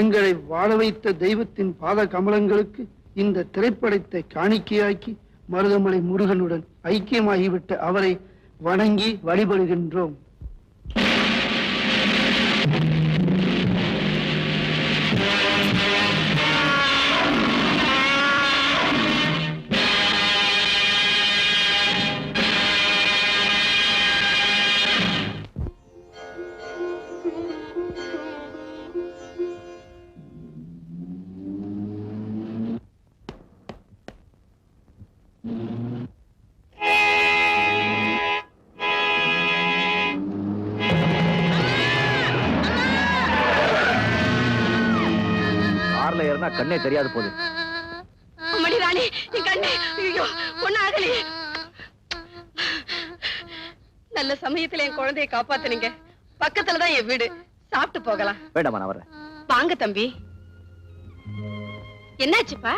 எங்களை வாழ வைத்த தெய்வத்தின் பாத கமலங்களுக்கு இந்த திரைப்படத்தை காணிக்கையாக்கி மருதமலை முருகனுடன் ஐக்கியமாகிவிட்ட அவரை வணங்கி வழிபடுகின்றோம். கண்ணே தெரியாது போது. அம்மணி ராணி, என் கண்ணே, ஐயோ ஒண்ணாகலையே. நல்ல சமயத்துல என் குழந்தையை காப்பாத்துனீங்க. பக்கத்துலதான் என் வீடு. சாப்பிட்டு போகலாம். வேண்டாமா, நான் வர்றேன். வாங்க தம்பி. என்னாச்சுப்பா?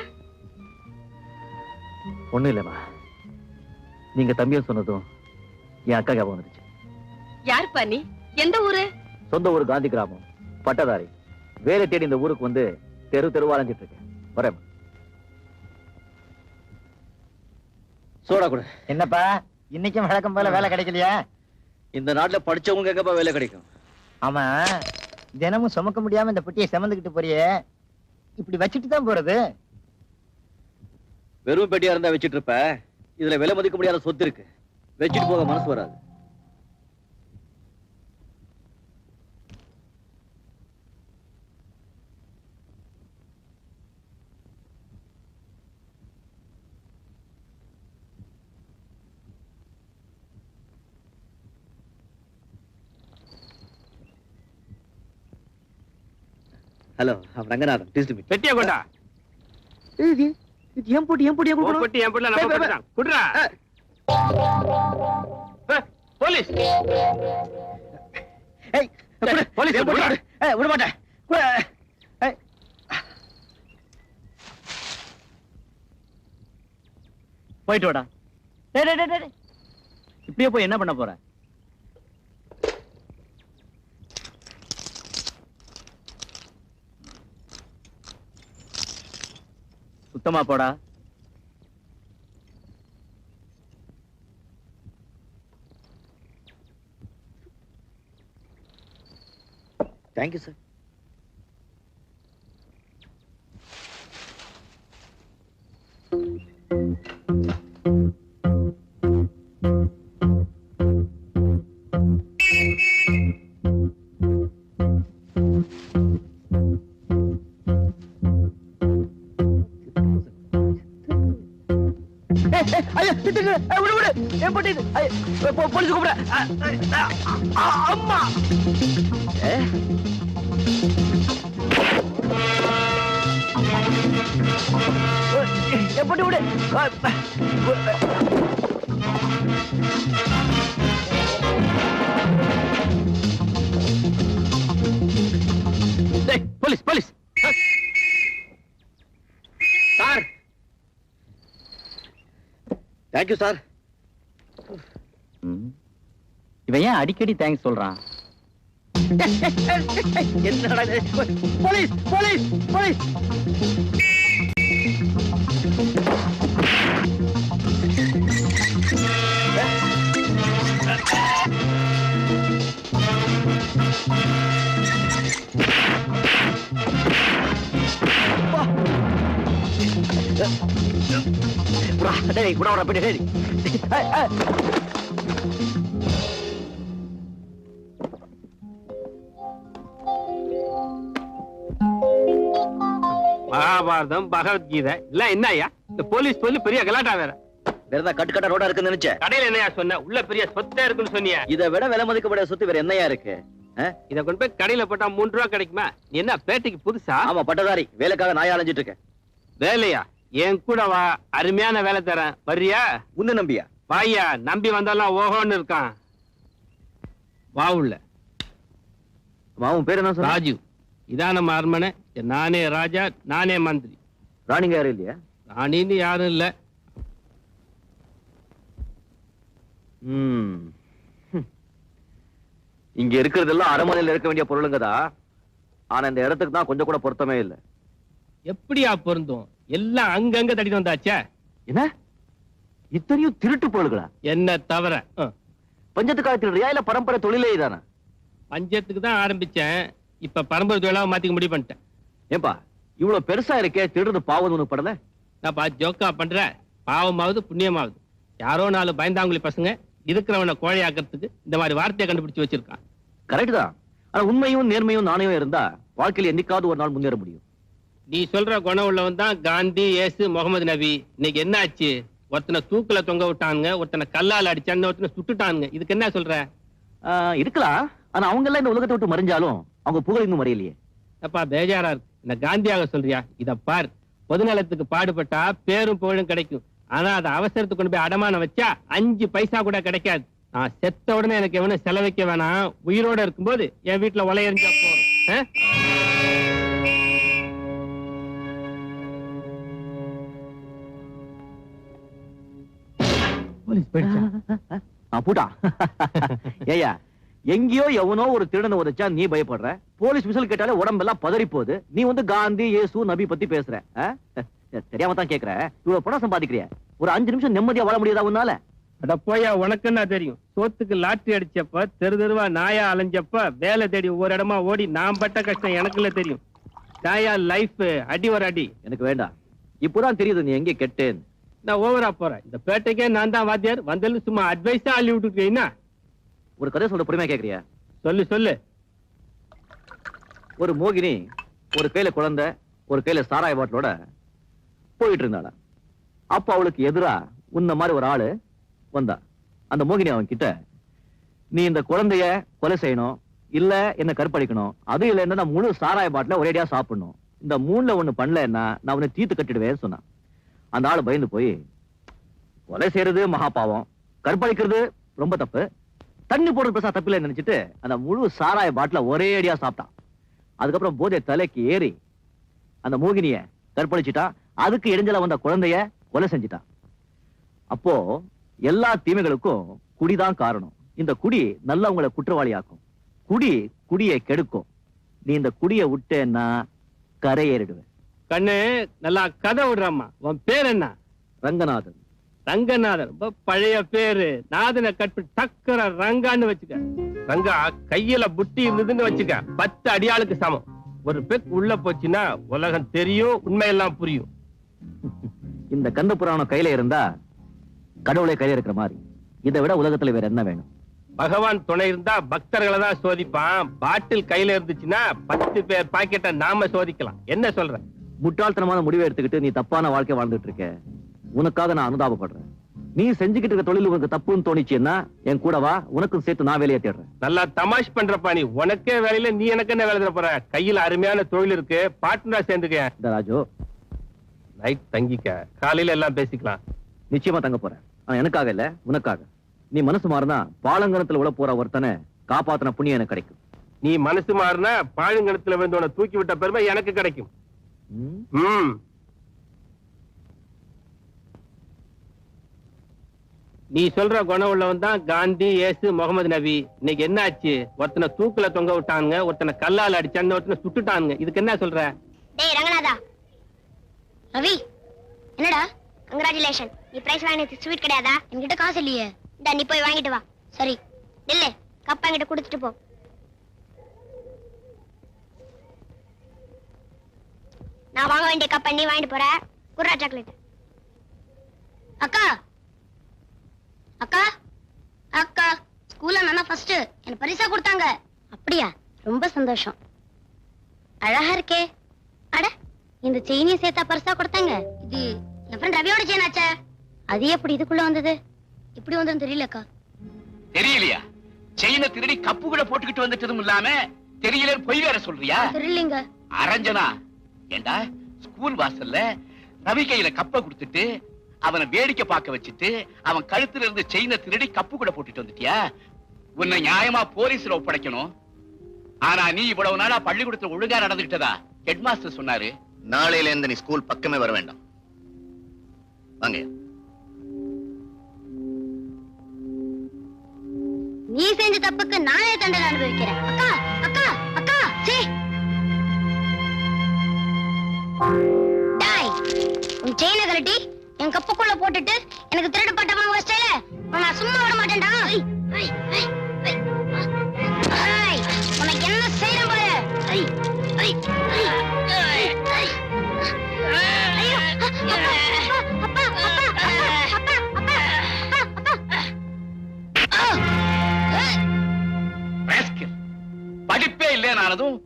ஒண்ணும் இல்லம்மா. நீங்க தம்பிய சொன்னதும் என் அக்கா ஞாபகம் வந்துருச்சு. யாருப்பா நீ? எந்த ஊரு? சொந்த ஊரு காந்தி கிராமம். பட்டதாரி. வேலை தேடி இந்த ஊருக்கு வந்து தெரு தெருவா அலைஞ்சிட்டு இருக்கேன். வரேன். சோடா கூட. என்னப்பா இன்னைக்கும் வழக்கம் போல வேலை கிடைக்கலையா? இந்த நாட்டுல படிச்சவங்க எங்கப்பா வேலை கிடைக்கும்? ஆமா, தினமும் சுமக்க முடியாம இந்த பெட்டியை சுமந்துக்கிட்டு போறியே, இப்படி வச்சுட்டு தான் போறது? வெறும் பெட்டியா இருந்தா வச்சுட்டு இருப்ப. இதுல விலை மதிக்க முடியாத சொத்து இருக்கு. வச்சுட்டு போக மனசு வராது. ஹலோ, ரங்கநாதன். பெட்டியா கொண்டா. இது ஏன் போட்டி பெட்டி ஏன் போடல, நம்ம போட்டுதான். குடுறா. போலீஸ். ஏய், போலீஸ் விட மாட்டேன். போயிட்டு வாடா. இப்படியே போய் என்ன பண்ண போற? சுத்தமா போடா. Thank you sir. போலீஸ் கூப்பிட. அம்மா எப்படி விடு. Police police sir. Thank you sir. இவன் ஏன் அடிக்கடி தேங்க்ஸ் சொல்றான்? என்னடா police police police. Mahabharatam, Bhagavad Gita எல்லாம் என்ன ஐயா? இந்த போலீஸ் சொல்லி பெரிய கலாட்டா வேற. வேற கட்டு ரோடா இருக்குன்னு நினைச்சேன். கடையில என்னையா சொன்ன? உள்ள பெரிய சொத்தே இருக்குன்னு சொன்னியா? இதை விட விலை மதிக்கப்பட சொத்து வேற என்னையா இருக்கு? இத கொண்டு போய் கடையில போட்டா 3 ரூபா கிடைக்குமா? நீ என்ன பேட்டைக்கு புதுசா? ஆமா, பட்டதாரி. வேலைக்காக நாயா அலைஞ்சிட்டு இருக்கேன். வேலையா? என் கூட வா, அருமையான வேலை தரேன். வர்றியா? உன்ன நம்பியா? வாயா, நம்பி வந்தாலும் ஓஹோன்னு இருக்கான். வா உள்ள. மாவன் பேர் என்ன சொன்ன? ராஜு. இதான் நம்ம அரண்மனை. நானே ராஜா, நானே மந்திரி. ராணிங்க யாரும் இல்லையா? ராணின்னு யாரும் இல்ல. இங்க இருக்கிறதெல்லாம் அரண்மனையில் இருக்க வேண்டிய பொருளுங்கதா. ஆனா இந்த இடத்துக்கு தான் கொஞ்சம் கூட பொருத்தமே இல்லை. எப்படியா பொருந்தும்? எல்லாம் அங்கங்க தட்டிட்டு வந்தாச்சே. என்ன இத்தனையும் திருட்டு பொருள்களா? என்ன தவிர பஞ்சத்து காலத்துல இல்ல பரம்பரை தொழிலே தானே? பஞ்சத்துக்கு தான் ஆரம்பிச்சேன், இப்ப பரம்பரை தொழிலாக மாத்திக்க முடிவு பண்ணிட்டேன். ஏன்பா இவ்வளவு பெருசா இருக்கே, திருடுறது பாவம் உனக்கு படல? நான் ஜோக்கா பண்ற, பாவமாவது புண்ணியமாவது. யாரோ 4 பயந்தாங்குழி பசங்க இருக்கிறவனை கோழையாக்கிறதுக்கு இந்த மாதிரி வார்த்தையை கண்டுபிடிச்சு வச்சிருக்கான். கரெக்ட் தான். ஆனா உண்மையும் நேர்மையும் நாணயம் இருந்தா வாழ்க்கையில என்னைக்காவது ஒரு நாள் முன்னேற முடியும். நீ சொல்ற குணம் உள்ளவன் தான் காந்தி, இயேசு, முகமது நபி. இன்னைக்கு என்ன ஆச்சு? ஒருத்தனை தூக்குல தொங்க விட்டானுங்க, ஒருத்தனை கல்லால் அடிச்சான்னு, ஒருத்தனை சுட்டுட்டானுங்க. இதுக்கு என்ன சொல்ற? இருக்கலாம். ஆனா அவங்க எல்லாம் இந்த உலகத்தை விட்டு மறைஞ்சாலும் அவங்க புகழ் இன்னும் மறையலையே. அப்பா பேஜாரா இருக்கு. இந்த காந்தியாக சொல்றியா? இத பார், பொதுநலத்துக்கு பாடுபட்டா பேரும் புகழும் கிடைக்கும். ஆனா அதை அவசரத்துக்கு கொண்டு போய் அடமான வச்சா 5 பைசா கூட கிடைக்காது. நான் செத்த உடனே எனக்கு எவனும் செலவைக்க வேணாம். உயிரோட இருக்கும்போது என் வீட்டுல உலையறிஞ்சா போறோம். பூட்டா ஏயா, எங்கேயோ எவனோ ஒரு திருடனை உதைச்சா நீ பயப்படுற, போலீஸ் விசில் கேட்டாலே உடம்பெல்லாம் பதறி போகுது. நீ வந்து காந்தி, இயேசு, நபி பத்தி பேசுற. தெரியாம தான் கேக்குற. இவ்வளவு பணம் சம்பாதிக்கிறிய, ஒரு 5 நிமிஷம் நிம்மதியா வாழ முடியாதா உன்னால? அட போயா, உனக்கு என்ன தெரியும்? சோத்துக்கு லாட்டரி அடிச்சப்ப, தெரு தெருவா நாயா அலைஞ்சப்ப, வேலை தேடி ஒவ்வொரு இடமா ஓடி நான் பட்ட கஷ்டம் எனக்குள்ள தெரியும். நாயா லைஃப் அடி ஒரு அடி. எனக்கு வேண்டாம். இப்போதான் தெரியுது நீ எங்கே கெட்டேன்னு. நான் ஓவரா போறேன். இந்த பேட்டைக்கே நான் தான் வாத்தியார். வந்தது சும்மா அட்வைஸா அள்ளி விட்டுருக்கீங்கன்னா. ஒரு கதை சொல்ல பொறுமையா கேக்குறியா? சொல்லு சொல்லு. ஒரு மோகினி ஒரு கையில குழந்தை, ஒரு கையில சாராய பாட்டிலோட போயிட்டு இருந்தாளா. அப்ப அவளுக்கு எதிரா உன்ன மாதிரி ஒரு ஆளு வந்தா. அந்த மோகினி அவன் கிட்ட, நீ இந்த குழந்தைய கொலை செய்யணும், இல்ல என்ன கற்பழிக்கணும், அது இல்லைன்னா நான் முழு சாராய பாட்டில ஒரேடியா சாப்பிடணும், இந்த 3ல ஒண்ணு பண்ணலன்னா நான் உன்னை தீர்த்து கட்டிடுவேன்னு சொன்னான். அந்த ஆளு பயந்து போய், கொலை செய்யறது மகா பாவம், கற்பழிக்கிறது ரொம்ப தப்பு, தண்ணி போடுறது பெருசா தப்பில்லை நினைச்சிட்டு அந்த முழு சாராய பாட்டில ஒரே அடியா சாப்பிட்டான். அதுக்கப்புறம் போதை தலைக்கு ஏறி அந்த மோகினிய கற்பழிச்சிட்டா. அதுக்கு இடைஞ்சல வந்த குழந்தைய கொலை செஞ்சிட்டான். அப்போ எல்லா தீமைகளுக்கும் குடிதான் காரணம். இந்த குடி நல்லவங்களை குற்றவாளியாக்கும். குடியை கெடுக்கும். நீ இந்த குடியை விட்டேன்னா கரையேறிடுவேன். கண்ணு நல்லா கதை விடுறாமா. உன் பேர் என்ன? ரங்கநாதன். ரங்கநாதன் ரொம்ப பழைய பேரு. நாதனை கட்டு டக்கர ரங்கான்னு வச்சுக்க. ரங்கா கையில புட்டி இருந்ததுன்னு வச்சுக்க, 10 அடியாளுக்கு சமம். ஒரு பெக் உள்ள போச்சுன்னா உலகம் தெரியும், உண்மையெல்லாம் புரியும். இந்த கந்த புராணம் கையில இருந்தா கடவுளை கையில இருக்கிற மாதிரி. இதை விட உலகத்துல வேற என்ன வேணும்? பகவான் துணை இருந்தா பக்தர்களை தான் சோதிப்பான். பாட்டில் கையில இருந்துச்சுன்னா 10 பேர் பாக்கெட்டை நாம சோதிக்கலாம். என்ன சொல்ற? முட்டாள்தனமான முடிவை எடுத்துக்கிட்டு நீ தப்பான வாழ்க்கை வாழ்ந்துட்டு இருக்க. உனக்காக நான் அனுதாபப்படுறேன். நீ செஞ்சுக்கிட்டு இருக்க தொழில் உனக்கு தப்புன்னு தோணிச்சுன்னா என் கூட வா, உனக்கும் சேர்த்து நான் வேலையை தேடுறேன். நல்லா தமாஷ் பண்றப்பா நீ. உனக்கே வேலையில நீ எனக்கு என்ன வேலை தர போற? கையில அருமையான தொழில் இருக்கு, பார்ட்னரா சேர்ந்துக்க. இந்த ராஜு, நைட் தங்கிக்க, காலையில எல்லாம் பேசிக்கலாம். நிச்சயமா தங்க போறேன். ஆனா எனக்காக இல்ல, உனக்காக. நீ மனசு மாறினா பாலங்கணத்துல உள்ள போற ஒருத்தனை காப்பாத்தின புண்ணியம் எனக்கு கிடைக்கும். நீ மனசு மாறினா பாழுங்கணத்துல வந்து உன்னை தூக்கி விட்ட பெருமை எனக்கு கிடைக்கும். நீ சொல்ற குணம் உள்ளவன் தான் காந்தி, இயேசு, முகமது நபி. இன்னைக்கு என்ன ஆச்சு? ஒருத்தனை தூக்குல தொங்க விட்டானுங்க, ஒருத்தனை கல்லால் அடிச்சான்னு, ஒருத்தனை சுட்டுட்டானுங்க. இதுக்கு என்ன சொல்ற? டேய் ரங்கநாதா. ரவி, என்னடா? கங்க்ராச்சுலேஷன். நீ பிரைஸ் வாங்கினது ஸ்வீட் கிடையாதா? என்கிட்ட காசு இல்லையே. டா நீ போய் வாங்கிட்டு வா. சரி நில்லு, கப்பா என்கிட்ட கொடுத்துட்டு போ. நான் வாங்க வேண்டிய கப்பை நீ வாங்கிட்டு போற. குர்ரா சாக்லேட். அக்கா அக்கா அக்கா, ஸ்கூல்ல நான் ஃபர்ஸ்ட். எனக்கு பரிசா கொடுத்தாங்க. அப்படியா? ரொம்ப சந்தோஷம். அழகா இருக்கே. அட, இந்த செயினியை சேர்த்தா பரிசா கொடுத்தாங்க? இது என் ஃப்ரெண்ட் ரவியோட செயின் ஆச்சே. அது எப்படி இதுக்குள்ள வந்தது? இப்படி வந்ததுன்னு தெரியலக்கா. தெரியலையா? செயினை திருடி கப்பு கூட போட்டுக்கிட்டு வந்துட்டதும் இல்லாம தெரியல பொய் வேற சொல்றியா? தெரியலங்க. அரஞ்சனா, ஏண்டா ஸ்கூல் வாசல்ல ரவி கையில கப்பை கொடுத்துட்டு அவனை வேடிக்கை பார்க்க வச்சுட்டு அவன் கழுத்துல இருந்து செயினை திருடி கப்பு கூட போட்டுட்டு வந்துட்டியா? உன்னை நியாயமா போலீஸ்ல ஒப்படைக்கணும். ஆனா நீ இவ்வளவு நாளா பள்ளிக்கூடத்துல ஒழுங்கா நடந்துகிட்டதா ஹெட் மாஸ்டர் சொன்னாரு. நாளையில இருந்து நீ ஸ்கூல் பக்கமே வர வேண்டாம். வாங்க. நீ செஞ்ச தப்புக்கு நானே தண்டனை அனுபவிக்கிறேன். அக்கா அக்கா அக்கா, சீ டாய், உன் செயினை கழட்டி என் கப்புக்குள்ள போட்டுட்டு எனக்கு திருடு பட்டமா வச்சிட்டே நான் சும்மா விட மாட்டேன்டா. உனக்கு என்ன செய்யணும் பாரு. படிப்பே இல்லைனானதும்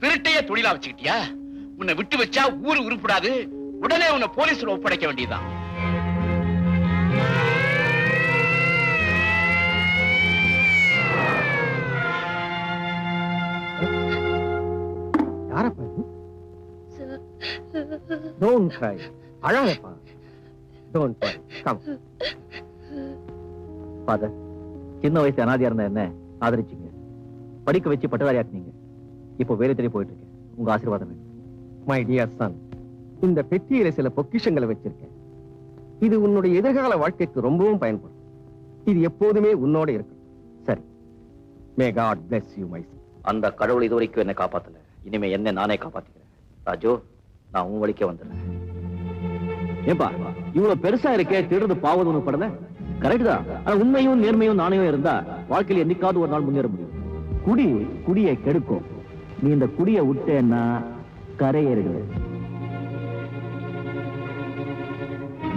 திருட்டையே தொழிலா வச்சுக்கிட்டியா? உன்னை விட்டு வச்சா ஊரு உருப்படாது. உடனே உன்னை போலீஸ்ல ஒப்படைக்க வேண்டியதுதான். யாரப்பா இது? Don't cry. அழாதப்பா. Don't cry. Come. Father, சின்ன வயசு அனாதையா இருந்த என்ன ஆதரிச்சீங்க, படிக்க வச்சு பட்டதாரியாக்குனீங்க. இப்போ வேலை தேடி போயிட்டு இருக்கேன். உங்க ஆசீர்வாதம் வேணும். My dear son, இந்த பெட்டியில சில பொக்கிஷங்களை வச்சிருக்கேன். இது உன்னுடைய எதிர்கால வாழ்க்கைக்கு ரொம்பவும் பயன்படும். இது எப்போதுமே உன்னோட இருக்கும். சரி. May God bless you, my son. அந்த கடவுள் இதுவரைக்கும் என்ன காப்பாத்தல. இனிமே என்ன நானே காப்பாத்திக்கிறேன். ராஜு, நான் உன் வழிக்கே வந்துடுறேன். ஏப்பா, இவ்வளவு பெருசா இருக்கே, திருடுறது பாவது உனக்கு படல? கரெக்ட் தான். ஆனா உண்மையும் நேர்மையும் நாணயம் இருந்தா வாழ்க்கையில என்னைக்காவது ஒரு நாள் முன்னேற முடியும். குடியை கெடுக்கும். நீ இந்த குடியை விட்டேன்னா கரையேறுகிறது.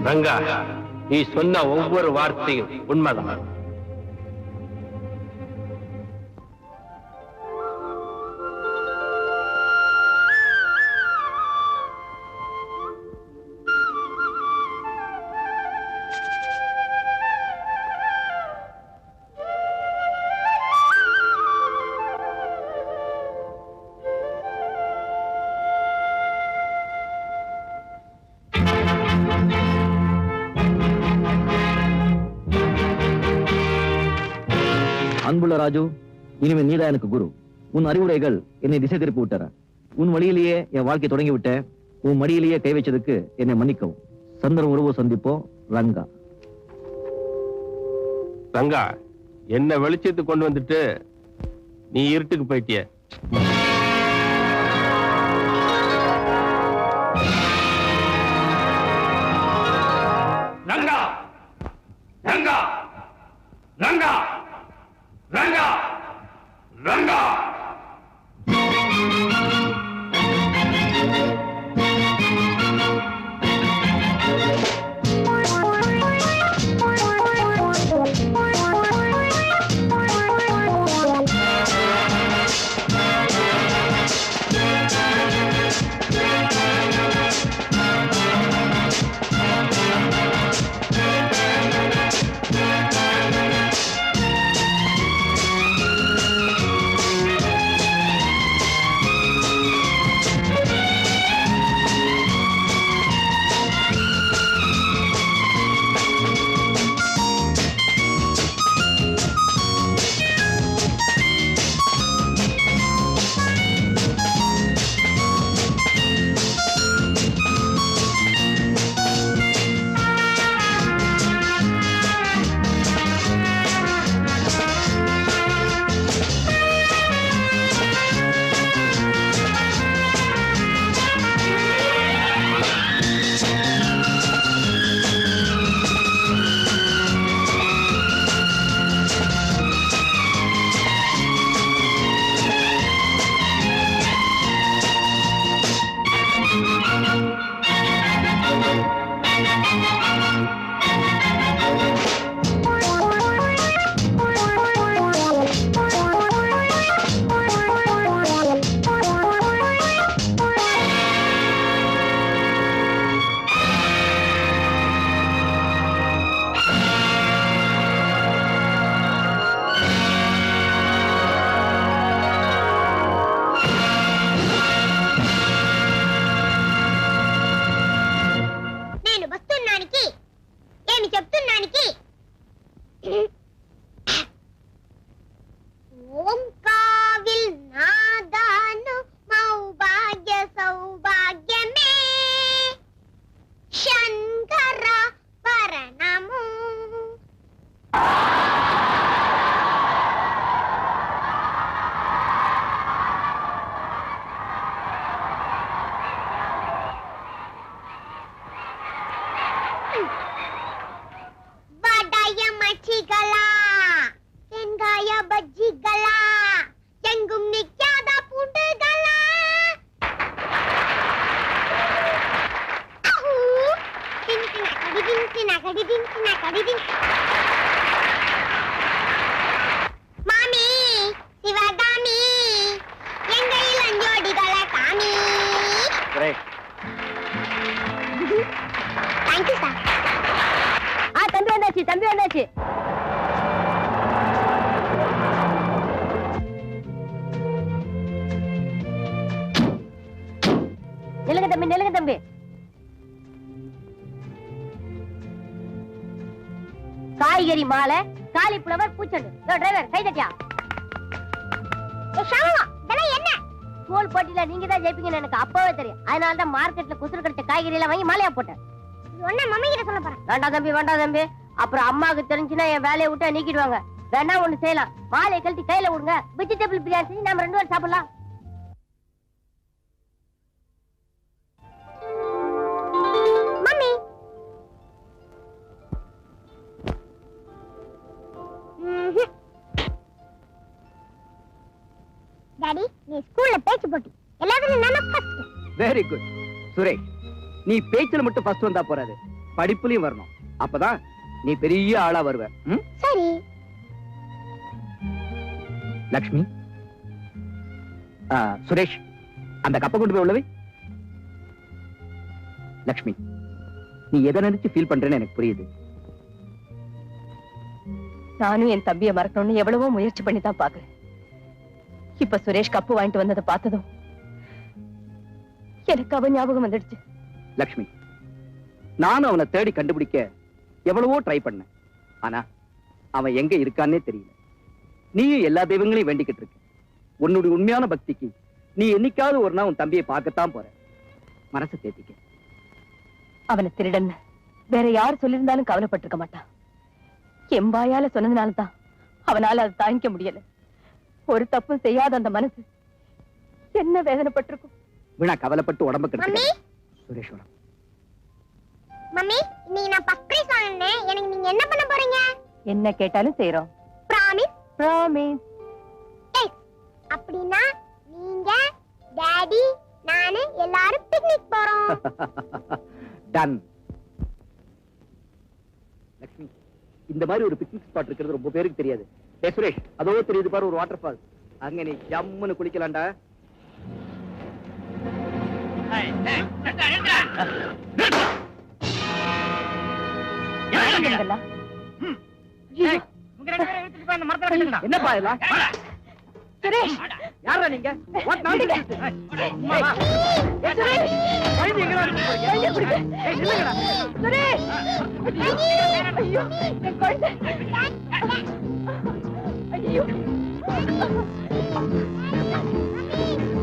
ரங்கா, நீ சொன்ன ஒவ்வொரு வார்த்தையும் உண்மைதான். அன்புள்ள ராஜு, இனிமே நீதான் எனக்கு குரு. உன் அறிவுரைகள் என்னை திசை திருப்பி விட்டற. உன் வழியிலேயே என் வாழ்க்கை தொடங்கி விட்ட. உன் மடியிலேயே கை வச்சதுக்கு என்னை மன்னிக்கவும். சந்தர்ப்பம் உறவு சந்திப்போம். ரங்கா. ரங்கா, என்ன வெளிச்சத்துக்கு கொண்டு வந்துட்டு நீ இருட்டுக்கு போயிட்டிய. ரங்கா, ரங்கா, ரங்கா, ரங்கா, ரங்கா. காய்கறி மாலை, காலிஃப்ளவர், பூச்செண்டு. டிரைவர் கை தட்டியா? என்ன ஸ்கூல் போட்டியில நீங்க தான் ஜெயிப்பீங்கன்னு எனக்கு அப்பவே தெரியும். அதனால தான் மார்க்கெட்ல குசுறு கிடைச்ச காய்கறி எல்லாம் வாங்கி மாலையா போட்டேன். மம்மி கிட்ட சொல்ல போறேன். வேண்டாம் தம்பி, வேண்டாம் தம்பி. அப்புறம் அம்மாவுக்கு தெரிஞ்சுன்னா என் வேலையை விட்டு நீக்கிடுவாங்க. வேணா ஒண்ணு செய்யலாம், மாலையை கழட்டி கையில விடுங்க. வெஜிடபிள் பிரியாணி செஞ்சு நாம 2 பேரும் சாப்பிடலாம். மம்மி டாடி, நீ ஸ்கூல்ல பேச்சு போட்டி எல்லாத்துலயும் நான் ஃபர்ஸ்ட். வெரி குட் சுரேஷ், நீ பேச்சுல மட்டும் ஃபர்ஸ்ட் வந்தா போறாது, படிப்புலயும் வரணும். அப்பதான் நீ பெரிய ஆளா வருவ. சரி. லக்ஷ்மி, சுரேஷ், அந்த கப்பை கொண்டு போய் உள்ளவே. லக்ஷ்மி, நீ எதை நினைச்சு ஃபீல் பண்றேன்னு எனக்கு புரியுது. நானும் என் தம்பியை மறக்கணும்னு எவ்வளவோ முயற்சி பண்ணி தான் பாக்குறேன். இப்ப சுரேஷ் கப்பு வாங்கிட்டு வந்ததை பார்த்ததும் எனக்கு அவன் ஞாபகம் வந்துடுச்சு. லக்ஷ்மி, நானும் அவனை தேடி கண்டுபிடிக்க எவ்வளவோ ட்ரை பண்ணேன். ஆனா அவன் எங்க இருக்கான்னே தெரியல. நீயும் எல்லா தெய்வங்களையும் வேண்டிக்கிட்டு இருக்க. உன்னுடைய உண்மையான பக்திக்கு நீ என்னைக்காவது ஒரு நாள் உன் தம்பியை பார்க்கத்தான் போற. மனசை தேத்திக்க. அவனை திருடன் வேற யார் சொல்லியிருந்தாலும் கவலைப்பட்டிருக்க மாட்டான். எம்பாயால சொன்னதுனாலதான் அவனால அதை தாங்கிக்க முடியல. ஒரு தப்பும் செய்யாத அந்த மனசு என்ன வேதனைப்பட்டிருக்கும். வீணா கவலைப்பட்டு உடம்பு கெடுத்து. சுரேஸ்வரம், மம்மி, நீ நான் ஃபர்ஸ்ட் பிரைஸ் வாங்குனேன். எனக்கு நீங்க என்ன பண்ண போறீங்க? என்ன கேட்டாலும் செய்றோம். பிராமிஸ்? பிராமிஸ். எஸ். அப்படினா நீங்க, டாடி, நானு எல்லாரும் பிக்னிக் போறோம். டன். லக்ஷ்மி, இந்த மாதிரி ஒரு பிக்னிக் ஸ்பாட் இருக்கிறது ரொம்ப பேருக்கு தெரியாது. டேய் சுரேஷ், அதோ தெரியுது பாரு ஒரு வாட்டர் ஃபால். அங்க நீ ஜம்முன்னு குளிக்கலாம்டா. என்னப்பா இதெல்லாம்? சுரேஷ், யாரா நீங்க? What nonsense is this? Suresh, கைதி எங்கடா இருக்கீங்க? ஏய் நில்லுங்கடா. சுரேஷ், ஐயோ, என் குழந்தை. ஐயோ.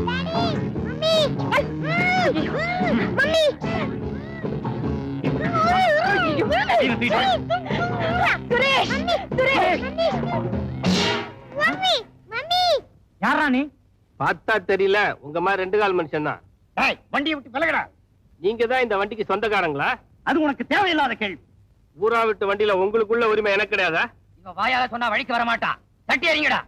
Mummy, Suresh, Suresh. Mummy, mummy. யாரா நீ? பார்த்தா தெரியல, உங்க மாதிரி 2 கால் மனுஷன் தான். வண்டியை விட்டு விலகடா. நீங்க தான் இந்த வண்டிக்கு சொந்தக்காரங்களா? அது உனக்கு தேவையில்லாத கேள்வி. ஊரா விட்டு வண்டியில உங்களுக்குள்ள உரிமை எனக்கு கிடையாதா? இவன் வாயால சொன்னா வழிக்கு வர மாட்டான். தட்டி அறிங்கடா.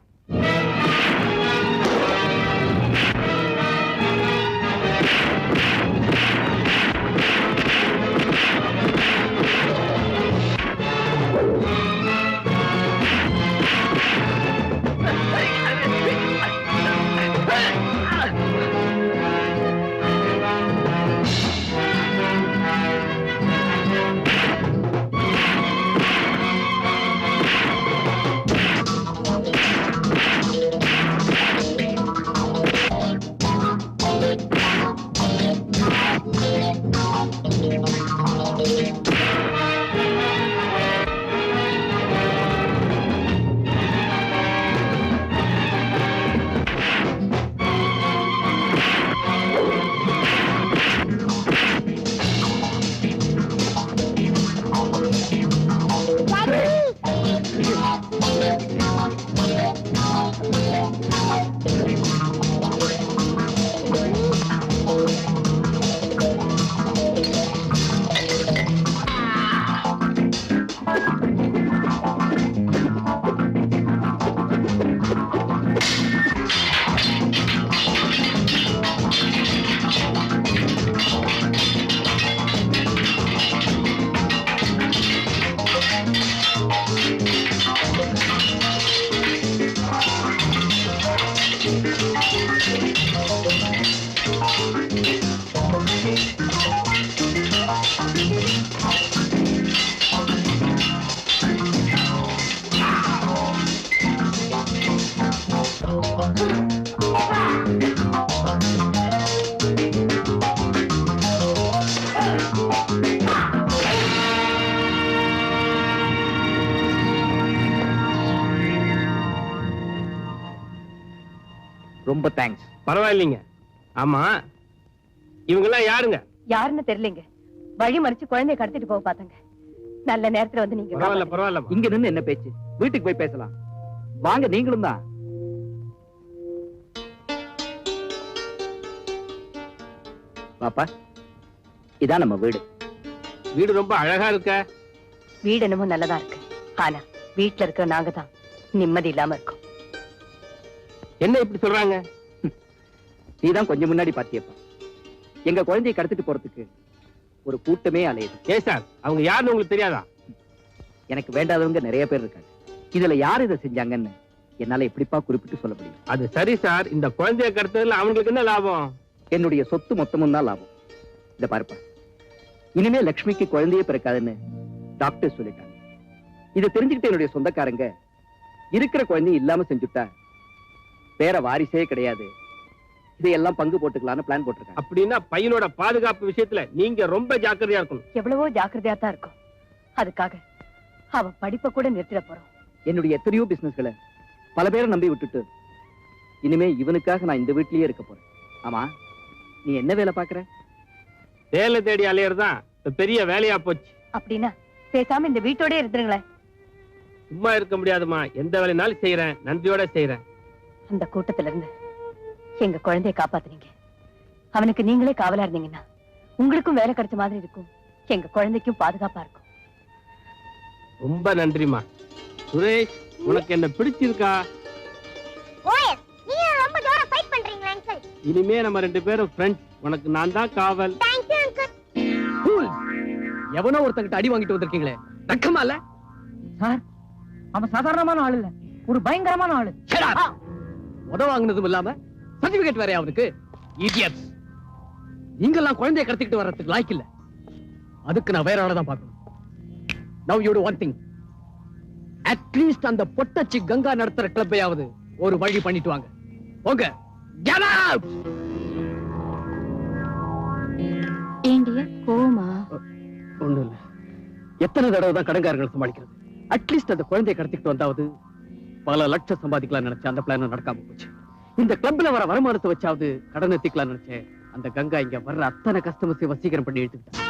ரொம்ப தேங்க்ஸ். பரவாயில்லைங்க. ஆமா, இவங்க எல்லாம் யாருங்க? யாருன்னு தெரியலங்க. வழி மறிச்சு குழந்தைய கடத்திட்டு போக பாத்தாங்க. நல்ல நேரத்துல வந்து நீங்க பரவாயில்ல பரவாயில்ல. இங்க நின்னு என்ன பேச்சு? வீட்டுக்கு போய் பேசலாம். வாங்க, நீங்களும் தான். பாப்பா, இதான் நம்ம வீடு. வீடு ரொம்ப அழகா இருக்க. வீடு என்னமோ நல்லதா இருக்கு. ஆனா வீட்டுல இருக்கிற நாங்க தான் நிம்மதி இல்லாம இருக்கோம். என்ன இப்படி சொல்றாங்க? நீதான் கொஞ்சம் முன்னாடி பாத்தியப்பா, எங்க குழந்தையை கடத்திட்டு போறதுக்கு ஒரு கூட்டமே அலையுது. ஏன் சார், அவங்க யாருன்னு உங்களுக்கு தெரியாதா? எனக்கு வேண்டாதவங்க நிறைய பேர் இருக்காங்க. இதுல யார் இதை செஞ்சாங்கன்னு என்னால எப்படிப்பா குறிப்பிட்டு சொல்ல முடியும்? அது சரி சார், இந்த குழந்தைய கடத்ததுல அவங்களுக்கு என்ன லாபம்? என்னுடைய சொத்து மொத்தமும் தான் லாபம். இத பாருப்பா, இனிமே லட்சுமிக்கு குழந்தையே பிறக்காதுன்னு டாக்டர் சொல்லிட்டாங்க. இதை தெரிஞ்சுக்கிட்டு என்னுடைய சொந்தக்காரங்க இருக்கிற குழந்தையும் இல்லாம செஞ்சுட்டா வேற வாரிசே கிடையாது, இதையெல்லாம் பங்கு போட்டுக்கலாம்னு பிளான் போட்டிருக்காங்க. அப்படின்னா பையனோட பாதுகாப்பு விஷயத்துல நீங்க ரொம்ப ஜாக்கிரதையா இருக்கணும். எவ்வளவோ ஜாக்கிரதையா தான் இருக்கும். அதுக்காக அவன் படிப்பை கூட நிறுத்திட போறோம். என்னுடைய எத்தனையோ பிசினஸ்களை பல பேரை நம்பி விட்டுட்டு இனிமே இவனுக்காக நான் இந்த வீட்லயே இருக்க போறேன். ஆமா, நீ என்ன வேலை பாக்குற? வேலை தேடி அலையறதுதான் பெரிய வேலையா போச்சு. அப்படின்னா பேசாம இந்த வீட்டோட இருந்துருங்களேன். சும்மா இருக்க முடியாதுமா, எந்த வேலைனாலும் செய்யறேன், நன்றியோட செய்யறேன். அந்த கூட்டத்துல இருந்து எங்க குழந்தைய காப்பாத்துறீங்க. அவனுக்கு நீங்களே காவலா இருந்தீங்கன்னா உங்களுக்கும் வேலை கிடைச்ச மாதிரி இருக்கும், எங்க குழந்தைக்கும் பாதுகாப்பா இருக்கும். ரொம்ப நன்றிமா. சுரேஷ், உனக்கு என்ன பிடிச்சிருக்கா? ஓஎஸ், நீங்க ரொம்ப ஜோரா ஃபைட் பண்றீங்க அங்கிள். இனிமே நம்ம ரெண்டு பேரும் ஃப்ரெண்ட்ஸ். உனக்கு நான் தான் காவல். Thank you uncle. எவனோ ஒருத்தங்கிட்ட அடி வாங்கிட்டு வந்திருக்கீங்களே, வெக்கமா இல்ல? சார், அவன் சாதாரணமான ஆள் இல்ல, ஒரு பயங்கரமான ஆளு. உத வாங்கினதும் இல்லாம சர்டிபிகேட் வேற அவனுக்கு. இடியட்ஸ், நீங்கெல்லாம் குழந்தைய கடத்திக்கிட்டு வர்றதுக்கு லாய்க்கு இல்ல. அதுக்கு நான் வேற ஆளதான் பார்க்கணும். Now you do one thing. At least அந்த பொட்டச்சி கங்கா நடத்துற கிளப்பையாவது ஒரு வழி பண்ணிட்டு வாங்க. போங்க. Get out! ஏண்டிய கோமா? ஒண்ணும் இல்ல. எத்தனை தடவை தான் கடன்காரங்களை சமாளிக்கிறது? அட்லீஸ்ட் அந்த குழந்தையை கடத்திக்கிட்டு வந்தாவது பல லட்சம் சம்பாதிக்கலாம் நினைச்சேன். அந்த பிளான் நடக்காம போச்சு. இந்த கிளப்ல வர வருமானத்தை வச்சாவது கடன் எத்திக்கலாம் நினைச்சேன். அந்த கங்கா இங்க வர்ற அத்தனை கஸ்டமர்ஸை வசீகரம் பண்ணி எடுத்துக்கிட்டான்.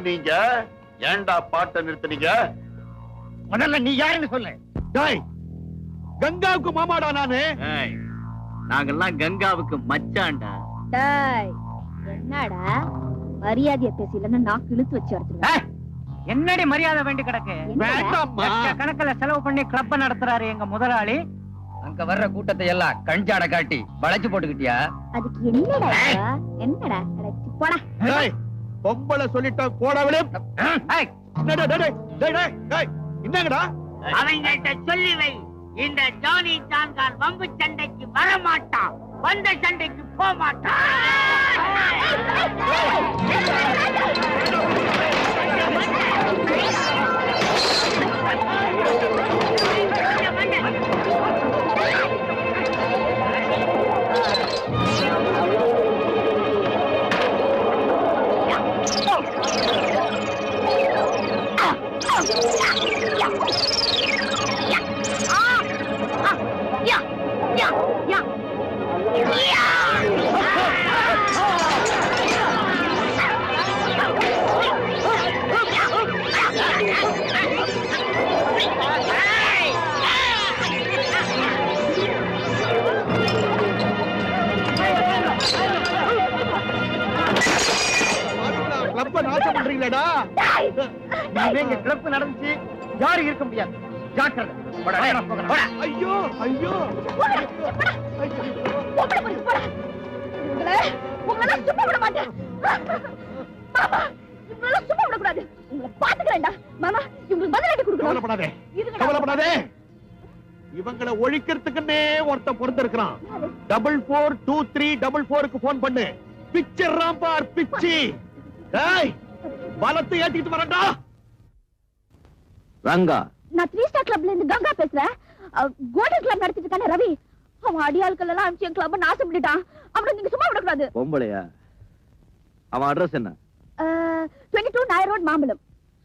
நீங்க ஏண்டா பாட்ட நிறுத்தினீங்க? முதல்ல நீ யாருன்னு சொல்லு. கங்காவுக்கு மாமாடா நானு. நாங்கெல்லாம் கங்காவுக்கு மச்சான்டா. என்னடா மரியாதையை பேசலன்னு நான் கிழித்து வச்சு எடுத்துருவேன். என்னடி மரியாதை வேண்டி கிடக்கு? கணக்குல செலவு பண்ணி கிளப்ப நடத்துறாரு எங்க முதலாளி. அங்க வர்ற கூட்டத்தை எல்லாம் கஞ்சாட காட்டி வளைச்சு போட்டுக்கிட்டியா? அதுக்கு என்னடா என்னடா போடா. பொம்பளை சொல்லிட்டோம் போடவிட. என்னங்கடா அவங்கிட்ட சொல்லி வை, இந்த ஜானி ஜான்கான் வம்பு சண்டைக்கு வரமாட்டான், வந்த சண்டைக்கு போக மாட்டான். Yeah! இல்லடா. இங்க கிளப்பு நடந்துச்சு, யாரும் இருக்க முடியாது. ஜாக்கிரதை. ஐயோ ஐயோ உங்களை சும்மா விட மாட்டேன். மாமா, இவங்கள சும்மா விடக்கூடாது. உங்களை பாத்துக்கிறேன்டா. மாமா, இவங்களுக்கு பதிலடி கொடுக்கணும். கவலைப்படாதே, கவலைப்படாதே. இவங்களை ஒழிக்கிறதுக்குன்னே ஒருத்தன் பொறுத்திருக்கிறான். 442344க்கு போன் பண்ணு. பிச்சர் ராம்பார் பிச்சி. டேய், பலத்தை ஏத்திட்டு வரடா. ரங்கா, நான் 3 ஸ்டார் கிளப்ல இருந்து கங்கா பேசுறேன். கோல்டன் கிளப் நடத்திட்டு இருக்கானே ரவி, அவன் அடியாட்கள் எல்லாம் அனுப்பிச்சு என் கிளப் நாசம் பண்ணிட்டான். அவனை நீங்க சும்மா விடக்கூடாது. பொம்பளையா? அவன் அட்ரஸ் என்ன? 22 நாயர் ரோட் மாம்பலம்.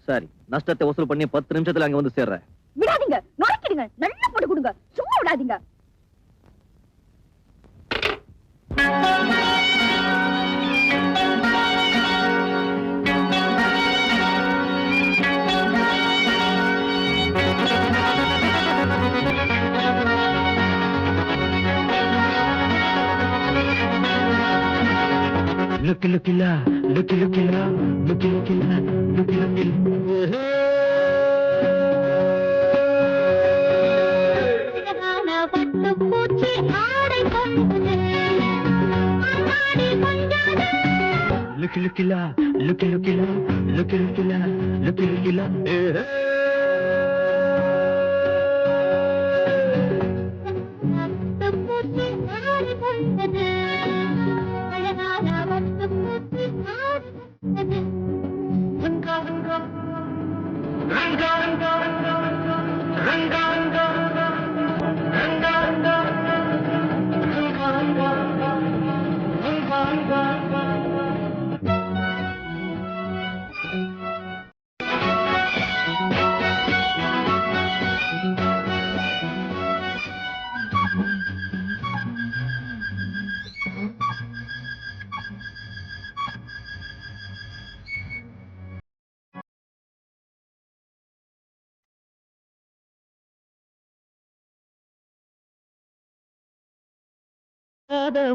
சரி, நஷ்டத்தை வசூல் பண்ணி 10 நிமிஷத்துல அங்க வந்து சேர்றேன். விடாதீங்க, நுழைக்கிடுங்க, நல்லா போட்டு கொடுங்க, சும்மா விடாதீங்க. Look, look, la, look, look, la, look, look, la, look, look, la. Look, look, la, look, look, la, look, look, la, look, look, la.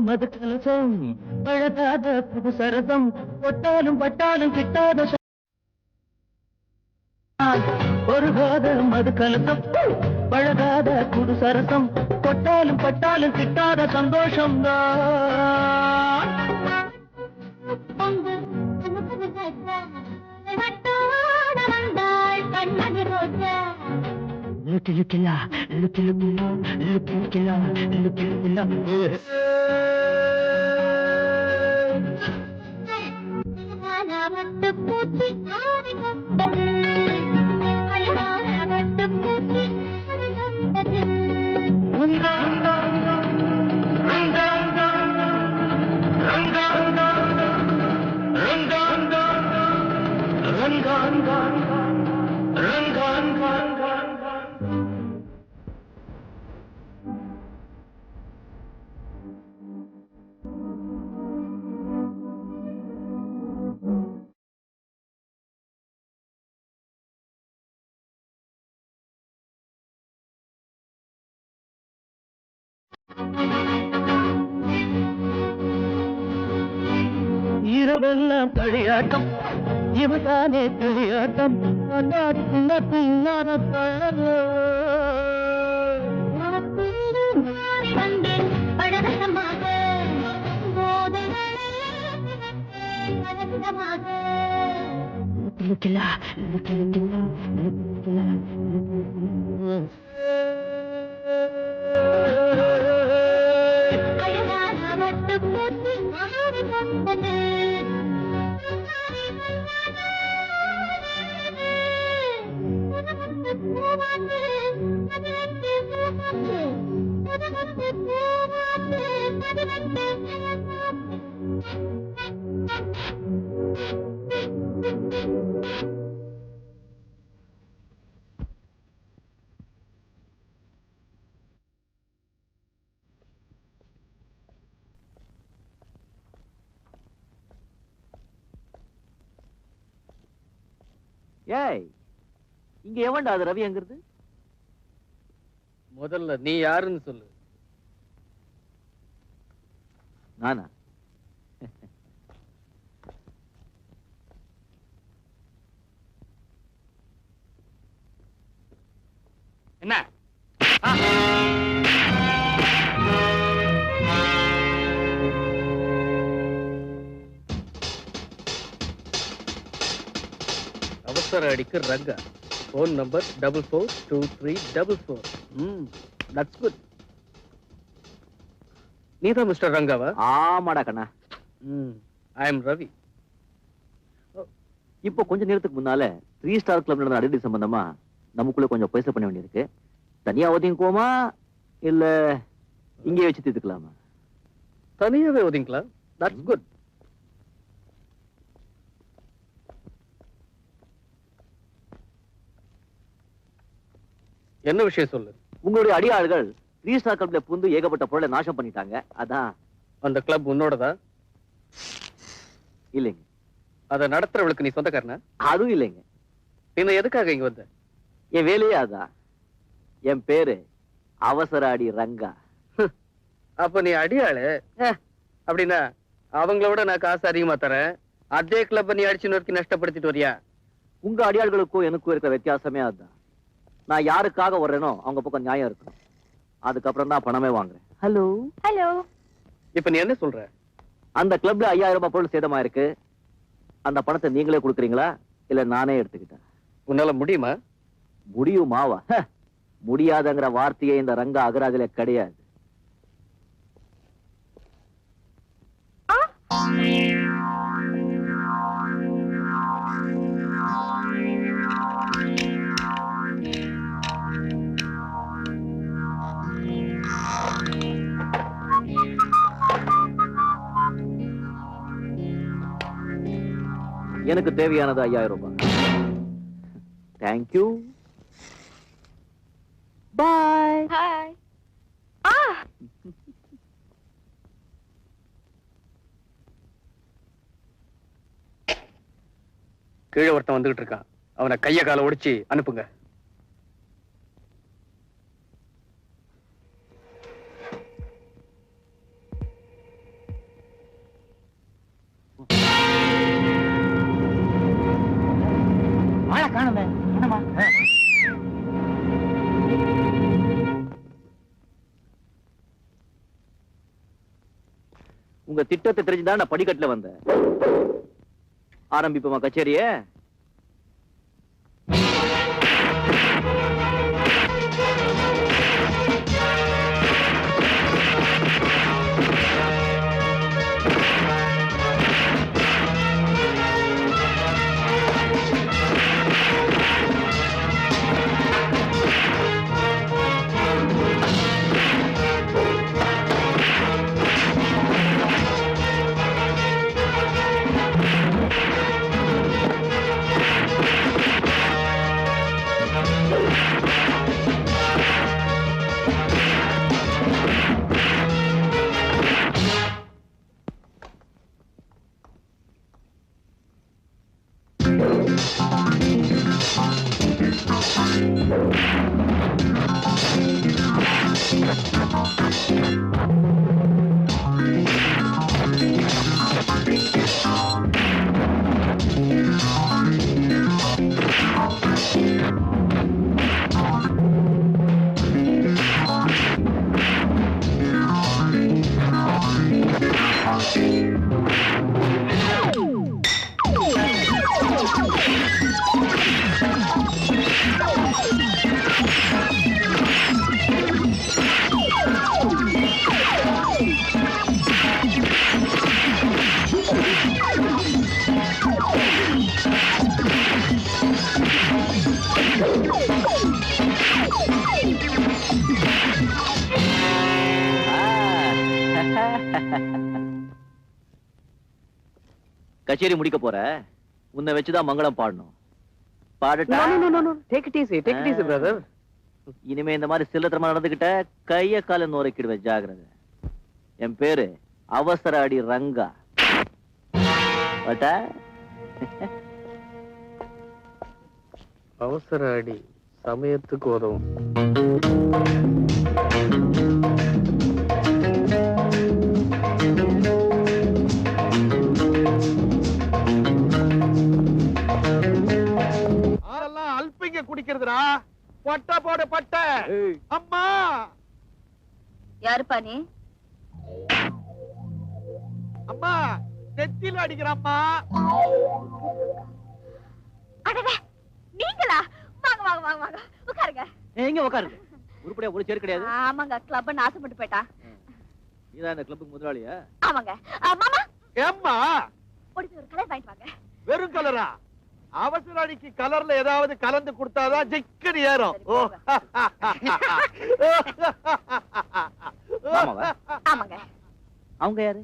மது கலசம் பழகாத புது சரசம் பொட்டாலும் பட்டாலும் கிட்டாத ஒரு காத மது கலசம் பழகாத புது சரசம் பொட்டாலும் பட்டாலும் கிட்டாத சந்தோஷம் தான். Look, look, la, look, look, la, look, look, la, look, look, la. இரவெல்லாம் களியாட்டம் இவதானே களியாட்டம் ஏய், இங்க எவன்டா அது ரவி எங்கிறது? முதல்ல நீ யாருன்னு சொல்லு. நானா? என்ன அவசர அடிக்கு Ranga. Phone number 442344. That's good. நீதான் மிஸ்டர் ரங்காவா? ஆமாடா கண்ணா. I am Ravi. இப்போ கொஞ்ச நேரத்துக்கு முன்னால 3 ஸ்டார் கிளப் நடந்த அடிக்கடி சம்பந்தமா நமக்குள்ள கொஞ்சம் பேச பண்ண வேண்டியிருக்கு. தனியா ஒதுங்கிக்குவோமா இல்ல இங்கே வச்சு தீர்த்துக்கலாமா? தனியாவே ஒதுங்கிக்கலாம். That's good. என்ன விஷயம் சொல்லு. உங்களுடைய அடியாள்கள் 3 ஸ்டார் கிளப்ல புந்து ஏகப்பட்ட பொருளை நாசம் பண்ணிட்டாங்க. அதான். அந்த கிளப் உன்னோடதா? இல்லைங்க. அதை நடத்துறவளுக்கு நீ சொந்தக்காரனா? அதுவும் இல்லைங்க. பின்ன எதுக்காக இங்க வந்த? என் வேலையே அதான். என் பேரு அவசர அடி ரங்கா. அப்ப நீ அடியாளு. அப்படின்னா அவங்களோட நான் காசு அதிகமா தரேன். அதே கிளப்ப நீ அடிச்சு நோக்கி நஷ்டப்படுத்திட்டு வரியா? உங்க அடியாள்களுக்கும் எனக்கும் இருக்கிற வித்தியாசமே அதுதான். நான் யாருக்காக வர்றேனோ அவங்க பக்கம் நியாயம் இருக்கணும். அதுக்கப்புறம் தான் பணமே வாங்குறேன். Hello hello. இப்ப நீ என்ன சொல்ற? அந்த கிளப்ல 5000 ரூபாய் பொருள் சேதமா இருக்கு. அந்த பணத்தை நீங்களே கொடுக்குறீங்களா இல்ல நானே எடுத்துக்கிட்டேன்? உன்னால முடியுமா? முடியுமாவா? முடியாதங்கிற வார்த்தையே இந்த ரங்க அகராஜில கிடையாது. எனக்கு தேவையானது 5000 ரூபாய். தேங்க்யூ. பாய். ஹாய். கீழே ஒருத்தன் வந்துகிட்டு இருக்கான். அவனை கைய கால ஒடிச்சு அனுப்புங்க. ஆளை காணுமே. என்னமா? உங்க திட்டத்தை தெரிஞ்சுதான் நான் படிக்கட்டுல வந்தேன். ஆரம்பிப்போமா கச்சேரிய? கச்சேரி முடிக்க போற. உன்னை வச்சுதான் மங்களம் பாடணும். பாடட்டா? Take it easy, take it easy, brother. இனிமே இந்த மாதிரி சில்லத்தரமா நடந்துகிட்ட கைய கால நோரைக்கிடுவேன். ஜாகிரதை. என் பேரு அவசர அடி ரங்கா. அவசர அடி சமயத்துக்கு உதவும். அல்பிங்க குடிக்கிறதுடா. பட்ட போடு பட்ட. அம்மா யாருப்பா நீ? அம்மா நெத்தில அடிக்கிறாம்மா. நீங்களா? வாங்க வாங்க வாங்க வாங்க உட்காருங்க. எங்க உட்காருங்க? உருப்படியா ஒரு சேர் கிடையாது. ஆமாங்க, கிளப் நாசப்பட்டு போயிட்டா. நீதான் இந்த கிளப்புக்கு முதலாளியா? ஆமாங்க. மாமா ஏம்மா ஒரு கலர் வாங்கிட்டு வாங்க. வெறும் கலரா? அவசர அடிக்கு கலர்ல ஏதாவது கலந்து கொடுத்தாதான் ஜிக்கடி ஏறும். ஆமாங்க. அவங்க யாரு?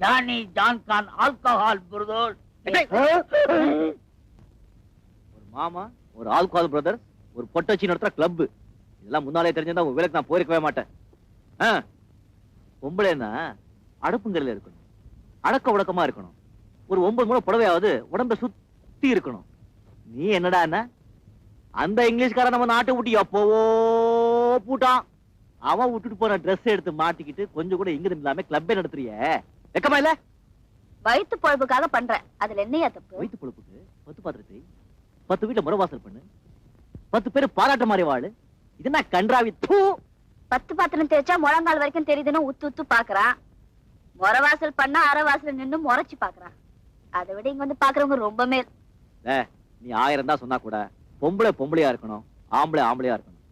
Johnny Jaankhan alcohol brother. ஒரு மாமா, ஒரு ஆல்கஹால் பிரதர்ஸ், ஒரு பொட்டச்சி நடத்துற கிளப். இதெல்லாம் முன்னாலே தெரிஞ்சிருந்தா உங்க வேலைக்கு நான் போயிருக்கவே மாட்டேன். பொம்பளைன்னா அடுப்புங்கரையில இருக்கணும், அடக்க உடக்கமா இருக்கணும், ஒரு 9 முறை புடவையாவது உடம்ப சுத்தி இருக்கணும். நீ என்னடா அந்த இங்கிலீஷ்காரன் நம்ம நாட்டை விட்டு எப்போவோ பூட்டான். அவன் விட்டுட்டு போன ட்ரெஸ் எடுத்து மாட்டிக்கிட்டு கொஞ்சம் கூட இங்க இல்லாம கிளப்பே நடத்துறிய? வெக்கமா இல்ல? வயிற்று பொழப்புக்காக பண்றேன், அதுல என்னையா தப்பு? வயிற்று பொழப்புக்கு 10 பாத்திரத்தை 10 வீட்டுல முறவாசல் பண்ணு, 10 பேரு பாராட்ட மாதிரி வாழு. இது என்ன கன்றாவி? 10 பாத்திரம் தேய்ச்சா முழங்கால் வரைக்கும் தெரியுதுன்னு உத்து உத்து பாக்குறான். முறவாசல் பண்ணா அரைவாசல் நின்னு முறைச்சு பாக்குறான். அதை விட இங்க வந்து பாக்குறவங்க ரொம்ப மேல். நீ 1000 தான் சொன்னா கூட பொம்பளை பொம்பளையா இருக்கணும், ஆம்பளை ஆம்பளையா இருக்கணும்.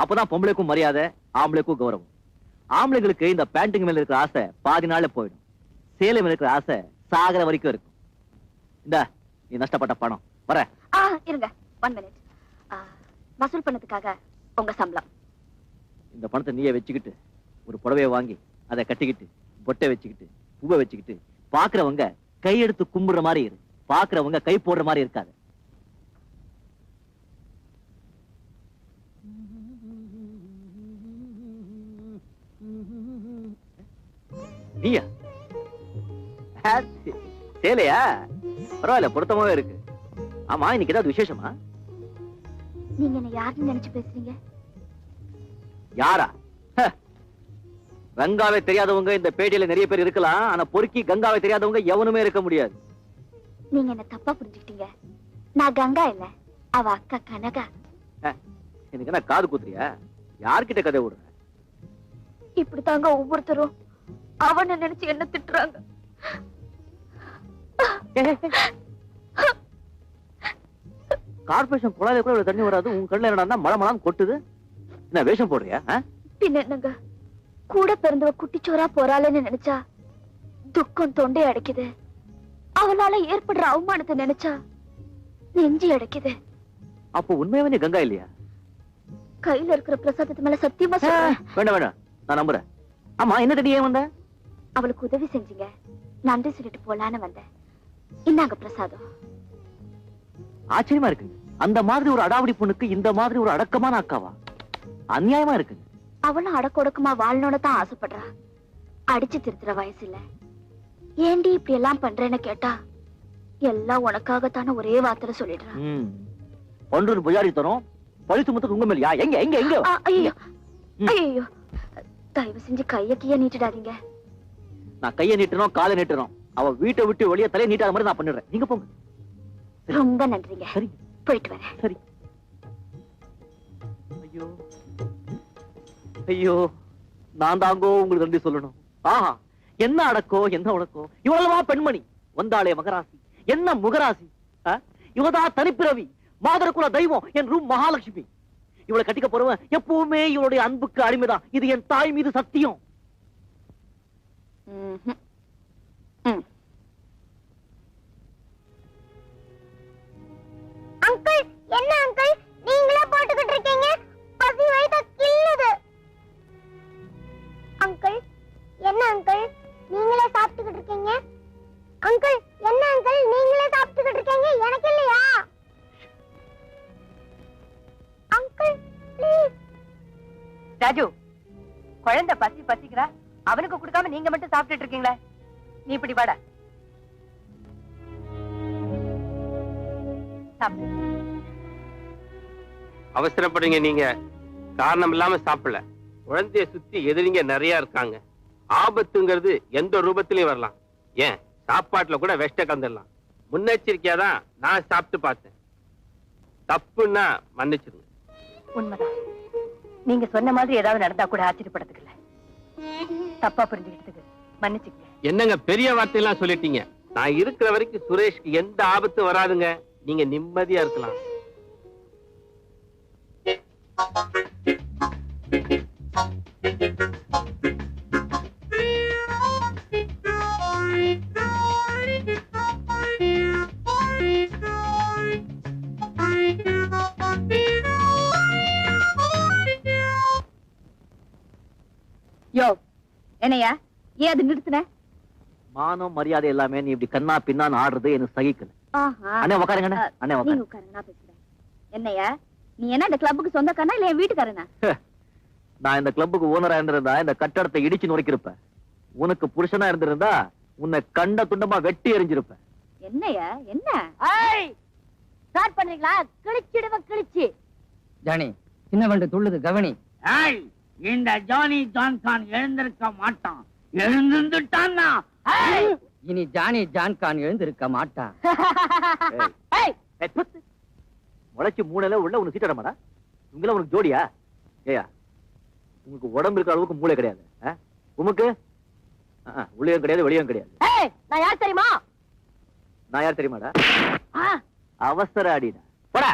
அப்பதான் பொம்பளைக்கும் மரியாதை, ஆம்பளைக்கும் கௌரவம். ஆம்பளைங்களுக்கு இந்த பேண்டிங் மேல இருக்கிற ஆசை பாதி நாள்ல போயிடும், சேலை மேல இருக்கிற ஆசை சாகர வரைக்கும் இருக்கும். இந்த நீ நஷ்டப்பட்ட பணம் வர. இருங்க 1 மினிட். வசூல் பண்ணதுக்காக உங்க சம்பளம். இந்த பணத்தை நீயே வச்சுக்கிட்டு ஒரு புடவையை வாங்கி அதை கட்டிக்கிட்டு பொட்டை வச்சுக்கிட்டு பூவை வச்சுக்கிட்டு பாக்குறவங்க கையெடுத்து கும்பிடுற மாதிரி இரு, பாக்குறவங்க கை போடுற மாதிரி இருக்காது. நீயா? சேலையா? பரவாயில்ல, பொருத்தமாவே இருக்கு. ஆமா, இன்னைக்கு ஏதாவது விசேஷமா? நீங்க என்ன யாருன்னு நினைச்சு பேசுறீங்க? யாரா? கங்காவை தெரியாதவங்க இந்த பேட்டியில நிறைய பேர் இருக்கலாம், ஆனா பொறுக்கி கங்காவை தெரியாதவங்க எவனுமே இருக்க முடியாது. நீங்க என்ன தப்பா புரிஞ்சுக்கிட்டீங்க. நான் கங்கா இல்ல, அவ அக்கா கனகா. எனக்கு என்ன காது குத்துறியா? யார்கிட்ட கதை விடுற? இப்படித்தாங்க ஒவ்வொருத்தரும் அவனை நினைச்சு என்ன திட்டுறாங்க. கார்பரேஷன் குழாயில கூட இவ்வளவு தண்ணி வராது, உன் கண்ணுல என்னடா மழை மழான்னு கொட்டுது? என்ன வேஷம் போடுறியா? பின்ன என்னங்க, கூட பிறந்தவ குட்டிச்சோரா போறாளேன்னு நினைச்சா துக்கம் தொண்டை அடைக்குது. அவளால ஏற்படுற அவமானத்தை நினைச்சா நெஞ்சி அடைக்குது. அப்போ உண்மையாவே நீ கங்கா இல்லையா? கையில இருக்கிற பிரசாதத்து மேல சத்தியமா சொல்றேன். வேண்டாம் வேண்டாம், நான் நம்புறேன். ஆமா, என்ன தடி ஏன் வந்த? அவளுக்கு உதவி செஞ்சீங்க, நன்றி சொல்லிட்டு போலான்னு வந்தேன். இன்னாங்க பிரசாதம். ஆச்சரியமா இருக்கு, அந்த மாதிரி ஒரு அடாவடி பொண்ணுக்கு இந்த மாதிரி ஒரு அடக்கமான அக்காவா? அநியாயமா இருக்கு. அவளும் அடக்க ஒடுக்கமா வாழணும்னு தான் ஆசைப்படுறா. அடிச்சு திருத்துற வயசு இல்ல. ஏண்டி இப்படி எல்லாம் பண்றேன்னு கேட்டா எல்லாம் உனக்காகத்தான ஒரே வார்த்தை சொல்லிடுறான். ஒன்று புஜாரி தரும் பழித்து முத்துக்கு உங்க மேலையா? எங்க எங்க எங்க? ஐயோ ஐயோ, தயவு செஞ்சு கைய கீய நீட்டிடாதீங்க. நான் கைய நீட்டணும், காலை நீட்டணும். அவ வீட்டை விட்டு வெளியே தலையை நீட்டாத மாதிரி நான் பண்ணிடுறேன். நீங்க போங்க. ரொம்ப நன்றிங்க. சரி, போயிட்டு வரேன். சரி. ஐயோ ஐயோ, நான் தாங்கோ உங்களுக்கு நன்றி சொல்லணும். ஆஹா, என்ன அடக்கோ என்ன உடக்கோ. இவ்வளவா பெண்மணி வந்தாளே மகராசி, என்ன முகராசி. இவதா தனிப்பிறவி, மாதரகுல தெய்வம், என் ரூம் மகாலட்சுமி. இவளை கட்டிக்க போறவன் எப்பவுமே இவளுடைய அன்புக்கு அடிமைதான். இது என் தாய் மீது சத்தியம். அங்கிள், என்ன அங்கிள் நீங்களே போட்டுக்கிட்டு இருக்கீங்க? பசி வயித்த கிள்ளுது. அங்கிள், என்ன அங்கிள் நீங்களே சாப்பிட்டுக்கிட்டு இருக்கீங்க? அங்கிள், என்ன அங்கிள் நீங்களே சாப்பிட்டுக்கிட்டு இருக்கீங்க? எனக்கு இல்லையா? Uncle please. ராஜு, குழந்தை பசிக்கிறா, அவனுக்கு கொடுக்காம நீங்க மட்டும் சாப்பிட்டுட்டு இருக்கீங்களே. நீ இப்படி வாடா. அவசரப்படுங்க, நீங்க காரணம் இல்லாம சாப்பிடல. குழந்தைய சுத்தி எதிரிங்க நிறைய இருக்காங்க. ஆபத்துங்கிறது எந்த ரூபத்திலயும் வரலாம். ஏன் சாப்பாட்டுல கூட வெஷ்ட கலந்துடலாம். முன்னெச்சரிக்கையா தான் நான் சாப்பிட்டு பார்த்தேன். தப்புன்னா மன்னிச்சிருங்க. உண்மைதான். நீங்க சொன்ன மாதிரி ஏதாவது நடந்தா கூட ஆச்சரியப்படுறதுக்கு இல்ல. தப்பா புரிஞ்சுக்கிட்டதுக்கு மன்னிச்சுக்கங்க. என்னங்க பெரிய வார்த்தையெல்லாம் சொல்லிட்டீங்க. நான் இருக்கிற வரைக்கும் சுரேஷ்க்கு எந்த ஆபத்தும் வராதுங்க. நீங்க நிம்மதியா இருக்கலாம். யோ என்னையா ஏன் அது நிறுத்தின? மானம் மரியாதை எல்லாமே நீ இப்படி கண்ணா பின்னான்னு ஆடுறது எனக்கு சகிக்கல. அண்ணே உட்காருங்க. அண்ணே நீங்க உட்காருங்க, நான் பேசுறேன். என்னையா நீ என்ன இந்த கிளப்புக்கு சொந்தக்காரனா இல்ல என் வீட்டுக்காரனா? நான் இந்த கிளப்புக்கு ஓனரா இருந்திருந்தா இந்த கட்டடத்தை இடிச்சு நுரைக்கிருப்பேன். உனக்கு புருஷனா இருந்திருந்தா உன்னை கண்ட துண்டமா வெட்டி எறிஞ்சிருப்பேன். என்னையா என்ன ஸ்டார்ட் பண்றீங்களா? கிழிச்சிடுவேன் கிழிச்சு. ஜானி சின்ன வண்டு துள்ளுது கவனி. ஏய், இந்த ஜானி ஜான் கான் எழுந்திருக்க மாட்டான். எழுந்துட்டான்னா இனி ஜானி ஜான் கான் எழுந்திருக்க மாட்டான். முளைச்சு மூளையில உள்ள உனக்கு சீட்டடமாடா. இவங்கள உனக்கு ஜோடியா? ஏயா உங்களுக்கு உடம்பு இருக்கிற அளவுக்கு மூளை கிடையாது. உமக்கு உள்ளேயும் கிடையாது வெளியும் கிடையாது. நான் யார் தெரியுமா? நான் யார் தெரியுமாடா? அவசர அடிடா போடா.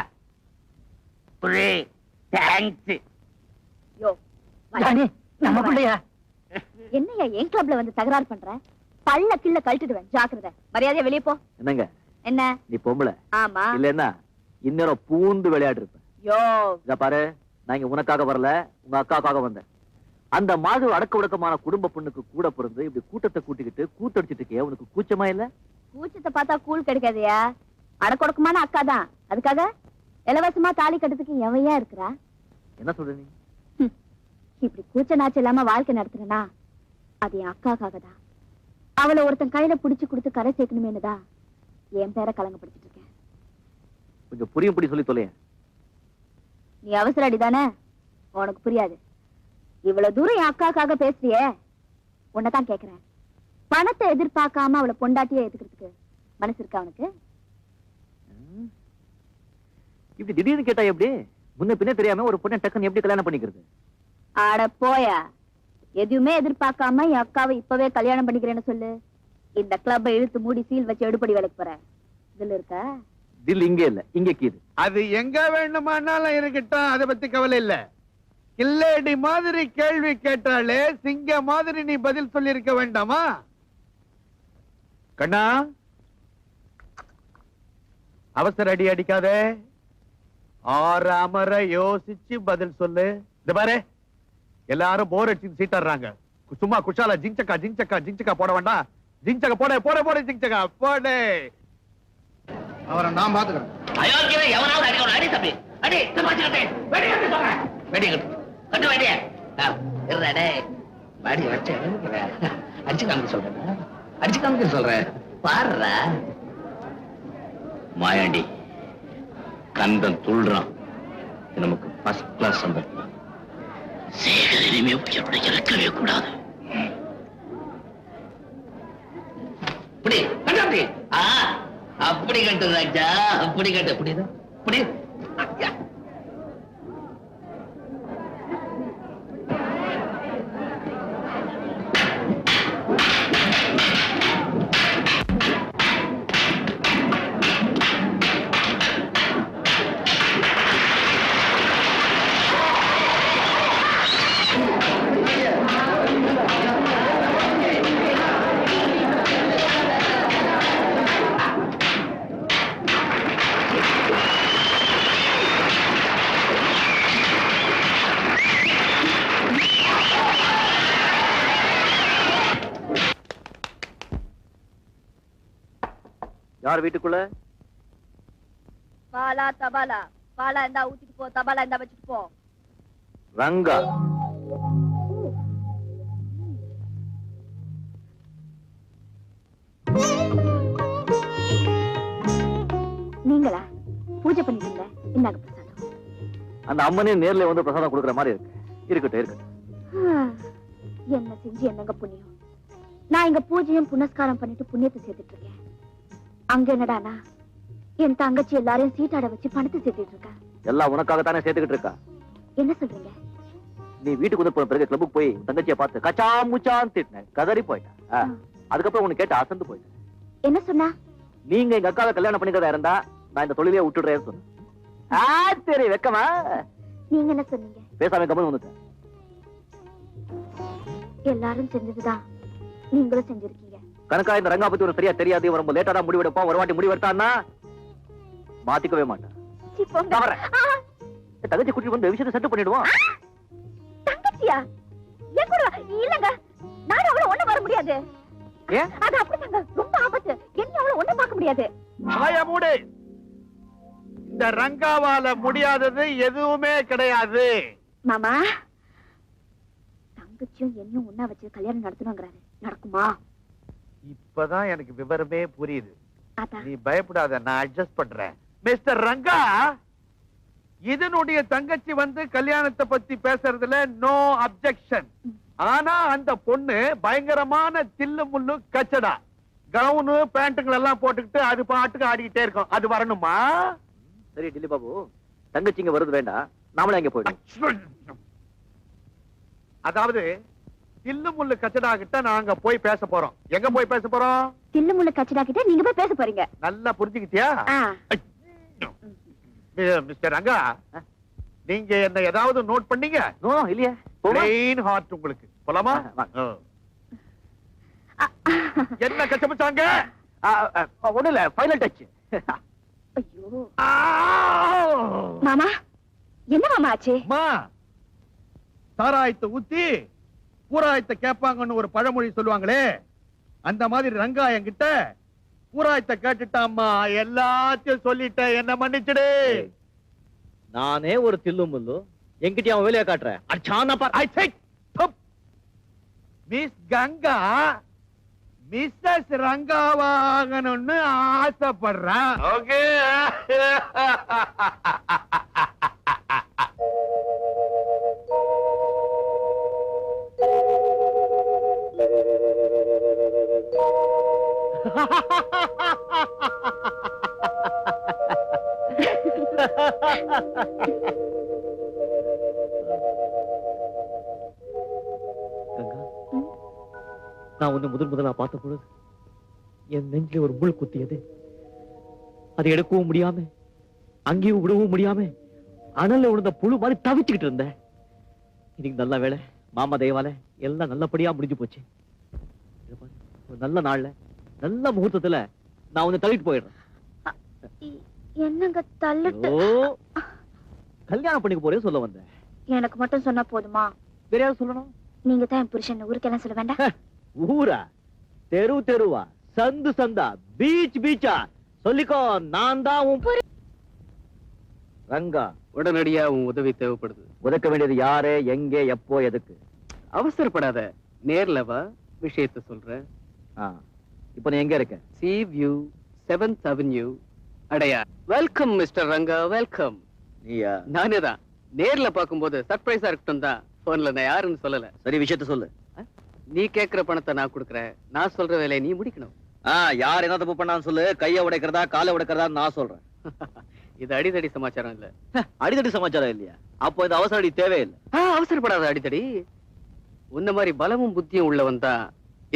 என்னையா என் கிளப்ல வந்து தகராறு பண்ற? பல்ல கிள்ள கழட்டிடுவேன், ஜாக்கிரதை. மரியாதையா வெளியே போ. என்னங்க என்ன நீ பொம்பளை? ஆமா. இல்லன்னா இன்னொரு பூந்து விளையாட்டு இருப்பேன். யோ இத பாரு, நான் இங்க உனக்காக வரல, உங்க அக்காக்காக வந்தேன். அந்த மாதிரி அடக்க உடக்கமான குடும்ப பொண்ணுக்கு கூட பிறந்து இப்படி கூட்டத்தை கூட்டிக்கிட்டு கூத்தடிச்சிட்டு இருக்கே, உனக்கு கூச்சமா இல்ல? கூச்சத்தை பார்த்தா கூழ் கிடைக்காதயா. அடக்கொடக்கமான அக்கா தான், அதுக்காக இலவசமா தாலி கட்டுறதுக்கு எவையா இருக்கிறா? என்ன சொல்ற நீ? இப்படி கூச்ச நாச்சு இல்லாம வாழ்க்கை நடத்துறனா அது என் அக்காக்காக தான். அவளை ஒருத்தன் கையில புடிச்சு கொடுத்து கரை சேர்க்கணுமேனுதான் என் பேரை கலங்கப்படுத்திட்டு இருக்கேன். கொஞ்சம் புரியும் புடி சொல்லி தொலைய. நீ அவசர அடிதானே, உனக்கு புரியாது. இவ்வளவு தூரம் என் அக்காக்காக பேசுறியே, உன்னதான் கேக்குறேன். பணத்தை எதிர்பார்க்காம அவளை பொண்டாட்டியே ஏத்துக்கிறதுக்கு மனசு இருக்கா அவனுக்கு? இப்படி திடீர்னு கேட்டா எப்படி? முன்ன பின்ன தெரியாம ஒரு பொண்ணை டக்குன்னு எப்படி கல்யாணம் பண்ணிக்கிறது? ஆட போயா, எதுவுமே எதிர்பார்க்காம என் அக்காவை இப்பவே கல்யாணம் பண்ணிக்கிறேன்னு சொல்லு. இந்த கிளப்பை இழுத்து மூடி சீல் வச்சு எடுப்படி வேலைக்கு போறேன். இதுல இருக்க தில் இங்க இல்ல, இங்க கீது. அது எங்க வேணுமானாலும் இருக்கட்டும், அதை பத்தி கவலை இல்ல. கில்லேடி மாதிரி கேள்வி கேட்டாலே சிங்க மாதிரி நீ பதில் சொல்லி இருக்க வேண்டாமா? கண்ணா, அவசர அடி அடிக்காதே, ஆறாமற யோசிச்சு பதில் சொல்லு. இந்த பாரு, எல்லாரும் போர் அடிச்சு சீட்டாடுறாங்க. சும்மா குஷாலா ஜிங்சக்கா ஜிங்சக்கா ஜிங்சக்கா போட வேண்டாம். ஜிங்சக்கா போட போட போட ஜிங்சக்கா போடு. அவரை நான் பாத்துக்கிறேன். அயோக்கியரை எவனாவது அடிக்கணும். அடி தம்பி, அடி தமாச்சிக்கிட்டே வெடி கட்டு சொல்றேன். வெடி கட்டு கட்டு வெடிய இருடே. வாடி வச்சு அடிச்சு காமிக்க சொல்றேன், அடிச்சு காமிக்க சொல்றேன். பாருடா மாயாண்டி, கந்தன் துள்றான். நமக்கு ஃபர்ஸ்ட் கிளாஸ் சந்தர்ப்பம். சேகர் இனிமே உயிரோட இறக்கவே கூடாது. அப்படி கண்டு அப்படி கட்டு ராஜா, அப்படி கட்டு. புரியுதா? புரியுது? யார் வீட்டுக்குள்ள? பாலா தபாலா, பாலா இருந்தா ஊத்திட்டு போ, தபாலா இருந்தா வச்சுட்டு போ. ரங்கா. நீங்களா பூஜை பண்ணிட்டீங்க? இந்தாங்க பிரசாதம். அந்த அம்மனே நேர்ல வந்து பிரசாதம் கொடுக்குற மாதிரி இருக்கு. இருக்கட்டும் இருக்கட்டும். என்ன செஞ்சு என்னங்க புண்ணியம். நான் இங்க பூஜையும் புனஸ்காரம் பண்ணிட்டு புண்ணியத்தை சேர்த்துட்டு இருக்கேன். அங்க என்னடானா என் தங்கச்சி எல்லாரையும் சீட்டாட வச்சு பணத்தை சேர்த்துட்டு இருக்கா. எல்லாம் உனக்காகத்தானே சேர்த்துக்கிட்டு இருக்கா. என்ன சொல்றீங்க? நீ வீட்டுக்கு வந்து போன பிறகு கிளப்புக்கு போய் உன் தங்கச்சியை பார்த்து கச்சா முச்சான்னு திட்டின கதறி போயிட்டேன். அதுக்கப்புறம் உனக்கு கேட்டு அசந்து போயிட்டேன். என்ன சொன்னா? நீங்க எங்க அக்காவை கல்யாணம் பண்ணிக்கிறதா இருந்தா நான் இந்த தொழிலே விட்டுடுறேன்னு சொன்னேன். சரி வெக்கமா? நீங்க என்ன சொன்னீங்க? பேசாம கம்மன் வந்துட்டேன். எல்லாரும் செஞ்சதுதான் நீங்களும் செஞ்சிருக்கீங்க. கணக்கா இந்த ரங்கா பத்தி ஒரு சரியா தெரியாது, ரொம்ப லேட்டா தான் முடிவெடுப்பான். ஒரு வாட்டி முடிவெடுத்தான்னா மாத்திக்கவே மாட்டேன். தங்கச்சி கூட்டிட்டு வந்து விஷயத்தை செட்டு பண்ணிடுவோம். தங்கச்சியா? ஏன் கூட இல்லங்க, நான் அவளை ஒண்ணு வர முடியாது. அது அப்படிதாங்க, ரொம்ப ஆபத்து. என்ன அவளை ஒண்ணு பார்க்க முடியாது. மூடு. இந்த ரங்காவால முடியாதது எதுவுமே கிடையாது. மாமா, தங்கச்சியும் என்னையும் ஒண்ணா வச்சு கல்யாணம் நடத்தணுங்கிறாரு. நடக்குமா? இப்பதான் எனக்கு விவரமே புரியுது. அதான். நீ பயப்படாத, நான் அட்ஜஸ்ட் பண்றேன். மிஸ்டர் ரங்கா, இதனுடைய தங்கச்சி வந்து கல்யாணத்தை பத்தி பேசுறதுல நோ அப்செக்ஷன். ஆனா அந்த பொண்ணு பயங்கரமான தில்லு முள்ளு கச்சடா, கவுனு பேண்ட்டுகள் எல்லாம் போட்டுக்கிட்டு அது பாட்டுக்கு ஆடிக்கிட்டே இருக்கும். அது வரணுமா? சரி டில்லி பாபு, தங்கச்சிங்க வருது வேண்டாம், நாமளே அங்க போயிடும். அதாவது தில்லு முள்ளு கச்சடா கிட்ட நாங்க போய் பேச போறோம். எங்க போய் பேச போறோம்? தில்லு முள்ளு கச்சடா கிட்ட நீங்க போய் பேச போறீங்க. நல்லா புரிஞ்சுக்கிட்டியா? மிஸ்டர் ரங்கா, நீங்க என்ன ஏதாவது நோட் பண்ணீங்க? இல்லையா? பிளெயின் ஹார்ட் உங்களுக்கு. போலாமா? என்ன கச்சமிச்சாங்க? ஒண்ணு இல்ல, ஃபைனல் டச். ஐயோ மாமா, என்ன மாமா ஆச்சு? சாராயத்தை ஊத்தி பூராயத்தை கேட்பாங்கன்னு ஒரு பழமொழி சொல்லுவாங்களே, அந்த மாதிரி ரங்கா என்கிட்ட பூராயத்தை கேட்டுட்டாம்மா. எல்லாத்தையும் சொல்லிட்ட, என்ன மன்னிச்சிடு. நானே ஒரு தில்லு முள்ளு, என்கிட்ட அவன் வேலையை காட்டுறேன். மிஸ் கங்கா மிஸ்ஸஸ் ரங்காவாகணும்னு ஆசைப்படுறான். ஓகே. நான் உன்னை முதலா பார்த்த பொழுது என் நெஞ்சில ஒரு முள் குத்தியது. அதை எடுக்கவும் முடியாம அங்கேயும் விடவும் முடியாம அனல்ல விழுந்த புழு மாதிரி தவிச்சுக்கிட்டு இருந்தேன். இன்னைக்கு நல்ல வேலை, மாமா தயவால எல்லாம் நல்லபடியா முடிஞ்சு போச்சு. ஒரு நல்ல நாள்ல நல்ல முகூர்த்தத்துல நான் உன்னை தள்ளிட்டு போயிடுறேன். என்னங்க தள்ளிட்டு? கல்யாணம் பண்ணிக்க போறேன்னு சொல்ல வந்தேன். எனக்கு மட்டும் சொன்னா போதுமா? வேற யாரும் சொல்லணும்? நீங்க தான் என் புருஷன். ஊருக்கெல்லாம் சொல்ல வேண்டாம். ஊரா, தெரு தெருவா, சந்து சந்தா, பீச் பீச்சா சொல்லிக்கோ, நான் தான் உன் ரங்கா. உடனடியா உன் உதவி தேவைப்படுது. உதக்க வேண்டியது யாரு, எங்க, எப்போ, எதுக்கு? அவசரப்படாத, நேர்ல வா, விஷயத்தை சொல்றேன். இப்ப நீ எங்க இருக்க? சி வியூ 7th Avenue அடையா. Welcome mister Ranga, welcome. நீயா? நானே தான். நேர்ல பாக்கும்போது சர்ப்ரைஸா இருக்கட்டும் தான் போன்ல நான் யாருன்னு சொல்லல. சரி, விஷயத்த சொல்லு. நீ கேக்குற பணத்தை நான் கொடுக்கறேன், நான் சொல்ற வேலையை நீ முடிக்கணும். யார் என்ன தப்பு பண்ணான்னு சொல்லு. கைய உடைக்கிறதா காலை உடைக்கிறதா நான் சொல்றேன். இது அடிதடி சமாச்சாரம் இல்ல. அடிதடி சமாச்சாரம் இல்லையா? அப்போ இந்த அவசர அடி தேவையில்லை. அவசரப்படாத அடிதடி. உன்ன மாதிரி பலமும் புத்தியும் உள்ளவன் தான்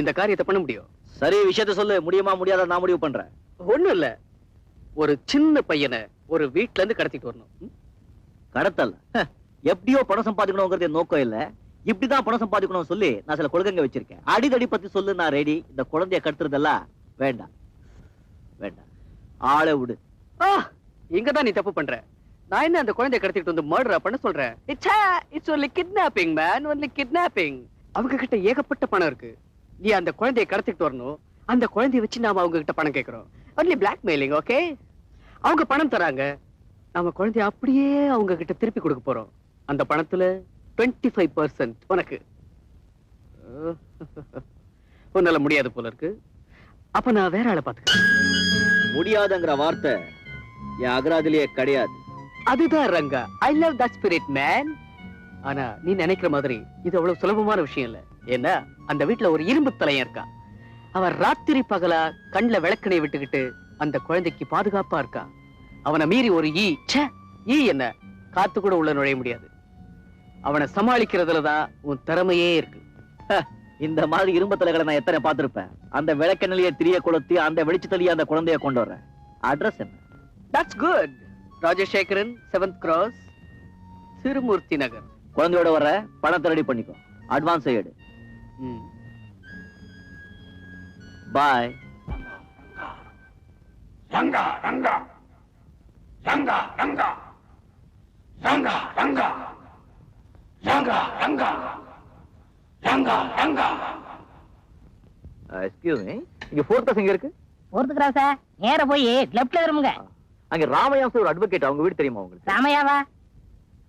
இந்த காரியத்தை பண்ண முடியும். சரி, விஷயத்த சொல்லு. முடியுமா முடியாத நான் முடிவு பண்றேன். ஒண்ணும் இல்ல, ஒரு சின்ன பையனை ஒரு வீட்டுல இருந்து கடத்திட்டு வரணும். கடத்தல் எப்படியோ பணம் சம்பாதிக்கணுங்கிறது என் நோக்கம் இல்ல. இப்படிதான் பணம் சம்பாதிக்கணும் சொல்லி நான் சில கொள்கைங்க வச்சிருக்கேன். அடிதடி பத்தி சொல்லு, நான் ரெடி. இந்த குழந்தைய கடத்துறதெல்லாம் வேண்டாம் வேண்டாம், ஆளை விடு. இங்கதான் நீ தப்பு பண்ற. நான் என்ன அந்த குழந்தைய கடத்திட்டு வந்து மர்டரா பண்ண சொல்றேன்? It's only kidnapping man, only kidnapping. அவங்க கிட்ட ஏகப்பட்ட பணம் இருக்கு. நீ அந்த குழந்தைய கடத்திட்டு வரணும். அந்த குழந்தைய வச்சு நாம அவங்க கிட்ட பணம் கேட்கிறோம். only blackmailing, okay? அவங்க பணம் தராங்க, நாம குழந்தைய அப்படியே அவங்க கிட்ட திருப்பி கொடுக்க போறோம். அந்த பணத்துல 25% உனக்கு. உன்னால முடியாது போல இருக்கு. அப்ப நான் வேற ஆளை பாத்துக்கிறேன். முடியாதுங்கிற வார்த்தை என் அகராதிலேயே கிடையாது. அதுதான் Ranga, I love that spirit man. ஆனா நீ நினைக்கிற மாதிரி இது அவ்வளவு சுலபமான விஷயம் இல்ல. ஏன்னா அந்த வீட்டுல ஒரு இரும்பு தலையன் இருக்கா. அவன் ராத்திரி பகலா கண்ணுல விளக்கணை விட்டுக்கிட்டு அந்த குழந்தைக்கு பாதுகாப்பா இருக்கா. அவனை மீறி ஒரு ஈ என்ன காத்து கூட உள்ள நுழைய முடியாது. அவனை சமாளிக்கிறதுலதான் உன் திறமையே இருக்கு. இந்த மாதிரி இரும்பு தலைகளை நான் எத்தனை பார்த்திருப்பேன். அந்த விளக்கெண்ணிலேயே திரிய கொளுத்தி அந்த வெளிச்சத்திலேயே அந்த குழந்தைய கொண்டு வர்றேன். அட்ரஸ் என்ன? That's good. Rajasekaran, 7th cross, Thirumoorthy Nagar. குழந்தையோட வர பணத்தை ரெடி பண்ணிக்கோ. அட்வான்ஸ் எடு. Bye. Ranga Ranga Ranga Ranga Ranga Ranga Ranga Ranga Ranga Ranga. Excuse me, இங்க 4th கிளாஸ் எங்க இருக்கு? 4th கிராஸ் நேரா போய் லெஃப்ட்ல திரும்புங்க. அங்க ராமையா ஒரு அட்வொகேட், அவங்க வீடு தெரியுமா உங்களுக்கு? ராமையாவா?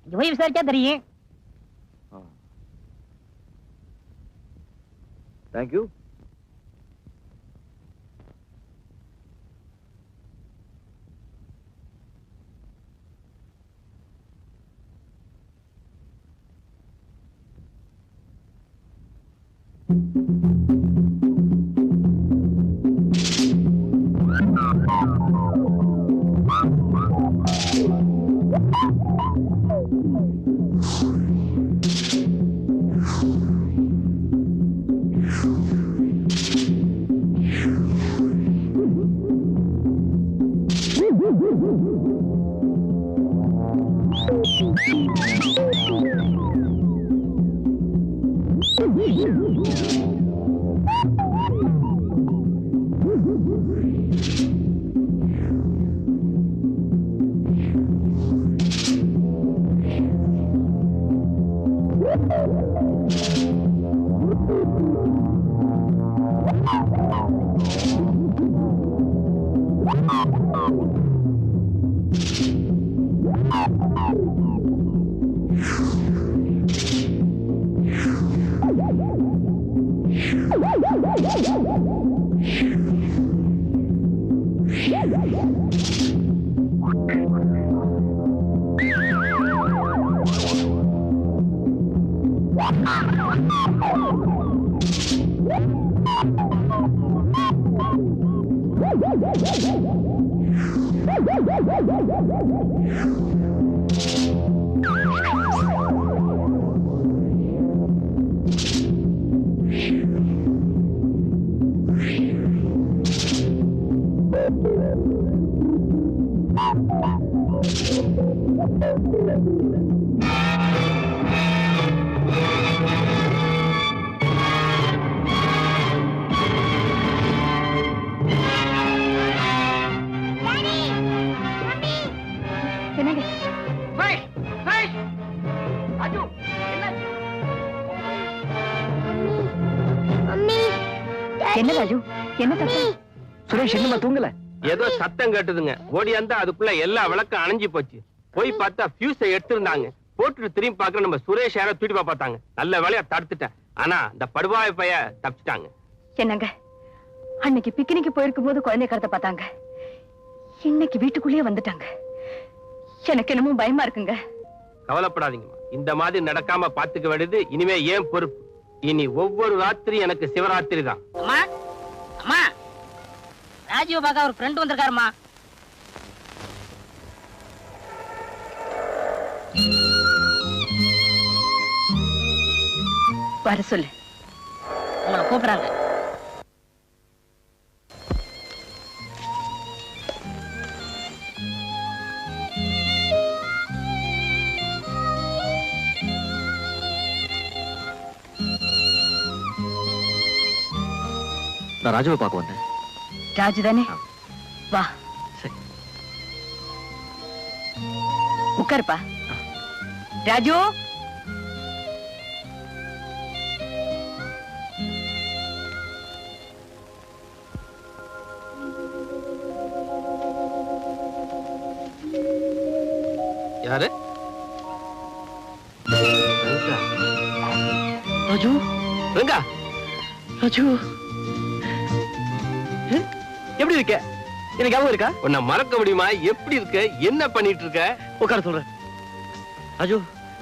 இங்க போய் விசாரிச்சா தெரியும். Thank you. என்ன ராஜு, என்ன சத்தம்? சுரேஷ் என்னமா தூங்கல? ஏதோ சத்தம் கேட்டதுங்க. ஓடியாந்தா அதுக்குள்ள எல்லா விளக்கம் அணைஞ்சு போச்சு. போய் பார்த்தா ஃபியூஸை எடுத்திருந்தாங்க. போட்டுட்டு திரும்பி பார்க்க நம்ம சுரேஷ் யாரோ தூட்டி பார்த்தாங்க. நல்ல வேலையா தடுத்துட்டேன். ஆனா இந்த படுவாய பைய தப்பிச்சிட்டாங்க. என்னங்க, அன்னைக்கு பிக்னிக்கு போயிருக்கும் போது குழந்தை கடத்த பார்த்தாங்க. இன்னைக்கு வீட்டுக்குள்ளேயே வந்துட்டாங்க. எனக்கு என்னமோ பயமா இருக்குங்க. கவலைப்படாதீங்கம்மா. இந்த மாதிரி நடக்காம பாத்துக்க வேண்டியது இனிமே ஏன் பொறுப்பு. இனி ஒவ்வொரு ராத்திரி எனக்கு சிவராத்திரி தான். அம்மா அம்மா, ராஜீவ் பார்க்க ஒரு ஃப்ரெண்ட் வந்திருக்காருமா. வர சொல்லு. உங்களை கூப்பிடுறாங்க. நான் ராஜுவை பார்க்க வந்தேன். ராஜு தானே? வா உட்காருப்பா. ராஜு, யாரு? ராஜு, ரங்கா, ராஜு எப்படி இருக்க? எனக்கு ஞாபகம் இருக்கா? உன்னை மறக்க முடியுமா? எப்படி இருக்க? என்ன பண்ணிட்டு இருக்க? உட்கார சொல்றேன். ராஜு,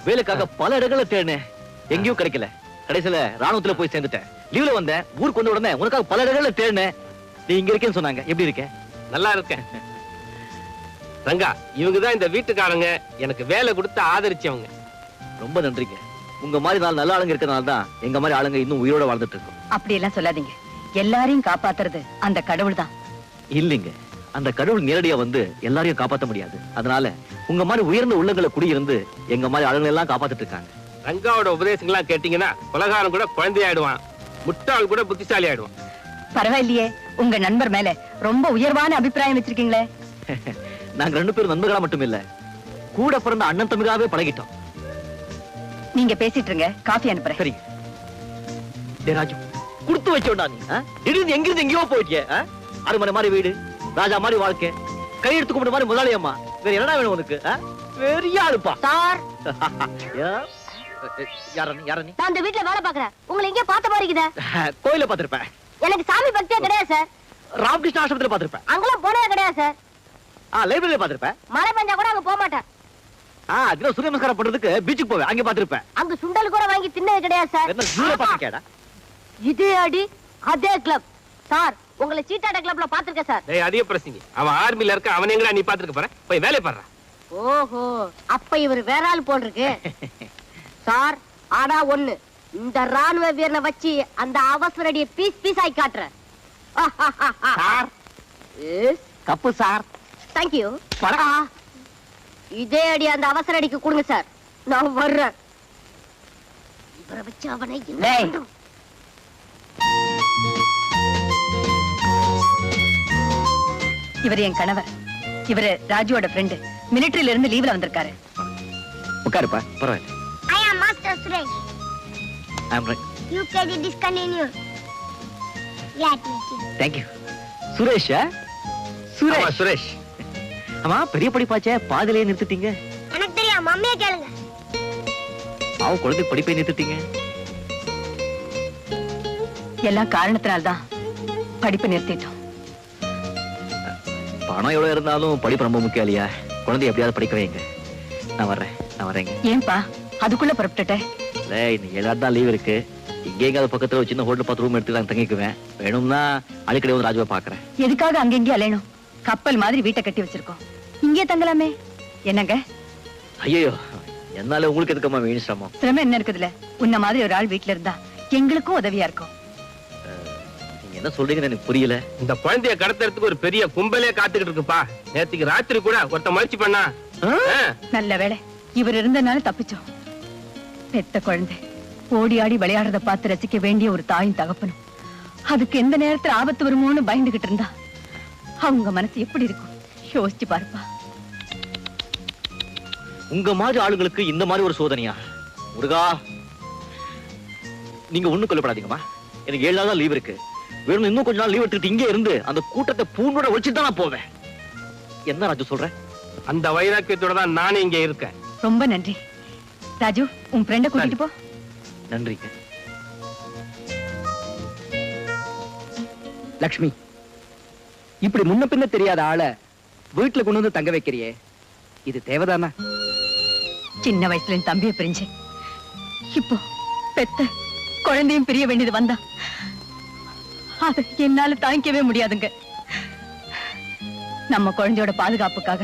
வேலைக்காக பல இடங்களை தேடினேன், எங்கேயும் கிடைக்கல. கடைசியில ராணுவத்துல போய் சேர்ந்துட்டேன். லீவ்ல வந்தேன், ஊருக்கு வந்து உடனே உனக்காக பல இடங்களை தேடினேன். நீ இங்க இருக்கேன்னு சொன்னாங்க. எப்படி இருக்க? நல்லா இருக்கேன். ரங்கா, இவங்கதான் இந்த வீட்டுக்காரங்க. எனக்கு வேலை கொடுத்து ஆதரிச்சவங்க. ரொம்ப நன்றிங்க. உங்க மாதிரி நல்ல ஆளுங்க இருக்கனால தான் எங்க மாதிரி ஆளுங்க இன்னும் உயிரோட வாழ்ந்துட்டு இருக்கோம். அப்படி எல்லாம் சொல்லாதீங்க. எல்லாரையும் காப்பாத்துறது அந்த கடவுள் தான். இல்லைங்க, அந்த கடவுள் நேரடியா வந்து எல்லாரையும் காப்பாற்ற முடியாது. அதனால உங்க மாதிரி உயர்ந்த உள்ளங்களை குடியிருந்து எங்க மாதிரி ஆளுங்களை எல்லாம் காப்பாத்திட்டு இருக்காங்க. ரங்காவோட உபதேசங்கள்லாம் கேட்டீங்கன்னா உலகாரம் கூட குழந்தையாயிடுவான், முட்டாள் கூட புத்திசாலி ஆயிடுவான். பரவாயில்லையே, உங்க நண்பர் மேல ரொம்ப உயர்வான அபிப்பிராயம் வச்சிருக்கீங்களே. நாங்க 2 பேரும் நண்பர்களா மட்டும் இல்ல, கூட பிறந்த அண்ணன் தம்பிகளாவே பழகிட்டோம். நீங்க பேசிட்டு இருங்க, காஃபி அனுப்புறேன். சரி. டேய் ராஜு, குடுத்து வச்சோண்டா நீ. திடீர்னு எங்கிருந்து எங்கேயோ போயிட்டியே. அரண்மனை மாதிரி வீடு, ராஜா மாதிரி வாழ்க்கை, கையெடுத்து கும்பிட்ட மாதிரி முதலாளி அம்மா, வேற என்னடா வேணும் உனக்கு? பெரிய ஆளுப்பா சார். யார நீ? நான் இந்த வீட்டுல வேலை பாக்குறேன். உங்களை எங்கேயோ பார்த்த மாதிரி இருக்குதே. கோயில பாத்திருப்பேன். எனக்கு சாமி பக்தியே கிடையாது சார். ராமகிருஷ்ண ஆசிரமத்துல பாத்திருப்பேன். அங்கெல்லாம் போனதே கிடையாது சார். லைப்ரரியில பாத்திருப்பேன். மழை பெஞ்சா கூட அங்க போக மாட்டேன். அதுல சூரிய நமஸ்காரம் பண்றதுக்கு பீச்சுக்கு போவேன், அங்க பாத்திருப்பேன். அங்க சுண்டல் கூட வாங்கி தின்னது கிடையாது சார். என்ன ஜூல பாத்திருக்கேடா? இதே அடி அதே கிளப் சார். உங்களை சீட்டாட கிளப்ல பாத்திருக்கேன் சார். டேய் அதிக பிரசங்கி, அவன் ஆர்மில இருக்க, அவன் எங்கடா நீ பாத்துக்க போற? போய் வேலை பாரு. ஓஹோ, அப்ப இவர் வேற ஆள் போல் இருக்கு சார். ஆனா ஒண்ணு, இந்த ராணுவ வீரனை வச்சு அந்த அவசர அடியை பீஸ் பீஸ் ஆகி காட்டுறேன் சார். Cup sir. தேங்க்யூ. இதே அடி அந்த அவசர அடிக்கு கொடுங்க சார். நான் வர்றேன். இவரை வச்சு அவனை இவர் என் கணவர். இவரு ராஜுவோட ஃப்ரெண்டு. மிலிட்டரியில இருந்து லீவ்ல வந்திருக்காரு. உட்காருப்பா. பரவாயில்லை. I am Master Suresh. I'm right. UKG discontinued. Glad to meet you. Thank you. Suresh. Suresh. Suresh. ஆமா, பெரிய படிப்பாச்சே, பாதியிலே நிறுத்திட்டீங்க. எனக்கு தெரியும், மம்மியை கேளுங்க. பாவம், குழந்தை படிப்பை நிறுத்திட்டீங்க. எல்லாம் காரணத்தினால்தான் படிப்பு நிறுத்திட்டோம். பணம் எவ்வளவு இருந்தாலும் படிப்பு ரொம்ப முக்கியம் இல்லையா? குழந்தை எப்படியாவது படிக்க வைங்க. நான் வரேங்க. ஏன்பா அதுக்குள்ள புறப்பட்டுட்டேன்? இல்ல, இன்னைக்கு 7 நாள் தான் லீவ் இருக்கு. இங்கே எங்காவது பக்கத்துல ஒரு சின்ன ஹோட்டல் பார்த்து ரூம் எடுத்து நான் தங்கிக்குவேன். வேணும்னா அடிக்கடி வந்து ராஜுவை பாக்குறேன். எதுக்காக அங்கெங்கே அலையணும்? கப்பல் மாதிரி வீட்டை கட்டி வச்சிருக்கோம், இங்கே தங்கலாமே. என்னங்க? ஐயோ, என்னால உங்களுக்கு எதுக்கம்மா வீண் சிரமம்? சிரமம் என்ன இருக்குதுல? உன்ன மாதிரி ஒரு ஆள் வீட்டுல இருந்தா எங்களுக்கும் உதவியா இருக்கும். நீங்க என்ன சொல்றீங்கன்னு எனக்கு புரியல. இந்த குழந்தைய கடத்துறதுக்கு ஒரு பெரிய கும்பலே காத்துக்கிட்டு இருக்குப்பா. நேத்துக்கு ராத்திரி கூட ஒருத்த முயற்சி பண்ணா. நல்ல வேளை இவர் இருந்தனால தப்பிச்சோம். பெத்த குழந்தை ஓடி ஆடி விளையாடுறத பார்த்து ரசிக்க வேண்டிய ஒரு தாயும் தகப்பனும் அதுக்கு எந்த நேரத்துல ஆபத்து வருமோன்னு பயந்துகிட்டு இருந்தா அவங்க மனசு எப்படி இருக்கும் யோசிச்சு பாருப்பா. உங்க மாதிரி ஆளுங்களுக்கு இந்த மாதிரி ஒரு சோதனையா? முருகா, நீங்க ஒண்ணும் கொல்லப்படாதீங்கம்மா. எனக்கு 7 நாள் தான் லீவ் இருக்கு. வேணும் இன்னும் கொஞ்ச நாள் லீவ் எடுத்துட்டு இங்கே இருந்து அந்த கூட்டத்தை பூண்டோட வச்சுட்டு தான் நான் போவேன். என்ன ராஜு சொல்ற? அந்த வைராக்கியத்தோட தான் நானே இங்க இருக்கேன். ரொம்ப நன்றி ராஜு. உன் ஃப்ரெண்ட கூட்டிட்டு போ. நன்றிங்க. லக்ஷ்மி, இப்படி முன்ன பின்ன தெரியாத ஆளை வீட்டுல கொண்டு வந்து தங்க வைக்கிறியே, இது தேவைதானா? சின்ன வயசுல என் தம்பியை பிரிஞ்சு இப்போ பெத்த குழந்தையும் பிரிய வேண்டியது வந்தா அதை என்னால தாங்கிக்கவே முடியாதுங்க. நம்ம குழந்தையோட பாதுகாப்புக்காக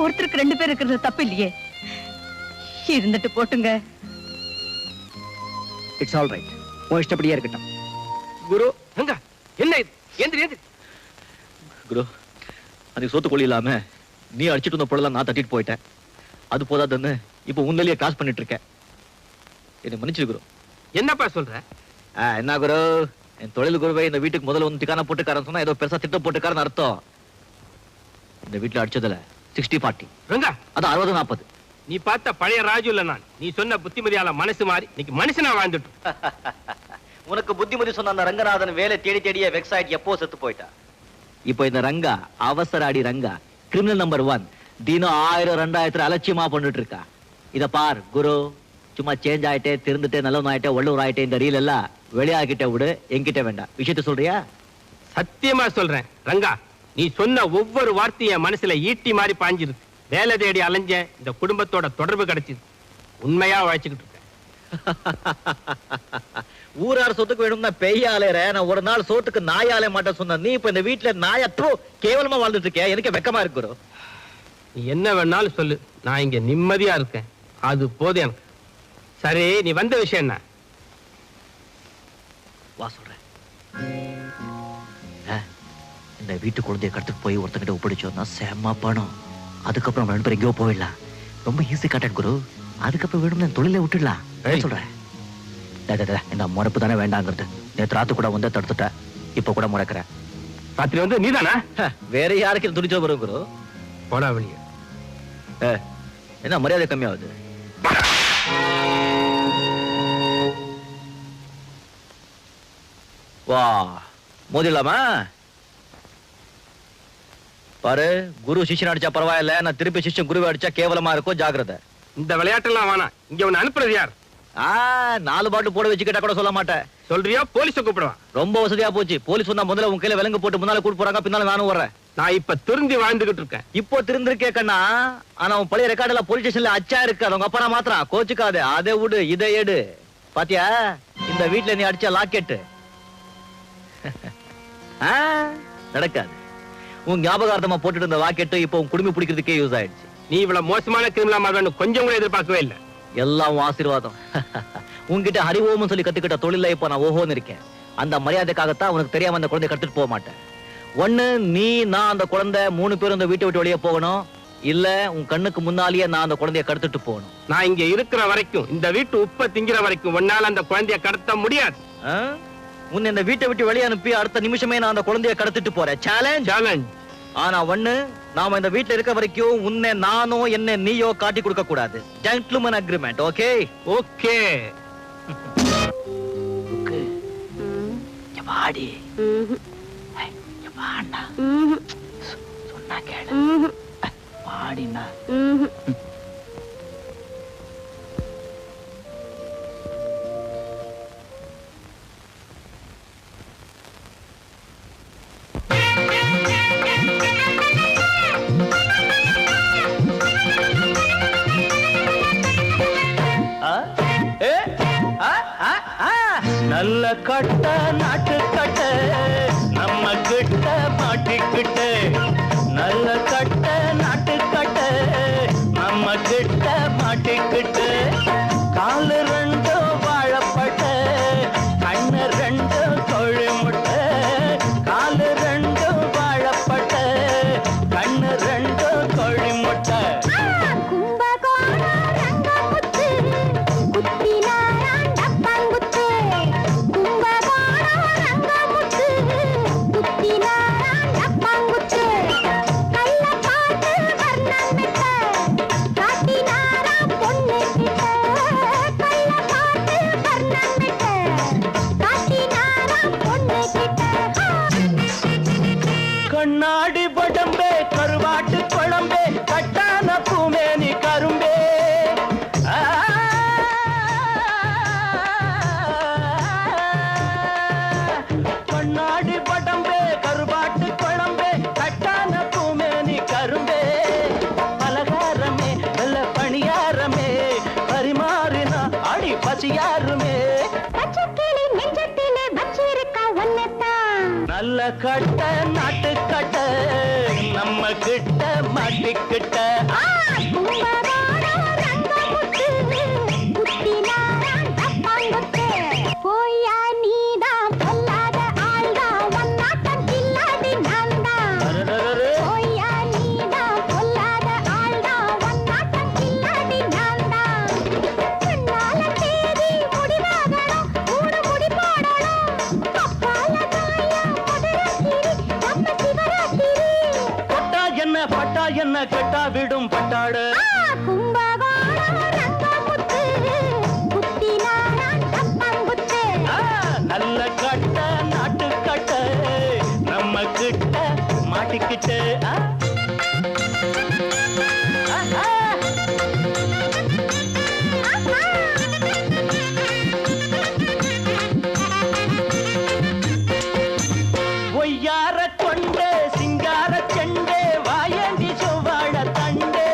ஒருத்தருக்கு 2 பேர் இருக்கிறது தப்பு இல்லையே. இருந்துட்டு போட்டுங்க. It's all right. உன் இஷ்டப்படியே இருக்கட்டும். குரு, என்ன இது? எந்திரி. குரு, அதுக்கு சொத்து கொள்ளி இல்லாம நீ அடிச்சிட்டு வந்த பொருளெல்லாம் நான் தட்டிட்டு போயிட்டேன். அது போதாதுன்னு இப்ப உன்னிலேயே கிராஸ் பண்ணிட்டு இருக்கேன். என்னை மன்னிச்சு குரு. என்னப்பா சொல்ற? என்ன குரு, என் தொழில் குருவை இந்த வீட்டுக்கு முதல்ல வந்து டிக்கான போட்டுக்காரன்னு சொன்னா ஏதோ பெருசா திட்டம் போட்டுக்காரன்னு அர்த்தம். இந்த வீட்டுல அடிச்சதுல 60-40. ரங்கா, அது 60-40. நீ பார்த்த பழைய ராஜு இல்ல நான். நீ சொன்ன புத்திமதியால மனசு மாறி இன்னைக்கு மனுஷனா வாழ்ந்துட்டு. உனக்கு புத்திமதி சொன்ன அந்த ரங்கநாதன் வேலை தேடி தேடியே வெக்ஸ் ஆயிட்டு எப்போ செத்து போயிட்டா. இப்போ இந்த ரங்கா, அவசர அடி ரங்கா, கிரிமினல் நம்பர் 1, தினம் 1000-2000 அலட்சியமா பண்ணிட்டு இருக்கா. இத பார் குரு, சும்மா சேஞ்ச் ஆயிட்டே, திருந்துட்டே, நல்லவன் ஆயிட்டே, வள்ளுவர் ஆயிட்டே இந்த ரீல் எல்லாம் வெளியாகிட்ட விடு, என்கிட்ட வேண்டாம். விஷயத்த சொல்றியா? சத்தியமா சொல்றேன் ரங்கா, நீ சொன்ன ஒவ்வொரு வார்த்தையும் மனசுல ஈட்டி மாதிரி பாஞ்சிருக்கு. வேலை தேடி அலைஞ்ச இந்த குடும்பத்தோட தொடர்பு கிடைச்சது. உண்மையா உழைச்சுக்கிட்டு இருக்கேன். ஊரார் சொத்துக்கு வேணும்னா பெய்யாலேற, நான் ஒரு நாள் சோத்துக்கு நாயாலே மாட்டேன் சொன்ன நீ இப்ப இந்த வீட்டுல நாயற்றோ கேவலமா வாழ்ந்துட்டு இருக்க. எனக்கு வெக்கமா இருக்கு. நீ என்ன வேணாலும் சொல்லு, நான் இங்க நிம்மதியா இருக்கேன். அது போதும் எனக்கு. சரி, நீ வந்த விஷயம் என்ன? வா சொல்றேன். இந்த வீட்டு குழந்தைய கடத்துட்டு போய் ஒருத்தங்கிட்ட ஒப்படைச்சோம்னா செம்ம பணம். அதுக்கப்புறம் ரெண்டு பேரும் எங்கேயோ போயிடலாம். ரொம்ப ஈஸி கான்டாக்ட் குரு. அதுக்கப்புறம் வேணும் தொழிலை விட்டுடலாம். சொல்றேன். இந்த முறைப்பு தானே வேண்டாங்கிறது. நேற்று ராத்து கூட வந்து தடுத்துட்ட, இப்ப கூட முறைக்கிற. ராத்திரி வந்து நீதானா? வேற யாருக்கு துணிச்சல் வரும் குரு? போடா வெளியே. என்ன மரியாதை கம்மியாகுது? வா மோதிடலாமா? பாரு, குரு சிஷ்யன் அடிச்சா பரவாயில்ல, நான் திருப்பி சிஷ்யன் குருவை அடிச்சா கேவலமா இருக்கும். ஜாக்கிரதை. இந்த விளையாட்டெல்லாம் வேணாம். இங்க உன்னை அனுப்புறது யார்? 4 பாட்டு போட வச்சுக்கிட்டா கூட சொல்ல மாட்டேன். சொல்றியா? போலீஸ கூப்பிடுவான். ரொம்ப வசதியா போச்சு. போலீஸ் வந்தா முதல்ல உன் கையில விலங்கு போட்டு முன்னால கூட்டு போறாங்க, பின்னால நானும் வர்றேன். நான் இப்ப திருந்தி வாழ்ந்துகிட்டு இருக்கேன். இப்போ திருந்திருக்கே கண்ணா. ஆனா உன் பழைய ரெக்கார்டுல போலீஸ் ஸ்டேஷன்ல அச்சா இருக்கு. அவங்க அப்பா மாத்திரம் கோச்சுக்காது. அதை விடு, இதை எடு. பாத்தியா, இந்த வீட்டுல நீ அடிச்ச லாக்கெட்டு நடக்காது. உன் ஞாபகார்த்தமா போட்டுட்டு இருந்த லாக்கெட்டு இப்போ உன் குடும்பம் பிடிக்கிறதுக்கே யூஸ் ஆயிடுச்சு. நீ இவ்வளவு மோசமான கிரிமினலா மாறுவேன்னு கொஞ்சம் கூட எதிர்பார்க்கவே இல்லை. எல்லாம் ஆசீர்வாதம். உன்கிட்ட ஹரிஓம் சொல்லி கத்துக்கிட்ட தொழில இப்ப நான் ஓஹோன்னு இருக்கேன். அந்த மரியாதைக்காகத்தான் உனக்கு தெரியாம அந்த குழந்தைய கடத்திட்டு போக மாட்டேன். ஒண்ணு நீ, நான், அந்த குழந்தை 3 பேரும் இந்த வீட்டை விட்டு வெளியே போகணும். இல்ல உன் கண்ணுக்கு முன்னாலேயே நான் அந்த குழந்தைய கடத்திட்டு போகணும். நான் இங்க இருக்கிற வரைக்கும், இந்த வீட்டு உப்ப திங்கிற வரைக்கும் உன்னால அந்த குழந்தைய கடத்த முடியாது. உன்னை இந்த வீட்டை விட்டு வெளியே அனுப்பி அடுத்த நிமிஷமே நான் அந்த குழந்தைய கடத்திட்டு போறேன். சேலஞ்ச். ஆனா ஒண்ணு, நாம இந்த வீட்டுல இருக்க வரைக்கும் உன்னை நானோ என்ன நீயோ காட்டி கொடுக்க கூடாது. Gentleman agreement. ஓகே? ஓகே. வாடி. வாடா. சொன்னா கேளு. வாடினா. நல்ல கட்ட நாட்டு கட்ட நம்ம கிட்ட மாட்டிக்கிட்ட. நல்ல கட்ட நாட்டு கட்ட நம்ம கிட்ட மாட்டிக்கிட்ட. காலு 2 வாழைப்பட்ட, கண்ணு 2 கோழி முட்டை. காலு 2 வாழைப்பட்ட, கண்ணு 2 கோழி முட்டை. கண்ணாடி படம்பே, கருவாட்டு குழம்பே, கட்டான பூமேனி கரும்பே. கண்ணாடி படம்பே, கருவாட்டு குழம்பே, கட்டான பூமேனி கரும்பே. பலகாரமே நல்ல பணியாரமே, பரிமாறினா அடி பசியாருமே. நல்ல கட்ட நாட்டு கட்ட நம்ம கிட்ட மாட்டிக்கிட்ட. போயா நீதான் பொல்லாத ஆள்தான், ஒன்னாட்டம் இல்லாடி நான்தான். போயா நீதான் பொல்லாத ஆள்தான், ஒன்னாட்டம் இல்லாடி நான்தான். முன்னால தேதி முடிவாகணும், மூணு முடி போடணும். அப்பால தாயா மதுரகிரி, நம்ம சிவராத்திரி. பொட்டா என்ன பட்டா என்ன கெட்டா விடும் பட்டாடு. கும்பகோணம் ரங்கமுத்து, குத்தினாரான் தப்பங்குத்து. நல்ல கட்ட நாட்டு கட்ட நம்ம கிட்ட மாட்டிக்கிட்டு. ஒய்யார கொண்டே சிங்கார செண்டே, வாயண்டி செவ்வாழ தண்டே.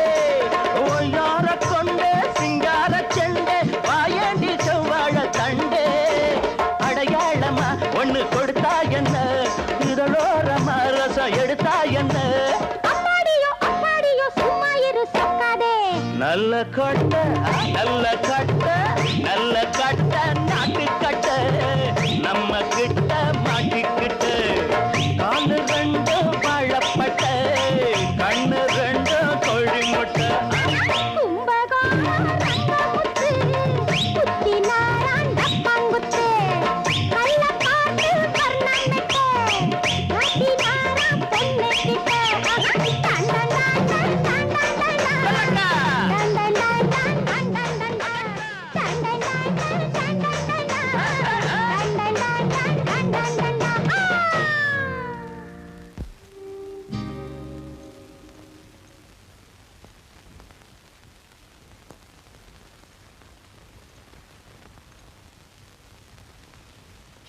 ஒய்யார கொண்டே சிங்கார செண்டே, வாயண்டி செவ்வாழ தண்டே. அடையாளமா ஒண்ணு கொடுத்தா என்ன, இதழோரமா ரசம் எடுத்தா என்ன. அப்பாடியோ சும்மா இரு சொக்காதே. நல்ல கட்ட நல்ல கட்ட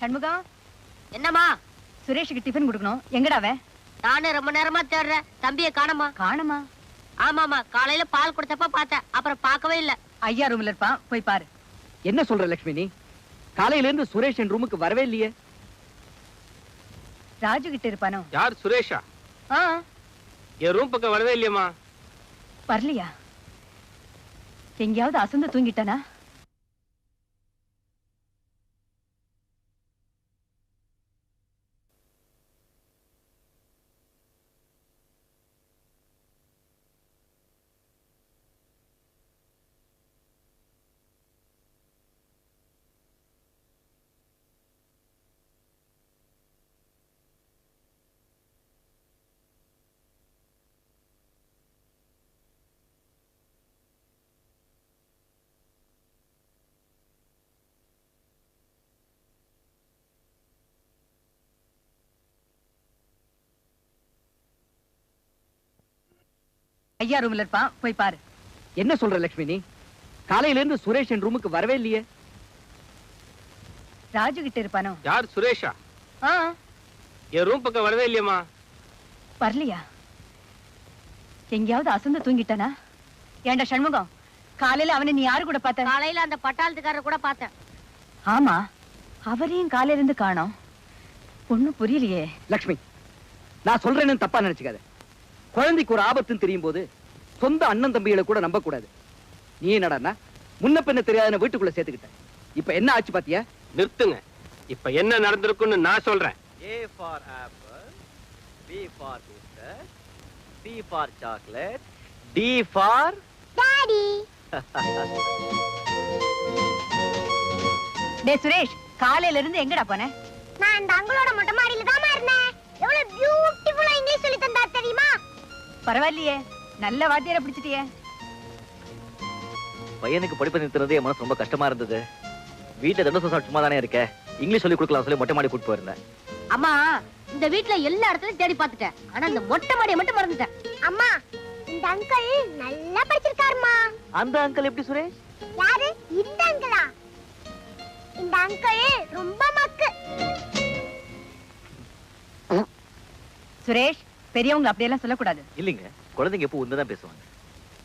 சண்முகம், என்னம்மா? சுரேஷுக்கு டிஃபன் கொடுக்கணும். எங்கடா அவன்? நானும் ரொம்ப நேரமா தேடுறேன். தம்பியை காணோமா? காணுமா? ஆமாமா, காலையில பால் கொடுத்தப்ப பார்த்தேன், அப்புறம் பார்க்கவே இல்ல. ஐயா ரூம்ல இருப்பான், போய் பாரு. என்ன சொல்ற லட்சுமி நீ? காலையில இருந்து சுரேஷ் என் ரூமுக்கு வரவே இல்லையே. ராஜு கிட்ட இருப்பானோ? யார் சுரேஷா? என் ரூம் பக்கம் வரவே இல்லையம்மா. வரலையா? எங்கேயாவது அசந்து தூங்கிட்டானா? ஐயா ரூம்ல இருப்பான், போய் பாரு. என்ன சொல்ற லட்சுமி நீ? காலையில இருந்து சுரேஷ் என் ரூமுக்கு வரவே இல்லையே. ராஜு கிட்ட இருப்பானோ? யார் சுரேஷா? என் ரூம் பக்கம் வரவே இல்லையம்மா. வரலையா? எங்கேயாவது அசந்து தூங்கிட்டானா? ஏண்டா சண்முகம், காலையில அவனை நீ யாரு கூட பார்த்த? காலையில அந்த பட்டாளத்துக்காரர் கூட பார்த்தேன். ஆமா, அவரையும் காலையில இருந்து காணோம். ஒண்ணும் புரியலையே. லட்சுமி, நான் சொல்றேன்னு தப்பா நினைச்சுக்காத. குழந்தைக்கு ஒரு ஆபத்துன்னு தெரியும் போது சொந்த அண்ணன் தம்பிகளை கூட நம்ப கூடாது. நீ என்னடா முன்ன பின்ன தெரியாத வீட்டுக்குள்ள சேர்த்துக்கிட்ட. இப்ப என்ன ஆச்சு பாத்தியா? நிறுத்துங்க. இப்ப என்ன நடந்திருக்குன்னு நான் சொல்றேன். A for apple, B for biscuit, C for chocolate, D for daddy. டேய் சுரேஷ், காலையில இருந்து எங்கடா போன? நான் அந்த அங்களோட மொட்டை மாடியில தான் இருந்தேன். எவ்வளவு பியூட்டிஃபுல்லா இங்கிலீஷ் சொல்லி தந்தா தெரியுமா? பரவாயில்லையே, நல்ல வாத்தியார பிடிச்சிட்டியே. பையனுக்கு படிப்பு நிறுத்துறது என் மனசு ரொம்ப கஷ்டமா இருந்தது. வீட்டுல ரெண்டு வருஷம் சும்மா தானே இருக்க, இங்கிலீஷ் சொல்லி கொடுக்கலாம் சொல்லி மொட்டை மாடி கூட்டு போயிருந்தேன். அம்மா, இந்த வீட்ல எல்லா இடத்துலயும் தேடி பார்த்துட்டேன், ஆனா இந்த மொட்டை மாடியை மட்டும் மறந்துட்டேன். அம்மா, இந்த அங்கிள் நல்லா படிச்சிருக்காருமா. அந்த அங்கிள் எப்படி சுரேஷ்? யாரு? இந்த அங்கிளா? இந்த அங்கிள் ரொம்ப மக்கு. சுரேஷ், பெரியவங்க அப்படியெல்லாம் சொல்லக்கூடாது. இல்லைங்க, குழந்தைங்க எப்போ உண்மைதான் பேசுவாங்க.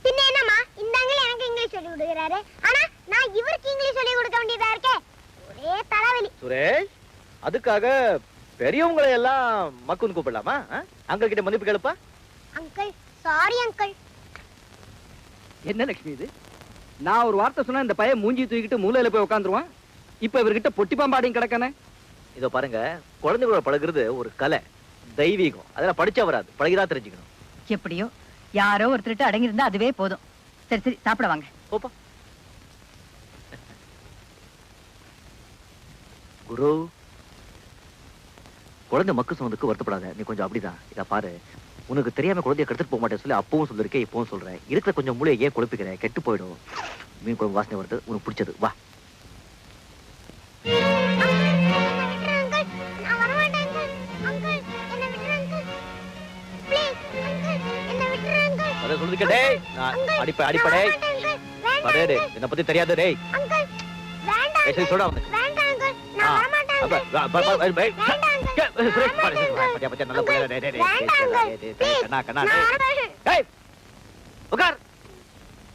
பின்ன என்னம்மா, இந்த அங்கிள் எனக்கு இங்கிலீஷ் சொல்லி கொடுக்குறாரு, ஆனா நான் இவருக்கு இங்கிலீஷ் சொல்லி கொடுக்க வேண்டியதா இருக்கே. ஒரே தலைவலி. சுரேஷ், அதுக்காக பெரியவங்களை எல்லாம் மக்குன்னு கூப்பிடலாமா? அங்கிள் கிட்ட மன்னிப்பு கேளுப்பா. Uncle, sorry uncle. என்ன லட்சுமி இது? நான் ஒரு வார்த்தை சொன்னா இந்த பையன் மூஞ்சி தூக்கிட்டு மூலையில போய் உட்காந்துருவான். இப்ப இவர்கிட்ட பொட்டி பாம்பாடியும் கிடக்கானே. இதோ பாருங்க, குழந்தைகளோட பழகுறது ஒரு கலை, தெய்வீகம். அதெல்லாம் படிச்சா வராது, பழகிதான் தெரிஞ்சுக்கணும். எப்படியோ யாரோ ஒருத்தர் அடங்கி இருந்தா அதுவே போதும். சரி சரி, சாப்பிட வாங்க. போப்பா. குரு, குழந்தை மக்கு சொன்னதுக்கு வருத்தப்படாத. நீ கொஞ்சம் அப்படிதான். இத பாரு, உனக்கு தெரியாம குழந்தைய கெடுத்துட்டு போக மாட்டேன்னு சொல்லி அப்பவும் சொல்லிருக்கேன், இப்பவும் சொல்றேன். இருக்கிற கொஞ்சம் மூளையை ஏன் குழப்பிக்கிறேன்? கெட்டு போயிடும். மீன் குழம்பு வாசனை வருது, உனக்கு பிடிச்சது. வா. அடிப்படை என்ன பத்தி தெரியாது. சொல்ற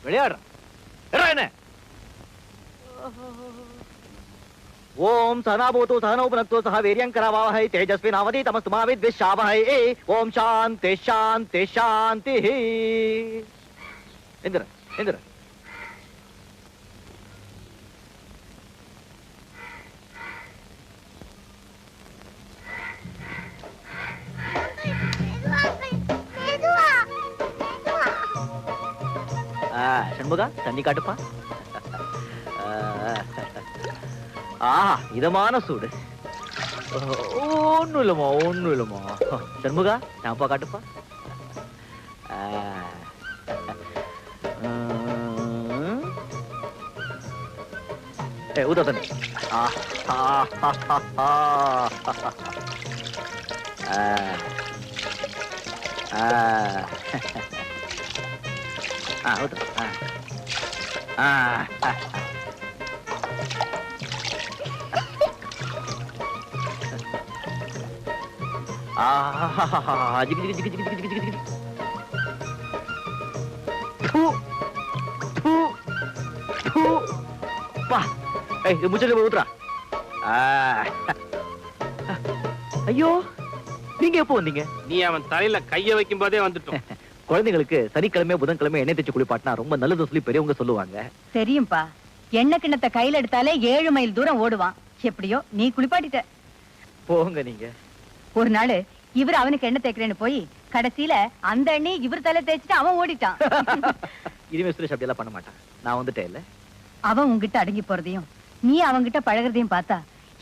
விளையாடுற என்ன? ஓம் சனாபூது சனோபனக்து சஹ வீர்யம் கரவாவஹை தேஜஸ்வினாவதீதமஸ்து மா வித்விஷாவஹை. ஓம் சாந்தி சாந்தி சாந்தி. எந்திர எந்திர. சண்முகா, தண்ணி காட்டுப்பா. இதமான சூடு. ஒண்ணும் இல்லமா, ஒண்ணும் இல்லமா. சண்முகா, ஷாம்பா காட்டுப்பா. ஊதா தண்ணி. ஊத்து. ஊத்துறா. ஐயோ, நீங்க எப்போ வந்தீங்க? நீ அவன் தலையில கைய வைக்கும் போதே வந்துட்டோம். குழந்தைகளுக்கு சனிக்கிழமை புதன்கிழமை எண்ணெய் தேய்ச்சி குளிப்பாட்டினா ரொம்ப நல்லது சொல்லி பெரியவங்க சொல்லுவாங்க. தெரியும்பா, எண்ணெய் கிண்ணத்தை கையில எடுத்தாலே 7 மைல் தூரம் ஓடுவான். எப்படியோ நீ குளிப்பாட்டிட்ட. போங்க நீங்க. ஒரு நாள் இவர் அவனுக்கு எண்ணெய் தேய்க்கிறேன்னு போய் கடைசியில அந்த எண்ணெய் இவர் தலை தேய்ச்சிட்டு அவன் ஓடிட்டான். இனிமே சுரேஷ் அப்படி எல்லாம் பண்ண மாட்டான். நான் வந்துட்டேன் இல்ல. அவன் உங்ககிட்ட அடங்கி போறதையும் நீ அவன்கிட்ட பழகிறதையும் பார்த்தா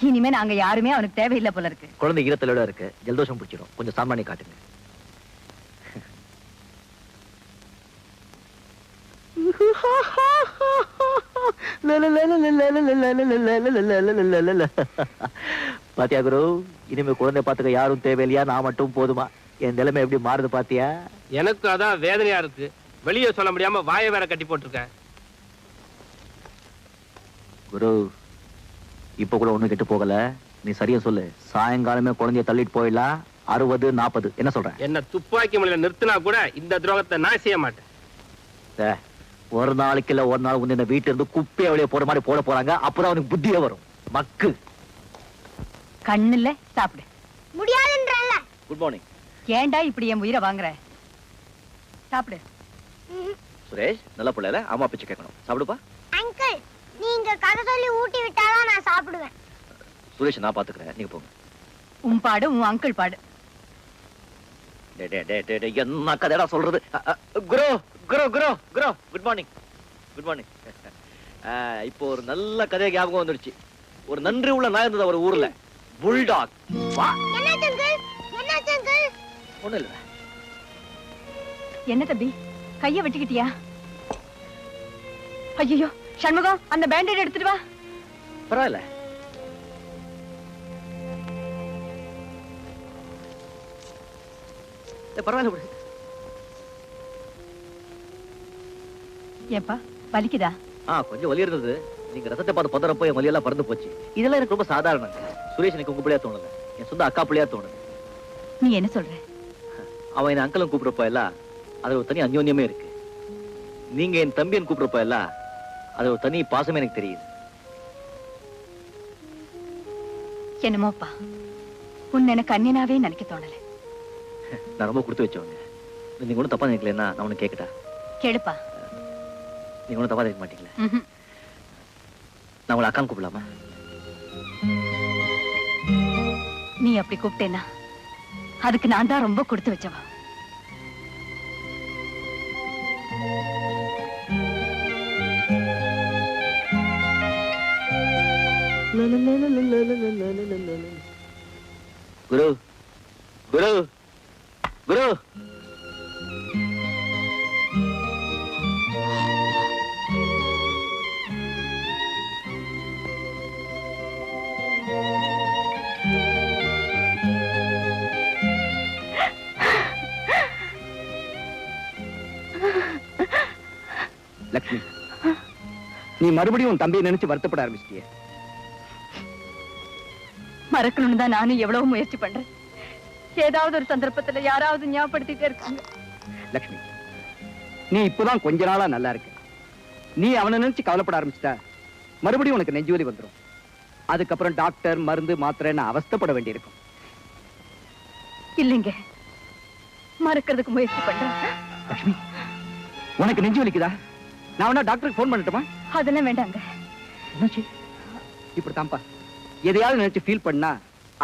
இனிமே நாங்க யாருமே அவனுக்கு தேவையில்லை போல இருக்கு. குழந்தை ஈரத்தலோட இருக்கு, ஜலதோஷம் பிடிச்சிடும். கொஞ்சம் சாமானி காட்டுங்க. பாத்தியா குரு, இனிமே குழந்தை பாத்துக்க யாரும் தேவையில்லையா, நான் மட்டும் போதுமா? என் நிலைமை எப்படி மாறுது பாத்தியா? எனக்கு அதான் வேதனையா இருக்கு. வெளியே சொல்ல முடியாம வாயை வேற கட்டி போட்டிருக்க. குரு, இப்ப கூட ஒண்ணு கெட்டு போகல. நீ சரியா சொல்லு. சாயங்காலமே குழந்தைய தள்ளிட்டு போயிடலாம். 60, 40 என்ன சொல்ற? என்ன துப்பாக்கி முறையில நிறுத்தினா கூட இந்த துரோகத்தை நான் செய்ய மாட்டேன். ஒரு நாளைக்கு இல்ல ஒரு நாள் வந்து இந்த வீட்டுல இருந்து குப்பையை வெளியே போற மாதிரி போட போறாங்க. அப்பதான் அவனுக்கு புத்தியே வரும். மக்கு கண்ணுல சாப்பிடு. முடியாதுன்றல்ல. Good morning. ஏண்டா இப்படி என் உயிரை வாங்குற? சாப்பிடு. சுரேஷ் நல்ல பிள்ளைல அம்மா பிச்சை கேட்கணும். சாப்பிடுப்பா. அங்கிள், நீங்க கதை சொல்லி ஊட்டி விட்டாதான் நான் சாப்பிடுவேன். சுரேஷ் நான் பாத்துக்கிறேன், நீங்க போங்க. உன் பாடு உன் அங்கிள் பாடு. என்ன கதைடா சொல்றது? குரு குரு குரு குரு குட் மார்னிங். Good morning. இப்போ ஒரு நல்ல கதை ஞாபகம் வந்துருச்சு. ஒரு நன்றி உள்ள நாய் இருந்தது ஒரு ஊர்ல, புல்டாக். ஒண்ணு இல்ல. என்ன தம்பி, கைய வெட்டிக்கிட்டியா? ஐயோ சண்முகம், அந்த பேண்டேட் எடுத்துட்டு வா. பரவாயில்ல. பரவாயில்ல. ஏப்பா வலிக்குதா? கொஞ்சம் வலி இருந்தது. நீங்க ரத்தத்தை பார்த்து பதறப்போ என் வலியெல்லாம் பறந்து போச்சு. இதெல்லாம் எனக்கு ரொம்ப சாதாரணம். சுரேஷ் எனக்கு உங்க பிள்ளையா தோணல, என் சொந்த அக்கா பிள்ளையா தோணுது. நீ என்ன சொல்ற? அவன் என்ன அங்கிளும் கூப்பிடுறப்ப எல்லாம் அது ஒரு தனி அந்யோன்யமே இருக்கு. நீங்க என் தம்பியன் கூப்பிடுறப்ப எல்லாம் அது ஒரு தனி பாசமே எனக்கு தெரியுது. என்னமோப்பா, உன்னை எனக்கு அந்நியனாவே நினைக்க தோணல. நான் ரொம்ப கொடுத்து வச்சவங்க. நீங்க ஒன்றும் தப்பா நினைக்கலன்னா நான் ஒண்ணு கேட்கட்டா? கேளுப்பா. நீங்க ஒன்றும் தப்பா நினைக்க மாட்டீங்களா? நான் உங்களை அக்கான்னு கூப்பிடலாமா? நீ அப்படி கூப்பிட்டேன்னா அதுக்கு நான் தான் ரொம்ப கொடுத்து வச்சவா. குரு குரு குரு, லக்ஷ்மி, நீ மறுபடியும் உன் தம்பியை நினைச்சு வருத்தப்பட ஆரம்பிச்சிட்டியே. மறக்கணும்னு தான் நானும் எவ்வளவு முயற்சி பண்றேன். ஏதாவது ஒரு சந்தர்ப்பத்துல யாராவது ஞாபகப்படுத்திட்டே இருக்காங்க. லக்ஷ்மி, நீ இப்பதான் கொஞ்ச நாளா நல்லா இருக்க. நீ அவனை நினைச்சு கவலைப்பட ஆரம்பிச்சிட்டா மறுபடியும் உனக்கு நெஞ்சு வலி வந்துடும். அதுக்கப்புறம் டாக்டர், மருந்து, மாத்திரைன்னு அவஸ்தைப்பட வேண்டியிருக்கும். இல்லைங்க, மறக்கிறதுக்கு முயற்சி பண்றேன். லக்ஷ்மி, உனக்கு நெஞ்சு வலிக்குதா? நான் வேணா டாக்டருக்கு போன் பண்ணட்டுமா? அதெல்லாம் வேண்டாங்க. இப்படித்தான்ப்பா, எதையாவது நினைச்சு ஃபீல் பண்ணா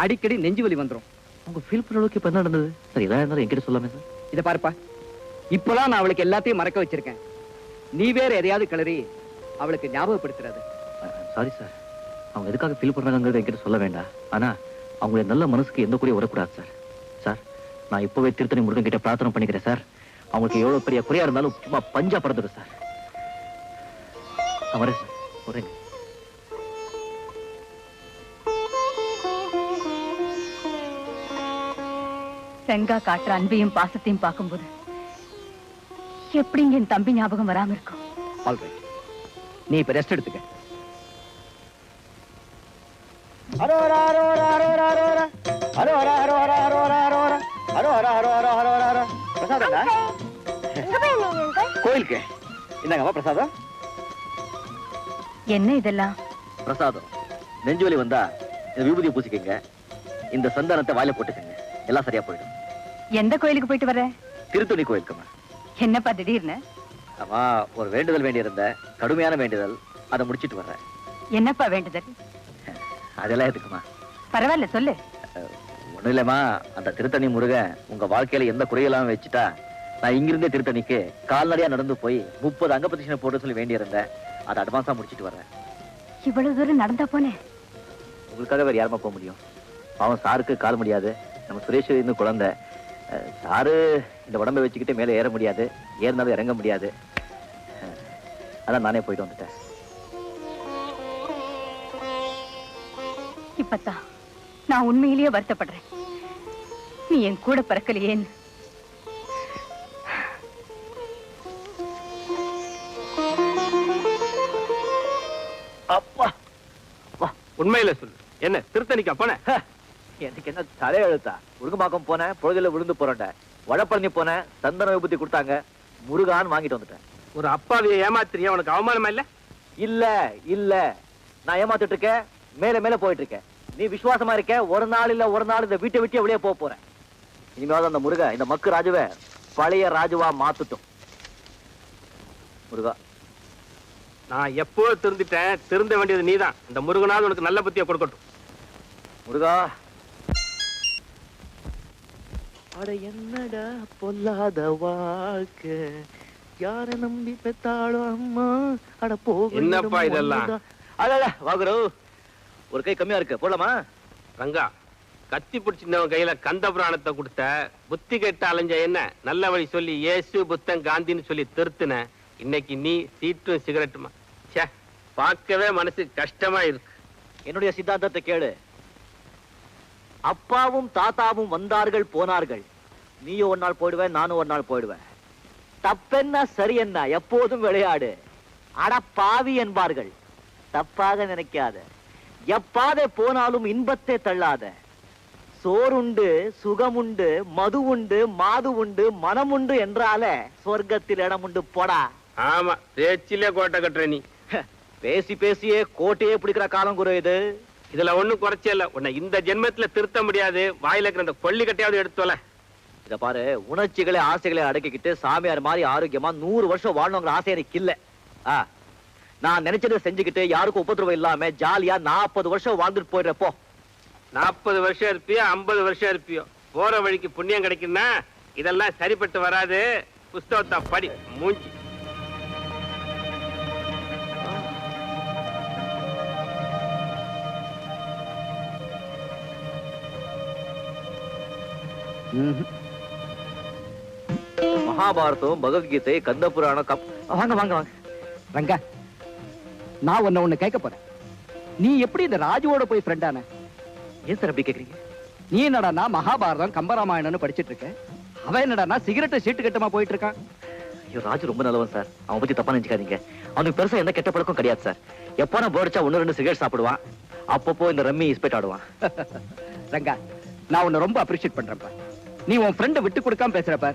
அடிக்கடி நெஞ்சு வலி வந்துடும். உங்க ஃபீல் பண்ற அளவுக்கு இப்ப என்ன நடந்தது? சரி, எதா இருந்தாலும் என்கிட்ட சொல்லாமே சார். இதை பாருப்பா, இப்பதான் நான் அவளுக்கு எல்லாத்தையும் மறக்க வச்சிருக்கேன். நீ வேற எதையாவது கிளறி அவளுக்கு ஞாபகப்படுத்துறது. சாரி சார், அவங்க எதுக்காக ஃபீல் பண்றாங்கிறது என்கிட்ட சொல்ல வேண்டாம். ஆனா அவங்களுடைய நல்ல மனசுக்கு எந்த குறையும் வரக்கூடாது சார். சார், நான் இப்பவே திருத்தணி முருகன் கிட்ட பிரார்த்தனை பண்ணிக்கிறேன் சார். அவங்களுக்கு எவ்வளவு பெரிய குறையா இருந்தாலும் சும்மா பஞ்சா பறந்துடும் சார். நான் வரேன் சார். வரேங்க. செங்கா காட்டுற அன்பையும் பாசத்தையும் பார்க்கும்போது எப்படிங்க என் தம்பி ஞாபகம் வராம இருக்கும்? ஆல்ரைட், நீ இப்ப ரெஸ்ட் எடுத்துக்க. அரோரா அரோரா அரோரா அரோரா அரோரா அரோரா அரோரா அரோரா பிரசாதம் கோயிலுக்கு என்னங்கம்மா பிரசாதம்? என்ன இதெல்லாம்? பிரசாதம். நெஞ்சுவலி வந்தா இந்த விபூதியை பூசிக்கங்க, இந்த சந்தானத்தை வாயில போட்டுக்கங்க, எல்லாம் சரியா போயிடும். எந்த கோயிலுக்கு போயிட்டு வர? திருத்துணி கோயிலுக்குமா. என்னப்பா திடீர்னு? ஆமா, ஒரு வேண்டுதல் வேண்டியிருந்த, கடுமையான வேண்டுதல், அதை முடிச்சிட்டு வர்றேன். என்னப்பா வேண்டுதல்? அதெல்லாம் எதுக்குமா? பரவாயில்ல சொல்லு. ஒண்ணும் இல்லம்மா, அந்த திருத்தணி முருகன் உங்க வாழ்க்கையில எந்த குறையெல்லாம் வச்சுட்டா, நான் இங்கிருந்தே திருத்தணிக்கு கால்நடையா நடந்து போய் 30 அங்க பிரதட்சணை போட சொல்லி வேண்டியிருந்தேன். அதை அட்வான்ஸா முடிச்சிட்டு வர்றேன். இவ்வளவு தூரம் நடந்தா போனே? உங்களுக்காக வேற யாருமா போக முடியும்? அவன் சாருக்கு கால் முடியாது, நம்ம சுரேஷ் இன்னும் குழந்தை. சாரு இந்த உடம்பை வச்சுக்கிட்டு மேலே ஏற முடியாது, ஏறினாலும் இறங்க முடியாது. அதான் நானே போயிட்டு வந்துட்டேன். இப்பத்தான் நான் உண்மையிலேயே வருத்தப்படுறேன். நீ என் கூட பிறக்கலையேன்னு. அப்பா, உண்மையில சொல்லு, என்ன திருத்தணிக்கா போன? எனக்கு என்ன தலையெழுத்தா? முருகமாக்கம் போனேன், பொழுதுல விழுந்து போறேன். வடப்பழனி போனேன், சந்தன விபூதி கொடுத்தாங்க, முருகான்னு வாங்கிட்டு வந்துட்டேன். ஒரு அப்பாவிய ஏமாத்திரியா? உனக்கு அவமானமா இல்ல? இல்ல இல்ல, நான் ஏமாத்திட்டு இருக்கேன், மேல மேல போயிட்டு இருக்கேன். நீ விசுவாசமா இருக்க, ஒரு நாள் இல்ல ஒரு நாள் இந்த வீட்டை விட்டு வெளியே போக போறேன். இனிமேல் அந்த முருகா இந்த மக்கு ராஜுவை பழைய ராஜுவா மாத்துட்டும். முருகா, நான் எப்போ திருந்திட்டேன், திருந்த வேண்டியது நீதான். இந்த முருகனாவது உனக்கு நல்ல புத்தியை கொடுக்கட்டும். முருகா. அட என்னடா பொல்லாத வாழ்க்கை, யார நம்பி பெத்தாளோ அம்மா. அட போக என்னப்பா இதெல்லாம்? அட வாகுரு, ஒரு கை கம்மியா இருக்கு, போடலாமா? ரங்கா, கத்தி பிடிச்சிருந்தவன் கையில கந்த புராணத்தை கொடுத்த, புத்தி கெட்ட அலைஞ்ச என்ன நல்ல வழி சொல்லி இயேசு புத்தன் காந்தின்னு சொல்லி திருத்தின. இன்னைக்கு நீ சீட்டும் சிகரெட்டுமா? சே, பார்க்கவே மனசு கஷ்டமா இருக்கு. என்னுடைய சித்தாந்தத்தை கேளு. அப்பாவும் தாத்தாவும் வந்தார்கள் போனார்கள், நீயும் ஒரு நாள் போயிடுவேன், நானும் ஒரு நாள் போயிடுவேன். தப்பென்ன சரி என்ன, எப்போதும் விளையாடு. அட பாவி என்பார்கள், தப்பாக நினைக்காத. எப்பாதை போனாலும் இன்பத்தை தள்ளாத. சோறுண்டு, சுகமுண்டு, மது உண்டு, மாது உண்டு, மனம் உண்டு என்றாலே சொர்க்கத்தில் இடம் உண்டு. போடா. ஆமா, பேச்சிலே கோட்டை கட்டுற நீ. பேசி பேசியே கோட்டையே பிடிக்கிற காலம் குரு இது. இதுல ஒண்ணும் குறைச்சே இல்ல. உன்னை இந்த ஜென்மத்துல திருத்த முடியாது. வாயில இருக்கிற அந்த கொள்ளி கட்டையாவது எடுத்துல. இத பாரு, உணர்ச்சிகளை ஆசைகளை அடக்கிக்கிட்டு சாமியார் மாதிரி ஆரோக்கியமா 100 வருஷம் வாழணுங்கிற ஆசை எனக்கு இல்ல. நான் நினைச்சதை செஞ்சுக்கிட்டு யாருக்கும் உபதிரவம் இல்லாம ஜாலியா 40 வருஷம் வாழ்ந்துட்டு போயிடுறப்போ. 40 வருஷம் இருப்பியோ 50 வருஷம் இருப்பியோ, போற வழிக்கு புண்ணியம் கிடைக்குன்னா இதெல்லாம் சரிப்பட்டு வராது. புஸ்தகத்தை படி மூஞ்சி. மகாபாரதம், பகவத்கீதை, கந்த புராணம். வாங்க வாங்க வாங்க. ரங்கா, நான் உன்னை ஒண்ணு கேட்க போறேன். நீ எப்படி இந்த ராஜுவோட போய் ஃப்ரெண்டான? ஏன் சார் அப்படி கேக்குறீங்க? நீ என்னடா மகாபாரதம் கம்பராமாயணம்னு படிச்சிட்டு இருக்க, அவன் என்னடா சிகரெட்டு சீட்டு கட்டமா போயிட்டு இருக்கான். ஐயோ, ராஜு ரொம்ப நல்லவன் சார், அவன் பத்தி தப்பா நினைச்சுக்காதீங்க. அவனுக்கு பெருசா எந்த கெட்ட பழக்கம் கிடையாது சார். எப்ப நான் போடிச்சா 1-2 சிகரெட் சாப்பிடுவான், அப்பப்போ இந்த ரம்மி இஸ்பெட் ஆடுவான். ரங்கா, நான் உன்னை ரொம்ப அப்ரிஷியேட் பண்றேன்ப்பா. நீ உன் ஃப்ரெண்டை விட்டு கொடுக்காம பேசுறப்ப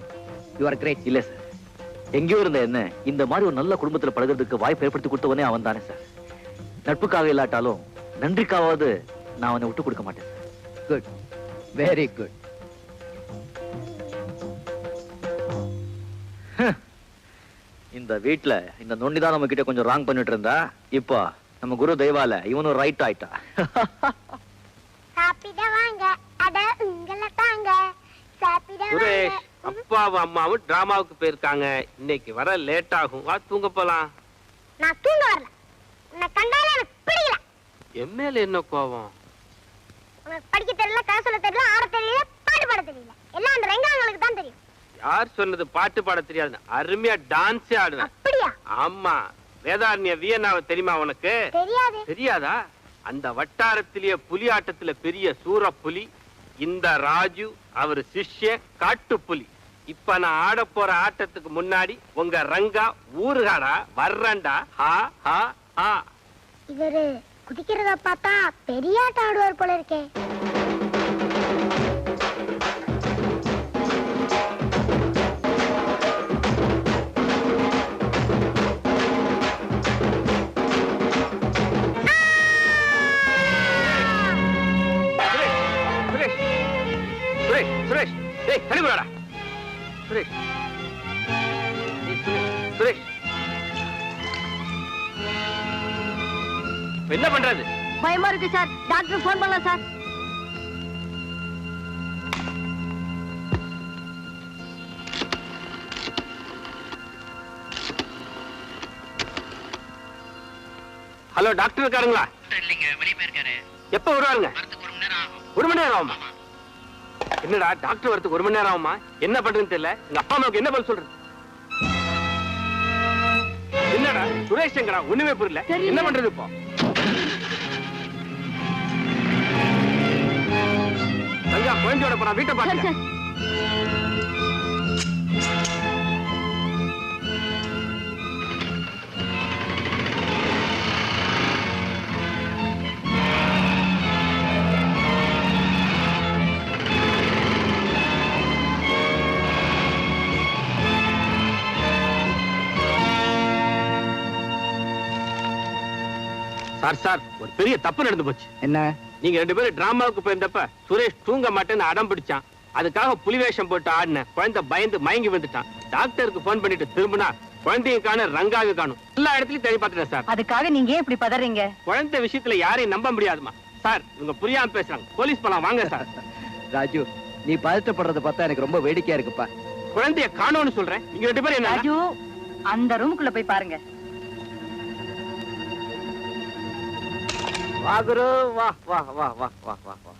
யூ ஆர் கிரேட். இல்ல சார், எங்கேயோ இருந்த என்ன இந்த மாதிரி ஒரு நல்ல குடும்பத்துல பழகிறதுக்கு வாய்ப்பு ஏற்படுத்தி கொடுத்தவனே அவன் தானே சார். நட்புக்காக இல்லாட்டாலும் நன்றிக்காவது நான் அவனை விட்டு கொடுக்க மாட்டேன். Good, very good. இந்த வீட்டுல இந்த நொண்டிதான் நம்ம கிட்ட கொஞ்சம் ராங் பண்ணிட்டு இருந்தா, இப்போ நம்ம குரு தெய்வால இவனும் ரைட் ஆயிட்டா. சாப்பிட வாங்க, அட உங்களை தாங்க. சாப்பிட சுரேஷ், அப்பாவும் அம்மாவும் டிராமாவுக்கு போயிருக்காங்க. இன்னைக்கு வர லேட் ஆகும். வா தூங்க போலாம். நான் தூங்க வரல. உன்னை கண்டாலே எனக்கு பிடிக்கல. எம்மேல என்ன கோவம்? உனக்கு படிக்க தெரியல, கதை சொல்ல தெரியல, ஆட தெரியல, பாட்டு பாட தெரியல. எல்லாம் அந்த ரெங்காங்களுக்கு தான் தெரியும். யார் சொன்னது பாட்டு பாட தெரியாது? அருமையா டான்ஸே ஆடுவேன். அப்படியா? ஆமா. வேதாரண்ய வியன்னாவை தெரியுமா உனக்கு? தெரியாது. தெரியாதா? அந்த வட்டாரத்திலேயே புலி ஆட்டத்துல பெரிய சூர புலி இந்த ராஜு, அவர் சிஷ்ய காட்டு புலி. இப்ப நான் ஆட போற ஆட்டத்துக்கு முன்னாடி உங்க ரங்கா ஊருகாடா வர்றண்டா. ஹா ஹா ஹா. இவரு குதிக்கிறத பார்த்தா பெரிய ஆட்டம் ஆடுவார் போல இருக்கே. டேய் தள்ளி போடா. சுரேஷ் சுரேஷ் என்ன பண்றது? பயமா இருக்கு சார். டாக்டர் போன் பண்ணலாம் சார். ஹலோ டாக்டர் இருக்காருங்களா? இல்லைங்க, வெளியே போயிருக்காரு. எப்ப வருவாருங்க? 1 மணி நேரம் ஆகுமா? என்னடா டாக்டர் வரதுக்கு 1 மணி நேரம் ஆகுமா? என்ன பண்றதுன்னு தெரியல. எங்க அப்பா அம்மாவுக்கு என்ன பதில் சொல்றது? என்னடா சுரேஷ் எங்கடா? ஒண்ணுமே புரியல. என்ன பண்றது இப்போ? சஞ்சா குழந்தையோட போறா, வீட்டை பாக்க. சார் சார், ஒரு பெரிய தப்பு நடந்து போச்சு. என்ன? நீங்க 2 பேரும் டிராமாவுக்கு போயிருந்தப்ப சுரேஷ் தூங்க மாட்டேன்னு அடம் பிடிச்சான். அதுக்காக புலிவேஷம் போட்டு ஆடின குழந்தை பயந்து மயங்கி வந்துட்டான். டாக்டருக்கு போன் பண்ணிட்டு திரும்பினா குழந்தையும் காண, ரங்காவை காணும். எல்லா இடத்துலயும் தேடி பார்த்துட்டேன் சார். அதுக்காக நீங்க ஏன் இப்படி பதறீங்க? குழந்தை விஷயத்துல யாரையும் நம்ப முடியாதுமா சார். இவங்க புரியாம பேசுறாங்க. போலீஸ் போலாம் வாங்க சார். ராஜு, நீ பதட்டப்படுறத பார்த்தா எனக்கு ரொம்ப வேடிக்கையா இருக்குப்பா. குழந்தைய காணோம்னு சொல்றேன். நீங்க 2 பேரும் என்ன? ராஜு, அந்த ரூமுக்குள்ள போய் பாருங்க. வா குரு, வா வா வா வா வா வா வா.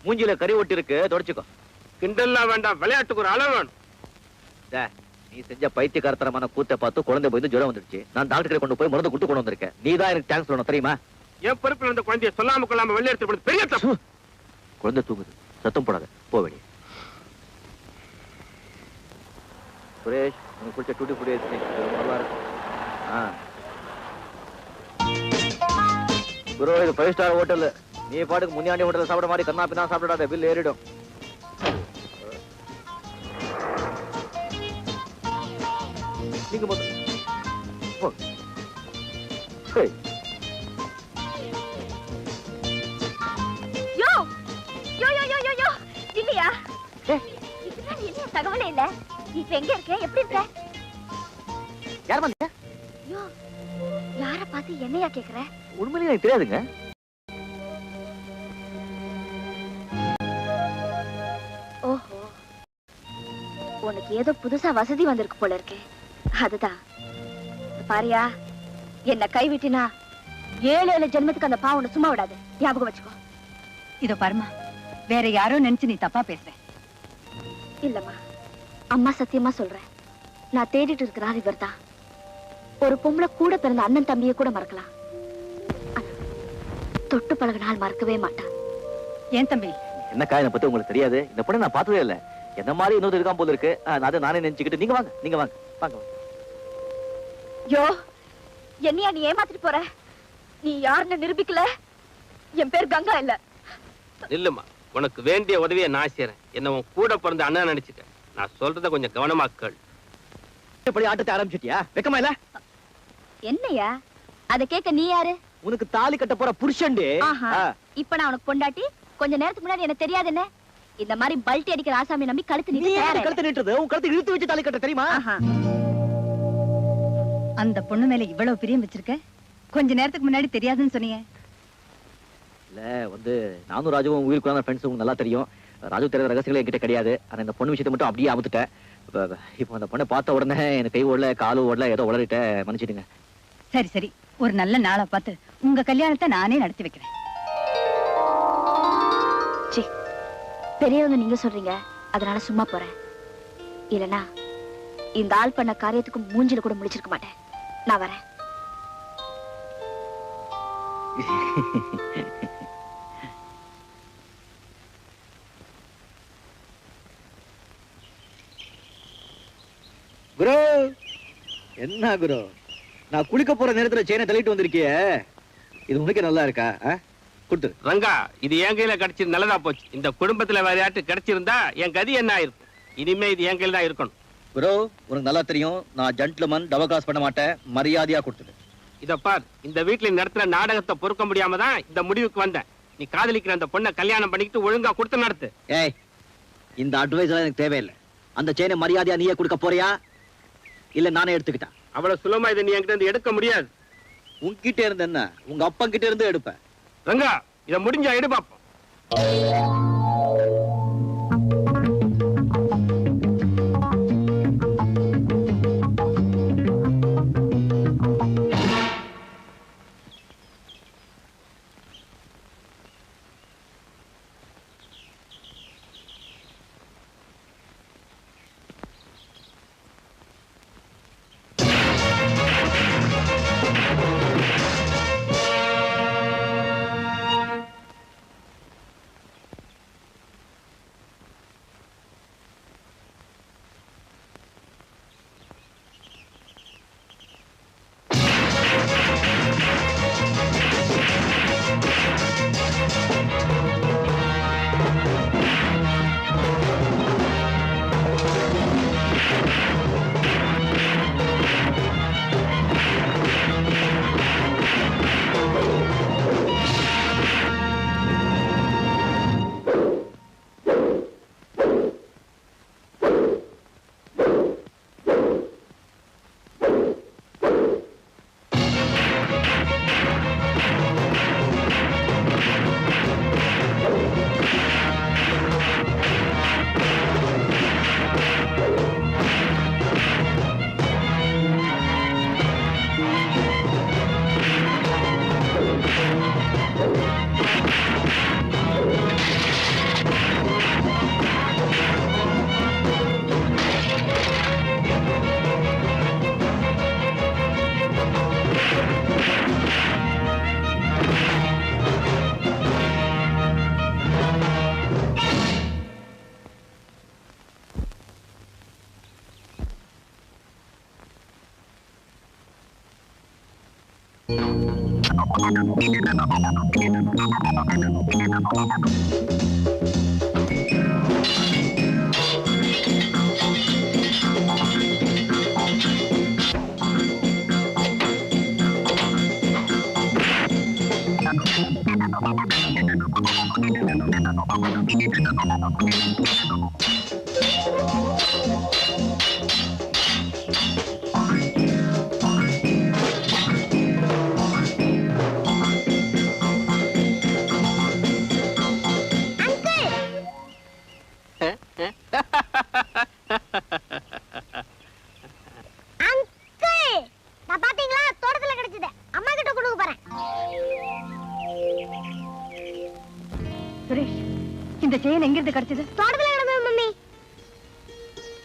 மூஞ்சில கறி ஒட்டி இருக்கு, தொடச்சுக்கோ. கிண்டல்லாம் வேண்டாம், விளையாட்டுக்கு ஒரு அளவு வேணும். நீ செஞ்ச பைத்தியக்காரத்தனமான கூத்தை பார்த்து குழந்தை போய் ஜுரம் வந்துருச்சு. நான் டாக்டர் கொண்டு போய் மருந்து கொண்டு வந்திருக்கேன். நீ தான் எனக்கு தேங்க்ஸ் சொல்லணும், தெரியுமா? என் பொறுப்புல இருந்த குழந்தைய சொல்லாம கொள்ளாம வெளியே எடுத்து பெரிய தப்பு. குழந்தை தூங்குது, சத்தம் போடாத, போ வெளியே. சுரேஷ், உனக்கு பிடிச்ச டூட்டி ஃபுட் நல்லா இருக்கும். குரு, இது 5 ஸ்டார் ஹோட்டல். நீ பாட்டுக்கு முன்னாடி ஹோட்டல் சாப்பிட மாதிரி கண்ணா பின்னா சாப்பிடாத, பில் ஏறிடும். நீங்க யோ யோ யோ யோ யோ யோ இல்லையா? இதுதான் என்ன தகவலே இல்ல. இப்ப எங்க இருக்க? எப்படி இருக்க? யார் வந்தீங்க? யோ, யார பார்த்து என்னையா கேக்குற? உண்மையிலே எனக்கு தெரியாதுங்க. ஓஹோ, உனக்கு ஏதோ புதுசா வசதி வந்திருக்கு போல இருக்கு. அதுதான். பாரியா, என்ன கைவிட்டினா 7 ஜென்மத்துக்கு அந்த பாவம் சும்மா விடாது. ஞாபகம் வச்சுக்கோ. இதோ பாருமா, வேற யாரோ நினைச்சு நீ தப்பா பேசுற. இல்லம்மா, அம்மா சத்தியமா சொல்றேன். நான் தேடிட்டு இருக்கிறார் இவர்தான். ஒரு பொம்பளை கூட பிறந்த அண்ணன் தம்பியை கூட மறக்கலாம், தொட்டு பழகினால் மறக்கவே மாட்டான். ஏன் தம்பி? என்ன காரணம் பத்தி உங்களுக்கு தெரியாது. இந்த பொண்ணை நான் பார்த்ததே இல்ல. என்ன மாதிரி இன்னொரு இருக்கான் போல இருக்கு. அதை நானே நினைச்சுக்கிட்டு நீங்க வாங்க, நீங்க வாங்க வாங்க. யோ, என்னையா நீ ஏமாத்திட்டு போற? நீ யாருன்னு நிரூபிக்கல. என் பேர் கங்கா இல்ல. இல்லம்மா, உனக்கு வேண்டிய உதவியை நான் செய்றேன். என்ன உன் கூட பிறந்த அண்ணன் நினைச்சிட்டேன். நான் சொல்றத கொஞ்சம் கவனமா கேள். இப்படி ஆட்டத்தை ஆரம்பிச்சிட்டியா? வெக்கமா இல்ல? என்னையா அத கேட்க நீ யாரு? உனக்கு தாலி கட்ட போற புருஷன்டி. இப்ப நான் உனக்கு பொண்டாட்டி. கொஞ்ச நேரத்துக்கு முன்னாடி எனக்கு தெரியாது என்ன? இந்த மாதிரி பல்ட்டி அடிக்கிற ஆசாமி நம்பி கழுத்து நீட்டுறது. உன் கழுத்து இழுத்து வச்சு தாலி கட்ட தெரியுமா? அந்த பொண்ணு மேல இவ்வளவு பிரியம் வச்சிருக்க, கொஞ்ச நேரத்துக்கு முன்னாடி தெரியாதுன்னு சொன்னீங்க. இல்ல வந்து நானும் ராஜுவும் உயிருக்குள்ள ஃப்ரெண்ட்ஸ். உங்களுக்கு நல்லா தெரியும். ராஜு தெரியாத ரகசியங்களே என்கிட்ட கிடையாது. ஆனா இந்த பொண்ணு விஷயத்தை மட்டும் அப்படியே அமுத்துட்டேன். இப்போ அந்த பொண்ணை பார்த்த உடனே எனக்கு கை ஓடல, காலு ஓடல, ஏதோ உளறிட்ட, மன்னிச்சிடுங்க. சரி சரி, ஒரு நல்ல நாளா பார்த்து உங்க கல்யாணத்தை நானே நடத்தி வைக்கிறேன். பெரியவங்க நீங்க சொல்றீங்க, அதனால சும்மா போறேன். இல்லனா இந்த ஆள் பண்ண காரியத்துக்கு மூஞ்சில கூட முடிச்சிருக்க மாட்டேன். நான் வரேன். குரு, என்ன குரு, நான் குளிக்க போற நேரத்துல செயினை தள்ளிட்டு வந்திருக்கிய. இது உனக்கு நல்லா இருக்கா? குடுத்து ரங்கா, இது என் கையில கிடைச்சது நல்லதா போச்சு. இந்த குடும்பத்துல வேற யார்ட்டு கிடைச்சிருந்தா என் கதி என்ன ஆயிருக்கும். இனிமே இது என் கையில தான் இருக்கணும். குரு, உனக்கு நல்லா தெரியும், நான் ஜென்டில்மேன், டபகாஸ் பண்ண மாட்டேன். மரியாதையா கொடுத்துடு. இத பார், இந்த வீட்டுல நடத்துற நாடகத்தை பொறுக்க முடியாம தான் இந்த முடிவுக்கு வந்தேன். நீ காதலிக்கிற அந்த பொண்ணை கல்யாணம் பண்ணிக்கிட்டு ஒழுங்கா கொடுத்து நடத்து. ஏய், இந்த அட்வைஸ் எனக்கு தேவையில்லை. அந்த செயினை மரியாதையா நீயே கொடுக்க போறியா இல்ல நானே எடுத்துக்கிட்டா? அவ்வளவு சுலமா இதை நீ என்கிட்ட இருந்து எடுக்க முடியாது. உன்கிட்ட இருந்து என்ன, உங்க அப்பா கிட்ட இருந்து எடுப்பேன். ரங்கா, இதை முடிஞ்சா எடு பாப்போம்.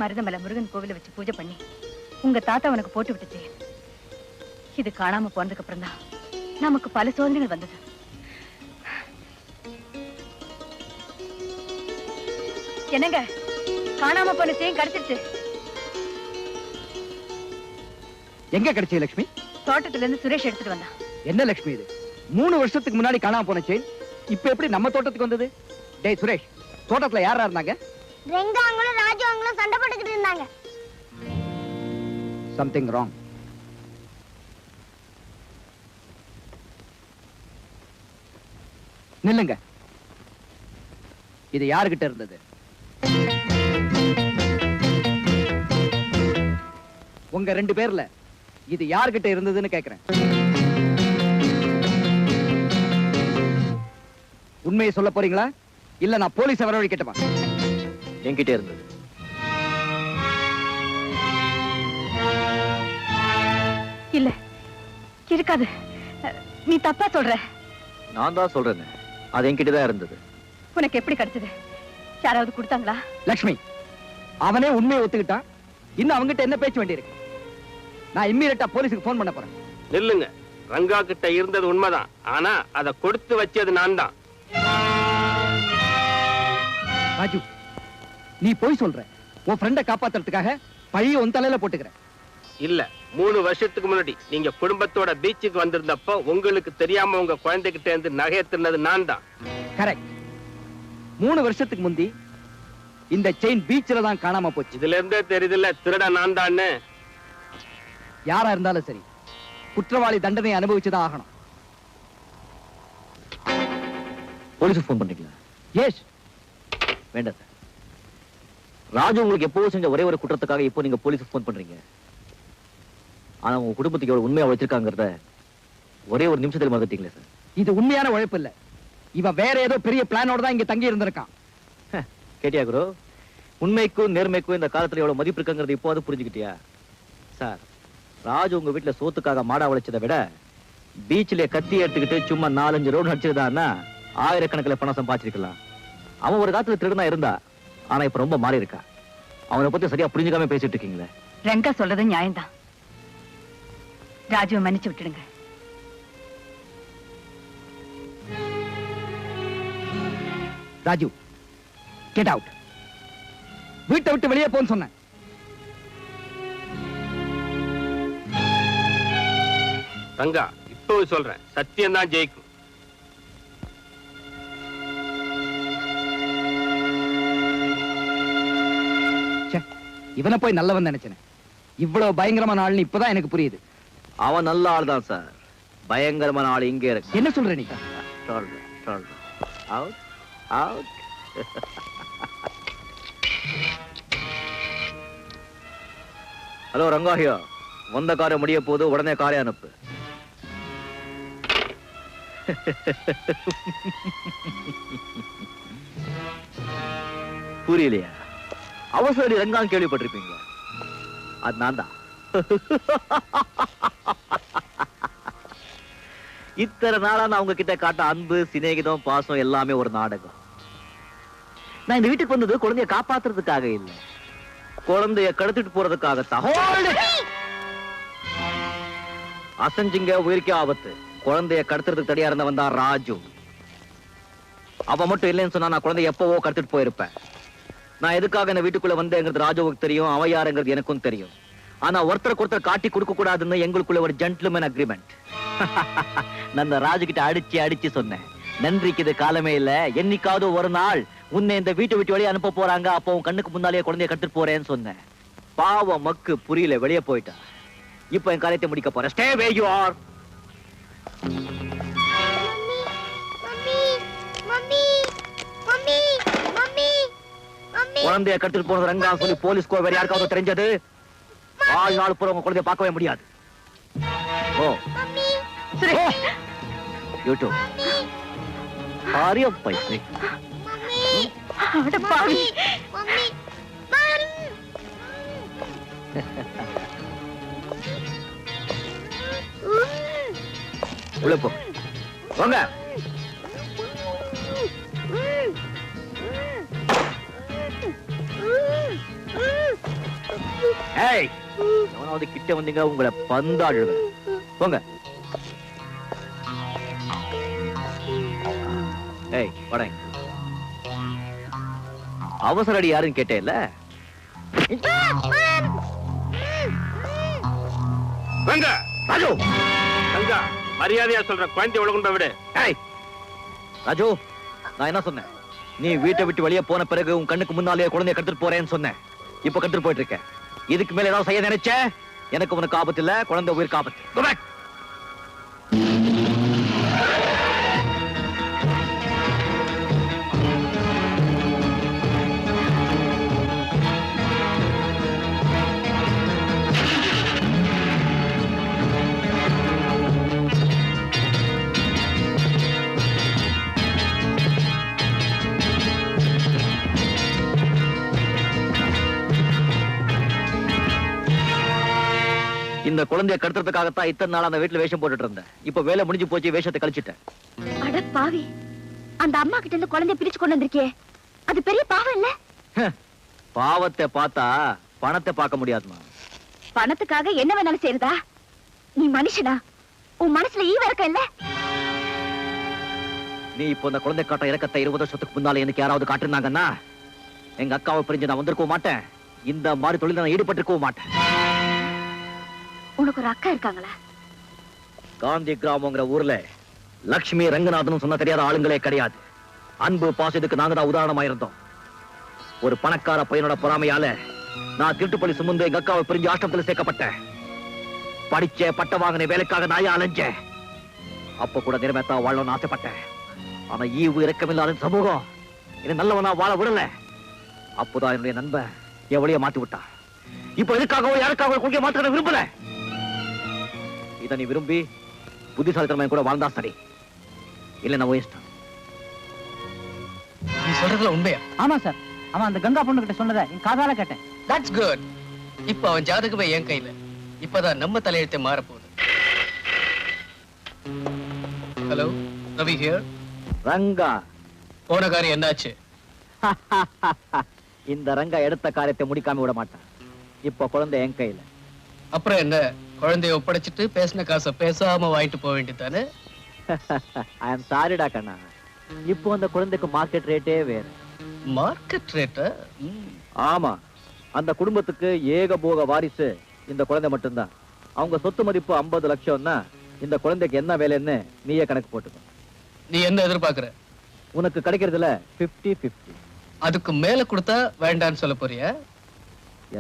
மருதமலை முருகன் கோவில வச்சு பூஜை பண்ணி உங்க தாத்தா உனக்கு போட்டு விட்டுச்சு. இது காணாம போனதுக்கு அப்புறம் தான் நமக்கு பல சோதனைகள் வந்தது. என்னங்க, காணாம போன செயின் கிடைச்சிருச்சு. எங்க கிடைச்சே லட்சுமி? தோட்டத்துல இருந்து சுரேஷ் எடுத்துட்டு வந்தான். என்ன லட்சுமி இது? 3 வருஷத்துக்கு முன்னாடி காணாம போன செயின் இப்ப எப்படி நம்ம தோட்டத்துக்கு வந்தது? டேய் சுரேஷ், தோட்டத்துல யாரா இருந்தாங்க? ரெங்காங்களும் ராஜாங்களும் சண்டை போட்டுக்கிட்டு இருந்தாங்க. Something wrong. நில்லுங்க. இது யாருகிட்ட இருந்தது? உங்க 2 பேர்ல இது யாருகிட்ட இருந்ததுன்னு கேக்குறேன். உண்மையை சொல்ல போறீங்களா இல்ல நான் போலீஸ் வரவழைக்கட்டுமா? என்கிட்ட இருந்தது. இல்ல இருக்காது, நீ தப்பா சொல்ற. நான் தான் சொல்றேன், அது என்கிட்டதான் இருந்தது. உனக்கு எப்படி கிடைச்சது? யாராவது கொடுத்தாங்களா? லட்சுமி, அவனே உண்மையை ஒத்துக்கிட்டான். இன்னும் அவங்கிட்ட என்ன பேச்சு வேண்டியிருக்கு? நான் இம்மீடியட்டா போலீஸுக்கு போன் பண்ண போறேன். நில்லுங்க, ரங்கா கிட்ட இருந்தது உண்மைதான், ஆனா அதை கொடுத்து வச்சது நான் தான். ராஜு, நீ போய் சொல்ற. உன் ஃப்ரெண்டை காப்பாத்துறதுக்காக பழிய உன் தலையில போட்டுக்கிற. இல்ல, 3 வருஷத்துக்கு முன்னாடி நீங்க குடும்பத்தோட பீச்சுக்கு வந்திருந்தப்போ உங்களுக்கு தெரியாம உங்க குழந்தைகிட்ட இருந்து நகையை திருநது நான் தான். கரெக்ட். 3 வருஷத்துக்கு முந்தி இந்த செயின் பீச்சில தான் காணாம போச்சு. இதுல இருந்தே தெரியுதுல்ல திருட நான் தான். யாரா இருந்தாலும் சரி, குற்றவாளி தண்டனை அனுபவிச்சுதான் ஆகணும். போலீஸுக்கு போன் பண்றீங்களா? எஸ். வேண்டாம் சார், ராஜு உங்களுக்கு எப்போ செஞ்ச ஒரே ஒரு குற்றத்துக்காக இப்போ நீங்க போலீஸுக்கு போன் பண்றீங்க. ஆனா உங்க குடும்பத்துக்கு எவ்வளவு உண்மையா உழைச்சிருக்காங்கிறத ஒரே ஒரு நிமிஷத்துல மறந்துட்டீங்களே சார். இது உண்மையான உழைப்பு இல்ல. இவன் வேற ஏதோ பெரிய பிளானோட தான் இங்க தங்கி இருந்திருக்கான். கேட்டியா குரு? உண்மைக்கும் நேர்மைக்கும் இந்த காலத்துல எவ்வளவு மதிப்பு இருக்குங்கிறது இப்போ அது புரிஞ்சுக்கிட்டியா? சார், ராஜு உங்க வீட்டுல சோத்துக்காக மாடா உழைச்சதை விட பீச்சிலே கத்தி எடுத்துக்கிட்டு சும்மா 4-5 ரோடு அடிச்சிருந்தான்னா ஆயிரக்கணக்கில் பணம் சம்பாதிச்சிருக்கலாம். அவன் ஒரு காலத்துல திருடனா இருந்தா, ஆனா இப்ப ரொம்ப மாறி இருக்கா. அவனை பத்தி சரியா புரிஞ்சுக்காம பேசிட்டு இருக்கீங்களே. ரங்கா சொல்றது நியாயம்தான். ராஜுவை மன்னிச்சு விட்டுடுங்க. Raju, get out. வீட்டை விட்டு வெளியே போன்னு சொன்னேன். ரங்கா, இப்போ சொல்றேன், சத்தியம் தான் ஜெயிக்கும். இவனை போய் நல்லவன் நினைச்சேன். இவ்வளவு பயங்கரமான ஆள்னு இப்பதான் எனக்கு புரியுது. அவன் நல்ல ஆள் தான் சார். பயங்கரமான ஆள் இங்கே இருக்கு. என்ன சொல்ற நீ? Out out. ஹலோ ரங்காஹியா, வந்த காரை முடிய போது உடனே காரை அனுப்பு. புரியலையா? அவசரடி ரங்கான் கேள்விப்பட்டிருப்பீங்களா? அது நான் தான். இத்தனை நாளா நான் உங்ககிட்ட காட்ட அன்பு, சிநேகிதம், பாசம் எல்லாமே ஒரு நாடகம். நான் இந்த வீட்டுக்கு வந்தது குழந்தைய காப்பாத்துறதுக்காக இல்ல, குழந்தைய கடத்திட்டு போறதுக்காகத்தான். அசஞ்சிங்க உயிருக்கே ஆபத்து. குழந்தைய கடத்துறதுக்கு தடியா இருந்தவன் தான் ராஜு. அவ மட்டும் இல்லைன்னு சொன்னா நான் குழந்தைய எப்பவோ கடத்திட்டு போயிருப்பேன். நான் எதுக்காக இந்த வீட்டுக்குள்ள வந்தேங்கிறது ராஜுவுக்கு தெரியும், அவ யாருங்கிறது எனக்கும் தெரியும். ஆனா ஒருத்தருக்கு ஒருத்தர் காட்டி கொடுக்க கூடாதுன்னு எங்களுக்குள்ள ஒரு ஜென்டில்மேன் அக்ரிமெண்ட். நான் ராஜு கிட்ட அடிச்சு அடிச்சு சொன்னேன், நன்றிக்கு இது காலமே இல்ல, என்னைக்காவது ஒரு நாள் உன்னை இந்த வீட்டை விட்டு வெளியே அனுப்ப போறாங்க, அப்போ உன் கண்ணுக்கு முன்னாலேயே குழந்தைய கட்டுட்டு போறேன்னு சொன்னேன். பாவம் மக்கு புரியல, வெளியே போயிட்டா. இப்ப என் காரியத்தை முடிக்க போறேன். Stay way you are. குழந்தைய கட்டுட்டு போனது ரங்கா சொல்லி போலீஸ்க்கோ வேற யாருக்காவது தெரிஞ்சது, வாழ்நாள் பூரா உங்க குழந்தைய பார்க்கவே முடியாது. ஓ யூடியூப் ஆரிய பைசே. உள்ள போ, வாங்க. ஏய், எவனாவது கிட்ட வந்தீங்க உங்களை பந்தாடுவேன். போங்க. ஏய் படை, அவசர அடி யாருன்னு கேட்டேல்ல? ரங்கா, ராஜு, ரங்கா, மரியாதையா சொல்ற, குழந்தை உலகம் விடு. ஏய் ராஜு, நான் என்ன சொன்னேன்? நீ வீட்டை விட்டு வெளியே போன பிறகு உன் கண்ணுக்கு முன்னாலே குழந்தைய கட்டுட்டு போறேன்னு சொன்னேன். இப்ப கட்டுட்டு போயிட்டு இருக்க. இதுக்கு மேல ஏதாவது செய்ய நினைச்ச, எனக்கு உனக்கு ஆபத்து இல்ல, குழந்தை உயிருக்கு ஆபத்து. Go back. இந்த குழந்தைய கடத்துறதுக்காகத்தான் இத்தனை நாள் அந்த வீட்டுல வேஷம் போட்டுட்டு இருந்தேன். இப்ப வேலை முடிஞ்சு போச்சு, வேஷத்தை கழிச்சிட்டேன். அட பாவி, அந்த அம்மா கிட்ட இருந்து குழந்தைய பிரிச்சு கொண்டு வந்திருக்கே, அது பெரிய பாவம் இல்ல? பாவத்தை பார்த்தா பணத்தை பார்க்க முடியாதுமா. பணத்துக்காக என்ன வேணாலும் செய்யறதா? நீ மனுஷனா? உன் மனசுல ஈவ இருக்க இல்ல? நீ இப்போ இந்த குழந்தை காட்ட இறக்கத்தை 20 வருஷத்துக்கு முன்னால எனக்கு யாராவது காட்டிருந்தாங்கன்னா, எங்க அக்காவை பிரிஞ்சு நான் வந்திருக்கவும் மாட்டேன், இந்த மாதிரி தொழில் நான் ஈடுபட்டிருக்கவும் மாட்டேன். உனக்கு ஒரு அக்கா இருக்காங்களா? காந்தி கிராமங்கிற ஊர்ல லட்சுமி ரங்கநாதனும் சொன்ன தெரியாத ஆளுங்களே கிடையாது. அன்பு பாசத்துக்கு நாங்க தான் உதாரணமா இருந்தோம். ஒரு பணக்கார பையனோட பொறாமையால நான் திருட்டுப்பள்ளி சுமந்து எங்க அக்காவை பிரிஞ்சு ஆஷ்டமத்தில் சேர்க்கப்பட்டேன். படிச்ச பட்ட வாங்கின வேலைக்காக நாயா அலைஞ்சேன். அப்ப கூட நிறைவேற்றா வாழணும்னு ஆசைப்பட்டேன். ஆனா ஈவு இறக்கமில்லாத சமூகம் என்ன நல்லவனா வாழ விடல. அப்போதான் என்னுடைய நண்பன் எவளைய மாத்தி விட்டா. இப்ப எதுக்காகவோ யாருக்காகவோ கொள்கையை மாத்த விரும்பல. இதை நீ விரும்பி புத்திசாலித்தனமா கூட வாழ்ந்தா சரி, இல்ல நான் இஷ்டம். நீ சொல்றதுல உண்மையா? ஆமா சார், அவன் அந்த கங்கா பொண்ணு கிட்ட சொன்னதை என் காதால கேட்டேன். That's good. இப்ப அவன் ஜாதகமே என் கையில. இப்பதான் நம்ம தலையெழுத்தை மாறப்போகுது. Hello, Ravi here. ரங்கா, போன காரியம் என்னாச்சு? இந்த ரங்கா எடுத்த காரியத்தை முடிக்காம விட மாட்டான். இப்ப குழந்தை என் கையில. அப்புறம் என்ன, குழந்தைய ஒப்படைச்சிட்டு பேசின காசை பேசாம வாங்கிட்டு போக வேண்டியதானே? ஐ அம் சாரிடா கண்ணா. இப்போ அந்த குழந்தைக்கு மார்க்கெட் ரேட்டே வேற. மார்க்கெட் ரேட்டா? ஆமா, அந்த குடும்பத்துக்கு ஏகபோக வாரிசு இந்த குழந்தை மட்டும்தான். அவங்க சொத்து மதிப்பு 50 லட்சம்னா இந்த குழந்தைக்கு என்ன வேலைன்னு நீயே கணக்கு போட்டுக்கோ. நீ என்ன எதிர்பார்க்கிற? உனக்கு கிடைக்கிறதுல 50-50. அதுக்கு மேல கொடுத்தா வேண்டான்னு சொல்ல போறியா?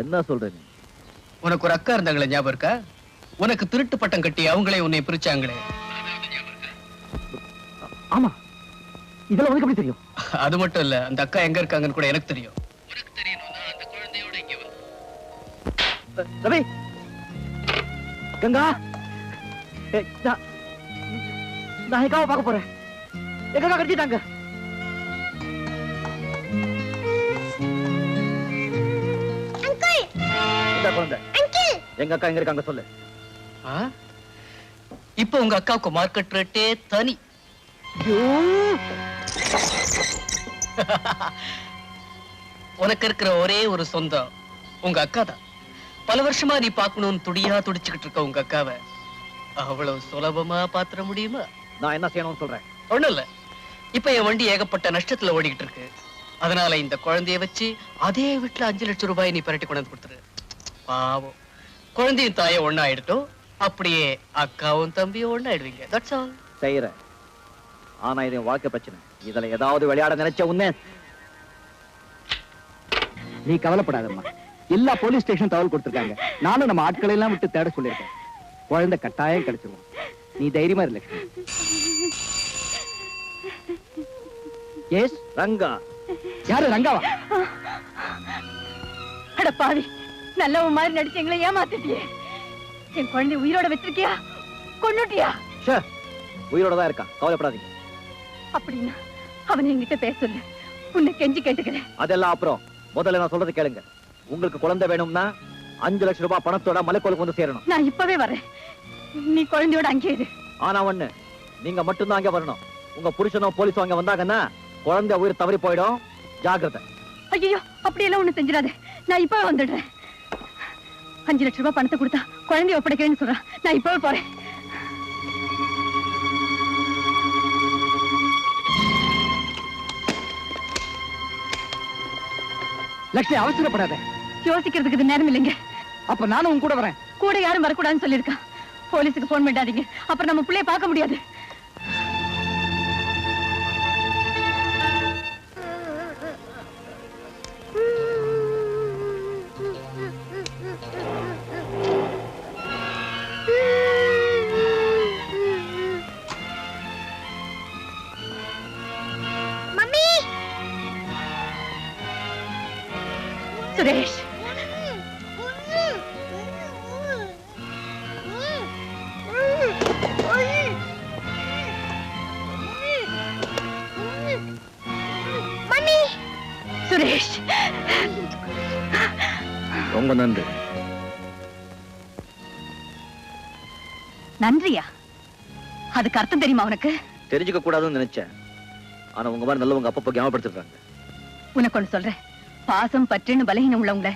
என்ன சொல்ற நீ? உனக்கு ஒரு அக்கா இருந்தாங்களே, ஞாபகம் இருக்கா? உனக்கு திருட்டு பட்டம் கட்டி அவங்களே உன்னை பிரிச்சாங்களே. ஆமா, இதெல்லாம் உனக்கு எப்படி தெரியும்? அது மட்டும் இல்ல, அந்த அக்கா எங்க இருக்காங்கன்னு கூட எனக்கு தெரியும். உனக்கு தெரியணும்னா அந்த குழந்தையோட இங்க வா. ரவி, கங்கா, நான் எங்காவ பார்க்க போறேன். எங்க கடிச்சிட்டாங்க. எங்க அக்கா எங்க இருக்காங்க சொல்லு. இப்ப உங்க அக்காவுக்கு மார்க்கெட் ரேட்டே தனி. உனக்கு இருக்கிற ஒரே ஒரு சொந்தம் உங்க அக்கா தான். பல வருஷமா நீ பார்க்கணும்னு துடியா துடிச்சுக்கிட்டு இருக்க உங்க அக்காவை அவ்வளவு சுலபமா பாத்திர முடியுமா? நான் என்ன செய்யணும்னு சொல்றேன். ஒண்ணும் இல்ல, இப்ப என் வண்டி ஏகப்பட்ட நஷ்டத்துல ஓடிக்கிட்டு இருக்கு. அதனால இந்த குழந்தைய வச்சு அதே வீட்டுல 5 லட்சம் ரூபாய் நீ பரட்டி கொண்டு வந்து கொடுத்துரு. பாவம், குழந்தையும் தாய ஒண்ணாயிடுட்டும். அப்படியே அக்காவும் தம்பியும் ஒண்ணாயிடுவீங்க. That's all. செய்யறேன். ஆனா இது வாழ்க்கை பிரச்சனை. இதுல ஏதாவது விளையாட நினைச்ச உன்ன. நீ கவலைப்படாதம்மா, எல்லா போலீஸ் ஸ்டேஷன் தகவல் கொடுத்திருக்காங்க. நானும் நம்ம ஆட்களை எல்லாம் விட்டு தேட சொல்லியிருக்கேன். குழந்தை கட்டாயம் கிடைச்சிருவோம். நீ தைரியமா இரு லட்சுமி. எஸ் ரங்கா. யாரு ரங்காவா? அட பாவி, நல்லவன் மாதிரி நடிச்சு எங்களை ஏமாத்திட்டியே. என் குழந்தை உயிரோட வச்சிருக்கியா, கொன்னுட்டியா? உயிரோட தான் இருக்கான், கவலைப்படாதீங்க. அப்படின்னா அவன் என்கிட்ட பேச சொல்லு, உன்னை கெஞ்சி கேட்டுக்கிறேன். அதெல்லாம் அப்புறம், முதல்ல நான் சொல்றது கேளுங்க. உங்களுக்கு குழந்தை வேணும்னா 5 லட்சம் ரூபாய் பணத்தோட மலைக்கோளுக்கு வந்து சேரணும். நான் இப்பவே வரேன், நீ குழந்தையோட அங்கே இரு. ஆனா ஒண்ணு, நீங்க மட்டும்தான் அங்க வரணும். உங்க புருஷனோ போலீஸோ அங்க வந்தாங்கன்னா குழந்தை உயிர் தவறி போயிடும். ஜாக்கிரதை. ஐயோ, அப்படி எல்லாம் ஒண்ணு செஞ்சிடாத. நான் இப்பவே வந்துடுறேன். 5 லட்சம் ரூபாய் பணத்தை கொடுத்தா குழந்தைய ஒப்படைக்கிறேன்னு சொல்றான். நான் இப்பவே போறேன். லட்சுமி, அவசரப்படாத. யோசிக்கிறதுக்கு இது நேரம் இல்லைங்க. அப்ப நானும் உன் கூட வரேன். கூட யாரும் வரக்கூடாதுன்னு சொல்லியிருக்கா. போலீஸுக்கு போன் பண்ணாதீங்க, அப்புறம் நம்ம பிள்ளைய பார்க்க முடியாது. சுரேஷ், சுரேஷ், ரொம்ப நன்றி. நன்றியா? அதுக்கு அர்த்தம் தெரியுமா உனக்கு? தெரிஞ்சுக்க கூடாதுன்னு நினைச்சேன். ஆனா உங்க மாதிரி நல்லவங்க அப்பப்போ ஞாபகப்படுத்துறாங்க. உனக்கு ஒண்ணு சொல்றேன், பாசம் பற்றுன்னு பலகீனம் உள்ளவங்கள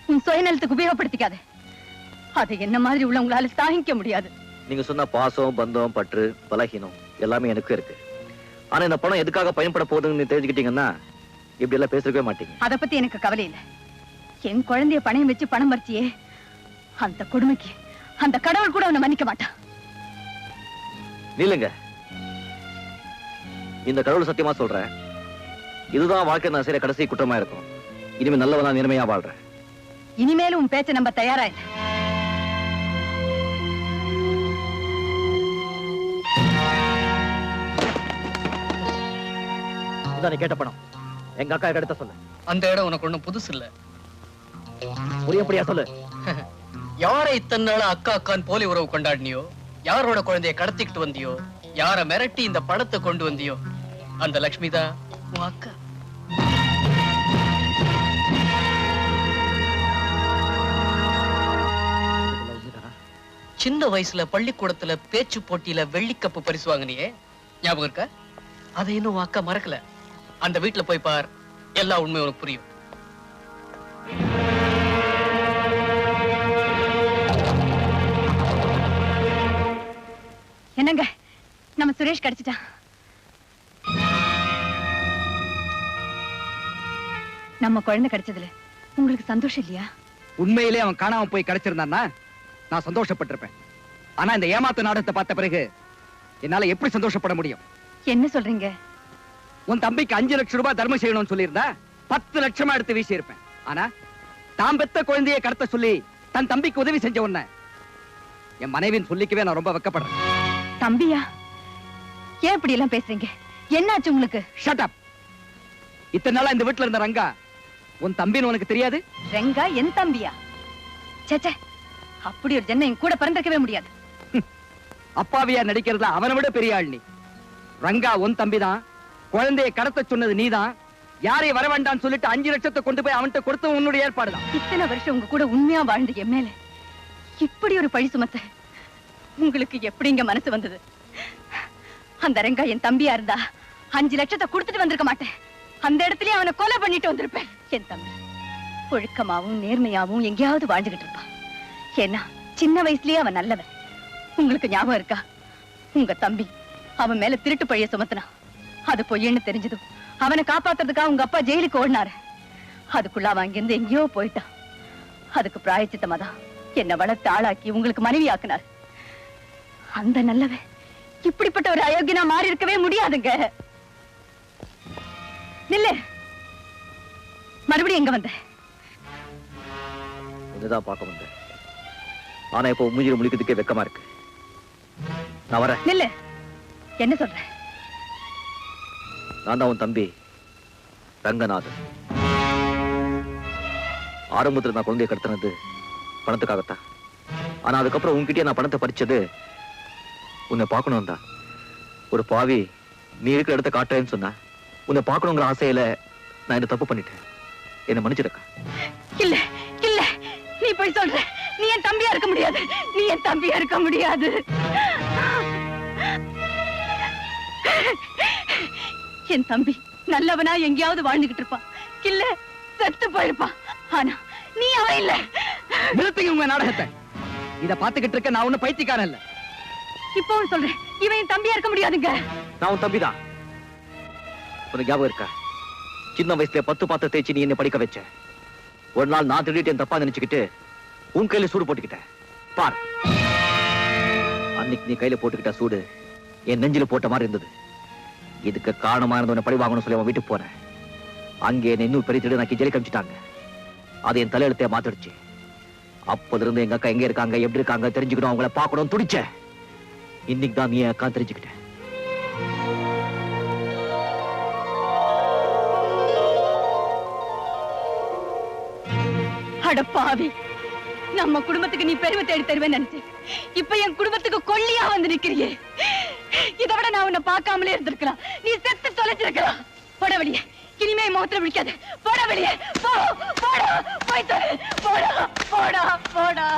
உன் சுயநலத்துக்கு உபயோகப்படுத்திக்காத. அதை என்ன மாதிரி உள்ளவங்களால தாங்கிக்க முடியாது. நீங்க சொன்ன பாசம், பந்தம், பற்று, பலகீனம் எல்லாமே எனக்கு இருக்கு. ஆனா இந்த பணம் எதுக்காக பயன்பட போகுதுன்னு தெரிஞ்சுக்கிட்டீங்கன்னா இப்படி எல்லாம் பேசவே மாட்டீங்க. அத பத்தி எனக்கு கவலை இல்லை. என் குழந்தைய பணையம் வச்சு பணம் பறிச்சியே, அந்த கொடுமைக்கு அந்த கடவுள் கூட அவனை மன்னிக்க மாட்டான். இல்லங்க, இந்த கடவுள் சத்தியமா சொல்றேன், இதுதான் வாழ்க்கை நான் செய்யற கடைசி குற்றமா இருக்கும். இனிமே நல்லவனா நேர்மையா வாழ்றேன். இனிமேலும் உன் பேச்ச நம்ப தயாரா இல்லை. நீ கேட்ட பணம் எங்க அக்கா எடுத்த சொல்லு. அந்த இடம் உனக்கு ஒண்ணும் புதுசு இல்ல. புரியப்படியா சொல்லு. யாரை இத்தனை நாளா அக்கா அக்கான் போலி உறவு கொண்டாடினியோ, யாரோட குழந்தைய கடத்திக்கிட்டு வந்தியோ, யார மிரட்டி இந்த பணத்தை கொண்டு வந்தியோ, அந்த லட்சுமி தான் உன் அக்கா. சின்ன வயசுல பள்ளிக்கூடத்துல பேச்சு போட்டியில வெள்ளிக்கப்பு பரிசு வாங்கினியே, ஞாபகம் இருக்கா? அதை இன்னும் உன் அக்கா மறக்கல. அந்த வீட்டுல போய் பார், எல்லா உண்மையும் உனக்கு புரியும். என்னங்க, நம்ம சுரேஷ் கிடைச்சிட்டான். நம்ம குழந்தை கிடைச்சதுல உங்களுக்கு சந்தோஷம் இல்லையா? உண்மையிலே அவன் காணாம போய் கிடைச்சிருந்தான்னா நான் சந்தோஷப்பட்டிருப்பேன். ஆனா இந்த ஏமாத்து நாடகத்தை பார்த்த பிறகு என்னால எப்படி சந்தோஷப்பட முடியும்? என்ன சொல்றீங்க? உன் தம்பிக்கு 5 லட்சம் ரூபாய் தர்மம் செய்யணும்னு சொல்லியிருந்தா 10 லட்சமா எடுத்து வீசி இருப்பேன். ஆனா தாம் பெத்த குழந்தையை கடத்த சொல்லி தன் தம்பிக்கு உதவி செஞ்ச உன்னை என் மனைவின்னு சொல்லிக்கவே நான் ரொம்ப வெக்கப்படுறேன். தம்பியா? ஏன் இப்படி எல்லாம் பேசுறீங்க? என்னாச்சு உங்களுக்கு? Shut up. இத்தனை நாளா இந்த வீட்டுல இருந்த ரங்கா உன் தம்பின்னு உனக்கு தெரியாது? ரங்கா என் தம்பியா? சேச்சே, அப்படி ஒரு ஜென்மம் என் கூட பிறந்திருக்கவே முடியாது. அப்பாவியா நடிக்கிறதுல அவனை விட பெரிய ஆள் நீ. ரங்கா உன் தம்பிதான். குழந்தையை கடத்த சொன்னது நீதான். யாரையும் வர வேண்டாம்னு சொல்லிட்டு 5 லட்சத்தை கொண்டு போய் அவன்கிட்ட கொடுத்த உன்னுடைய ஏற்பாடுதான். இத்தனை வருஷம் உங்க கூட உண்மையா வாழ்ந்த என் மேல இப்படி ஒரு பழி சுமத்த உங்களுக்கு எப்படிங்க மனசு வந்தது? அந்த ரங்கா என் தம்பியா இருந்தா 5 லட்சத்தை கொடுத்துட்டு வந்திருக்க மாட்டேன். அந்த இடத்துலயே அவனை கொலை பண்ணிட்டு வந்திருப்பேன். என் தம்பி ஒழுக்கமாவும் நேர்மையாவும் எங்கேயாவது வாழ்ந்துகிட்டு இருப்பான். ஏன்னா சின்ன வயசுலயே அவன் நல்லவன். உங்களுக்கு ஞாபகம் இருக்கா? உங்க தம்பி அவன் மேல திருட்டு பழிய சுமத்தினா. அது பொய்யன்னு தெரிஞ்சதும் அவனை காப்பாத்துறதுக்காக உங்க அப்பா ஜெயிலுக்கு ஓடினாரு. அதுக்குள்ள அவன் அங்கிருந்து எங்கேயோ போயிட்டான். அதுக்கு பிராயச்சித்தமா தான் என்ன வளர்த்து ஆளாக்கி உங்களுக்கு மனைவி ஆக்குனார். அந்த நல்லவன் இப்படிப்பட்ட ஒரு அயோக்கியனா மாறி இருக்கவே முடியாதுங்க. நில்லு. மறுபடியும் எங்க வந்த? இதுதான் பார்க்க வந்தேன். ஆனா இப்ப மூஞ்சில முழிக்கிறதுக்கே வெக்கமா இருக்கு. நான் வரேன். நில்லு. என்ன சொல்ற? நான் தான் உன் தம்பி ரங்கநாதன். ஆரம்பத்துல நான் குழந்தைய கடத்தினது பணத்துக்காகத்தான். ஆனா அதுக்கப்புறம் உன்கிட்டயே நான் பணத்தை பறிச்சது உன்னை பார்க்கணும் தான். ஒரு பாவி நீ இருக்கிற இடத்த காட்டுறேன்னு சொன்ன. உன்னை பார்க்கணுங்கிற ஆசையில நான் இந்த தப்பு பண்ணிட்டேன். என்ன மன்னிச்சிருக்கா? இல்ல இல்ல, நீ போய் சொல்ற. நீ என் தம்பியா இருக்க முடியாது. நீ என் தம்பியா இருக்க முடியாது. என் தம்பி நல்லவனா எங்கேயாவது வாழ்ந்துகிட்டு இருப்பான். இல்ல செத்து போயிருப்பான். ஆனா நீ அவன் இல்ல. நிறுத்துங்க உங்க நாடகத்தை. இத பாத்துக்கிட்டு இருக்க நான் ஒண்ணு பைத்தியக்காரன் இல்ல. இப்போ சொல்றேன், இவன் என் தம்பியா இருக்க முடியாதுங்க. நான் உன் தம்பிதான். உனக்கு ஞாபகம் இருக்கா? சின்ன வயசுல 10 பாத்திரம் தேய்ச்சி நீ என்ன படிக்க வச்ச. ஒரு நாள் நான் திருடிட்டு என் தப்பா நினைச்சுக்கிட்டு உன் கையில சூடு போட்டுக்கிட்டேன். பார், அன்னைக்கு நீ கையில போட்டுக்கிட்ட சூடு என் நெஞ்சில போட்ட மாதிரி இருந்தது. இதுக்கு காரணமா இருந்தவனை பழி வாங்கணும்னு சொல்லி அவன் வீட்டுக்கு போறேன். அங்கே என்ன இன்னும் பெரிய திருடு நான் ஜெயிலுக்கு அனுப்பிச்சிட்டாங்க. அது என் தலையெழுத்தைய மாத்திடுச்சு. அப்போது இருந்து எங்க அக்கா எங்க இருக்காங்க, எப்படி இருக்காங்க தெரிஞ்சுக்கணும், அவங்கள பார்க்கணும் துடிச்ச. இன்னைக்கு தான் நீ அக்கா தெரிஞ்சுக்கிட்டேன். அடப்பாவி, நம்ம குடும்பத்துக்கு நீ பெருமை தேடி தருவேன்னு நினைச்சேன். இப்ப என் குடும்பத்துக்கு கொல்லியா வந்து நிக்கிறியே. இதை விட நான் உன்னை பார்க்காமலே இருந்திருக்கலாம். நீ செத்து தொலைச்சிருக்கலாம். போட வெளியே. இனிமே முகத்துல விழிக்காது. போட வெளியே. போ, போடா, போய் தொலை. போடா, போடா, போடா.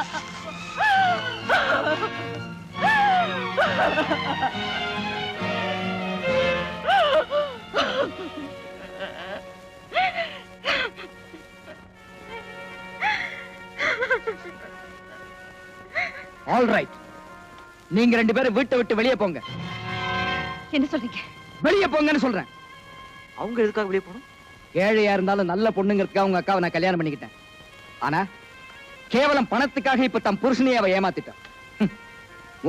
All right. நீங்க 2 பேரும் வீட்டை விட்டு வெளியே போங்க. என்ன சொல்றீங்க? வெளியே போங்கன்னு சொல்றேன். அவங்க எதுக்காக வெளியே போகணும்? ஏழையா இருந்தாலும் நல்ல பொண்ணுங்கிறதுக்காக உங்க அக்காவை நான் கல்யாணம் பண்ணிக்கிட்டேன். ஆனா கேவலம் பணத்துக்காக இப்ப தன் புருஷனையே அவ ஏமாத்திட்டான்.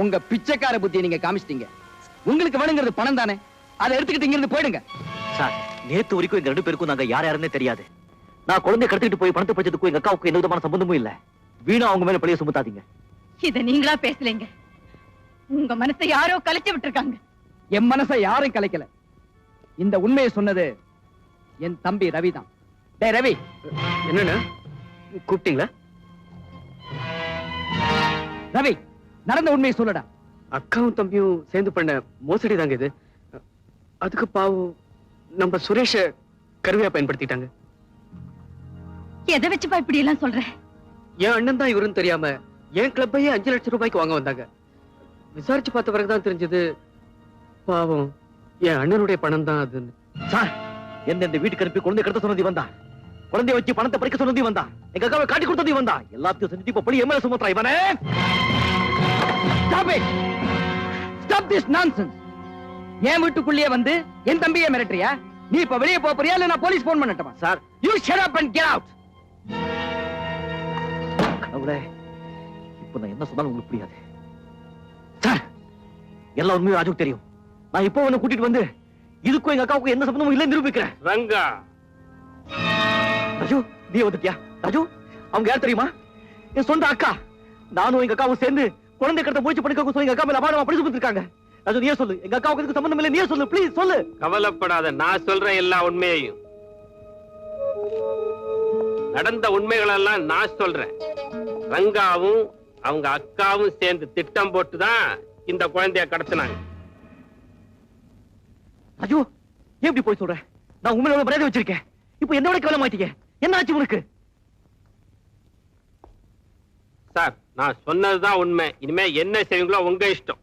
உங்க பிச்சைக்கார புத்தியை நீங்க காமிச்சிட்டீங்க. உங்களுக்கு வேணுங்கிறது பணம் தானே, அதை எடுத்துக்கிட்டு இங்க இருந்து போயிடுங்க. சார், நேத்து வரைக்கும் இந்த 2 பேருக்கும் நாங்க யாருன்னே தெரியாது. நான் குழந்தைய கடத்திட்டு போய் பணத்தை படிச்சதுக்கும் எங்க அக்காவுக்கும் எந்த விதமான சம்பந்தமும் இல்ல. வீணா அவங்க மேல பழிய சுமத்தாதீங்க. இத நீங்களா பேசலீங்க. உங்க மனசை யாரோ கலைச்சு விட்டுருக்காங்க. என் மனசை யாரும் கலைக்கல. இந்த உண்மையை சொன்னது என் தம்பி ரவிதான். டேய் ரவி, என்னன்னு கூப்பிட்டீங்களா? ரவி, நடந்த உண்மையை சொல்லடா. அக்காவும் தம்பியும் சேர்ந்து பண்ண மோசடி தாங்க இது. அதுக்கு பாவம் நம்ம சுரேஷ கருவியா பயன்படுத்திட்டாங்க. எதை வச்சுப்பா இப்படி எல்லாம் சொல்ற? என் அண்ணன் தான் இவருன்னு தெரியாம என் கிளப்பையே 5 லட்சம் ரூபாய்க்கு வாங்க வந்தாங்க. விசாரிச்சு பார்த்த பிறகுதான் தெரிஞ்சது பாவம் என் அண்ணனுடைய பணம் தான் அதுன்னு. சார், என்ன இந்த வீட்டுக்கு அனுப்பி குழந்தை கடத்த சொன்னது வந்தா, குழந்தைய வச்சு பணத்தை பறிக்க சொன்னது வந்தா, எங்க அக்காவை காட்டி கொடுத்தது வந்தா, எல்லாத்தையும் செஞ்சு இப்ப பழி எம்எல்ஏ சுமத்ரா இவனே. Stop it! Stop this nonsense! என் வீட்டுக்குள்ளேயே வந்து என் தம்பியை மிரட்டுறியா? நீ இப்ப வெளியே போறியா இல்ல நான் போலீஸ் போன் பண்ணட்டுமா? Sir, you shut up and get out! கடவுளே, இப்ப நான் என்ன சொன்னாலும் உங்களுக்கு புரியாது. சார், எல்லா உண்மையும் ராஜுக்கு தெரியும். நான் இப்போ உன்னை கூட்டிட்டு வந்து இதுக்கும் எங்க அக்காவுக்கும் என்ன சம்பந்தமும் இல்லை நிரூபிக்கிறேன். ரங்கா, ராஜு, நீ வந்துட்டியா? ராஜு, அவங்க யார் தெரியுமா? என் சொந்த அக்கா. நானும் எங்க அக்காவும் சேர்ந்து குழந்தை கடத்த முயற்சி பண்ணிக்க எங்க அக்கா மேல அபாரமா பழி சுமத்திருக்காங்க. ராஜு, நீயே சொல்லு, எங்க அக்காவுக்கு இதுக்கு சம்பந்தம் இல்லை, நீயே சொல்லு, ப்ளீஸ் சொல்லு. கவலைப்படாத, நான் சொல்றேன் எல்லா உண்மையையும். நடந்த உண்மைகள் எல்லாம் நான் சொல்றேன். ரங்காவும் அவங்க அக்காவும் சேர்ந்து திட்டம் போட்டுதான் இந்த குழந்தைய கடத்தினாங்க. ராஜு, ஏன் இப்படி போய் சொல்ற? நான் உண்மையோட மரியாதை வச்சிருக்கேன். இப்ப என்னோட கவலை மாட்டீங்க. என்ன ஆச்சு உனக்கு? சார், நான் சொன்னதுதான் உண்மை. இனிமே என்ன செய்வீங்களோ உங்க இஷ்டம்.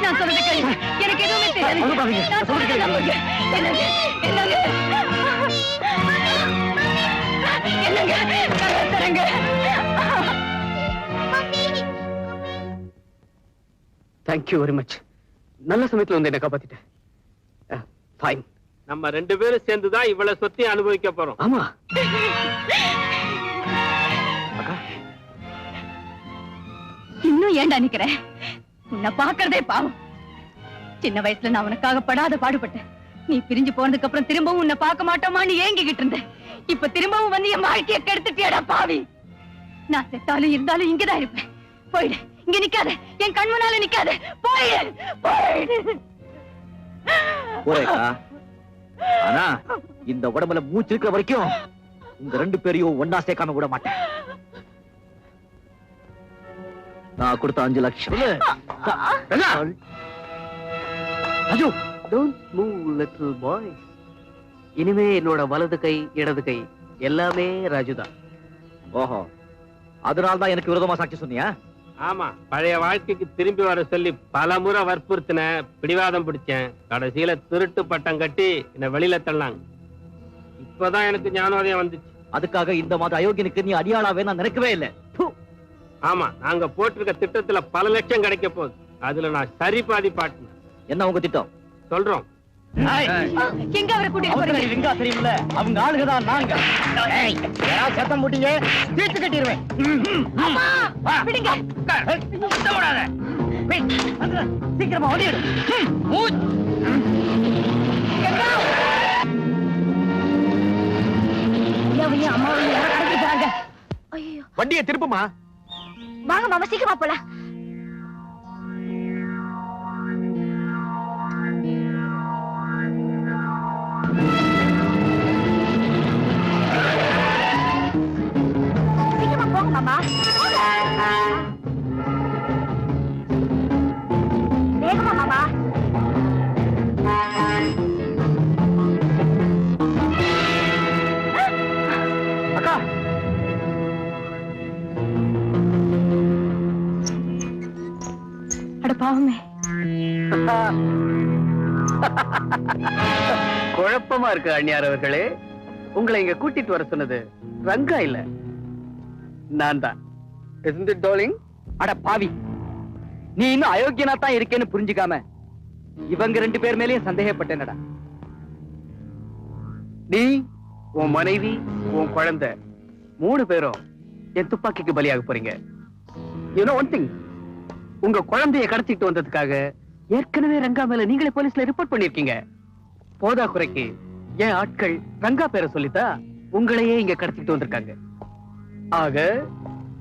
நான் சொல்றது கேளுங்க. எனக்கு எதுவுமே தெரியாது. நான் சொல்றது கேளுங்க. என்னங்க தரங்க. Thank you very much. நல்ல சமயத்துல வந்து என்ன காப்பாத்திட்டேன். ஃபைன். நம்ம 2 பேரும் சேர்ந்துதான் இவ்வளவு சொத்தையும் அனுபவிக்க போறோம். ஆமா. இன்னும் ஏண்டா நிக்கிற? உன்னை பாக்குறதே பாவம். சின்ன வயசுல நான் உனக்காக படாத பாடுபட்டேன். நீ பிரிஞ்சு போனதுக்கு அப்புறம் திரும்பவும் உன்னை பார்க்க மாட்டோமான்னு ஏங்கிக்கிட்டு இருந்த. இப்ப திரும்பவும் வந்து என் வாழ்க்கைய கெடுத்துட்டியடா பாவி. நான் செத்தாலும் இருந்தாலும் இங்கதான் இருப்பேன். போயிடு, இங்க நிக்காத, என் கண் முன்னால நிக்காத, போயிடு போயிடு. ஆனா இந்த உடம்புல மூச்சு இருக்கிற வரைக்கும் உங்க 2 பேரையும் ஒன்னா சேர்க்காம விட மாட்டேன். நான் கொடுத்த 5 லட்சம். Raju, don't move little boy. இனிமே என்னோட வலது கை இடது கை எல்லாமே ராஜுதான். ஓஹோ, அதனால்தான் எனக்கு விரோதமா சாட்சி சொன்னியா? ஆமா, பழைய வாழ்க்கைக்கு திரும்பி வர சொல்லி பல முறை வற்புறுத்தின, பிடிவாதம் பிடிச்சேன். கடைசியில திருட்டு பட்டம் கட்டி என்ன வெளியில தள்ளாங்க. இப்பதான் எனக்கு ஞானோதயம் வந்துச்சு. அதுக்காக இந்த மாதிரி அயோக்கியனுக்கு நீ அடியாளாவே நான் நினைக்கவே இல்லை. ஆமா, நாங்க போட்டிருக்க திட்டத்துல பல லட்சம் கிடைக்க போகுது. அதுல நான் சரி பாதி பாட்டு. என்ன உங்க திட்டம்? சொல்றோம். எங்க அவரை கூட்டிட்டு போறீங்க? தெரியுமில்ல, அவங்க ஆளுகதான் நாங்க. யாராவது சத்தம் போட்டீங்க தீர்த்து கட்டிடுவேன். விடுங்க. சீக்கிரமா ஓடிடு. வண்டியை திருப்புமா. வாங்க மாமா, சீக்கிரமா போலாம். சீக்கிரமா போங்க மாமா. வேகமா மாமா. அக்கா, அட பாவமே. குழப்பமா இருக்கு அண்ணியார் அவர்களே. உங்களை இங்க கூட்டிட்டு வர சொன்னது ரங்கா இல்ல, நான் தான். Isn't it, darling? அட பாவி, நீ இன்னும் அயோக்கியனா தான் இருக்கேன்னு புரிஞ்சுக்காம இவங்க 2 பேர் மேலயும் சந்தேகப்பட்டேனடா. நீ, உன் மனைவி, உன் குழந்தை 3 பேரும் என் துப்பாக்கிக்கு பலியாக போறீங்க. You know one thing, உங்க குழந்தைய கடத்திட்டு வந்ததுக்காக ஏற்கனவே ரங்கா மேல நீங்களே போலீஸ்ல ரிப்போர்ட் பண்ணிருக்கீங்க. போதா குறைக்கு என் ஆட்கள் ரங்கா பேரை சொல்லித்தா உங்களையே இங்க கடத்திட்டு வந்திருக்காங்க. ஆக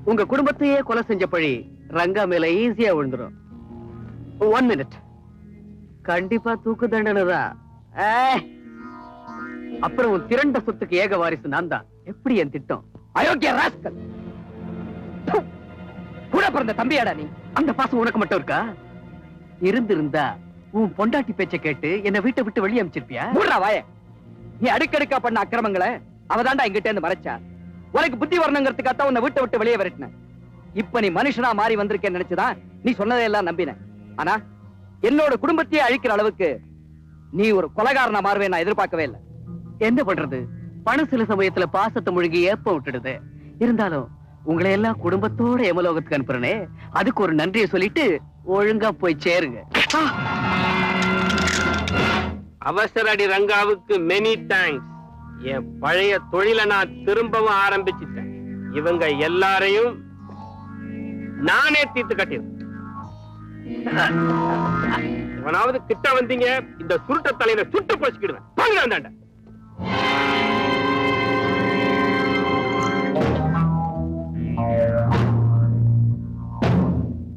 உங்க குடும்பத்தையே கொலை செஞ்ச பழி ரங்கா மேல ஈஸியா விழுந்துரும். 1 minute, கண்டிப்பா தூக்கு தண்டனை தான். அப்புறம் உன் திரண்ட சொத்துக்கு ஏக வாரிசு நான் தான். எப்படி என் திட்டம்? அயோக்கிய ராஸ்கல்! கூட பிறந்த தம்பியாடா நீ. அந்த பாசம் உனக்கு மட்டும் இருக்கா? இருந்திருந்தா உன் பொண்டாட்டி பேச்ச கேட்டு என்ன வீட்டை விட்டு வெளியே அமைச்சிருப்பியா? மூடுறா வாய. நீ அடுக்கடுக்கா பண்ண அக்கிரமங்களை அவதாண்டா எங்கிட்ட இருந்து மறைச்சா. உனக்கு புத்தி வரணுங்கிறதுக்காக உன்னை வீட்டை விட்டு வெளியே விரட்டின. இப்ப நீ மனுஷனா மாறி வந்திருக்கேன்னு நினைச்சுதான் நீ சொன்னதையெல்லாம் நம்பின. ஆனா என்னோட குடும்பத்தையே அழிக்கிற அளவுக்கு நீ ஒரு கொலைகாரனா மாறுவே நான் எதிர்பார்க்கவே இல்லை. என்ன பண்றது, பணம் சில சமயத்துல பாசத்தை முழுகி ஏப்ப விட்டுடுது. இருந்தாலும் உங்களை எல்லாம் குடும்பத்தோட எமலோகத்துக்கு அனுப்புறனே, அதுக்கு ஒரு நன்றியை சொல்லிட்டு ஒழுங்கா போய் சேருங்க. அவசரடி ரங்காவுக்கு மெனி தேங்க்ஸ். என் பழைய தொழிலை நான் திரும்பவும் ஆரம்பிச்சுட்டேன். இவங்க எல்லாரையும் நானே தீர்த்து கட்டிடுறேன். இவனாவது கிட்ட வந்தீங்க, இந்த சுருட்ட தலையில சுட்டு பொழிச்சுக்கிடுவேன். பங்குதாண்ட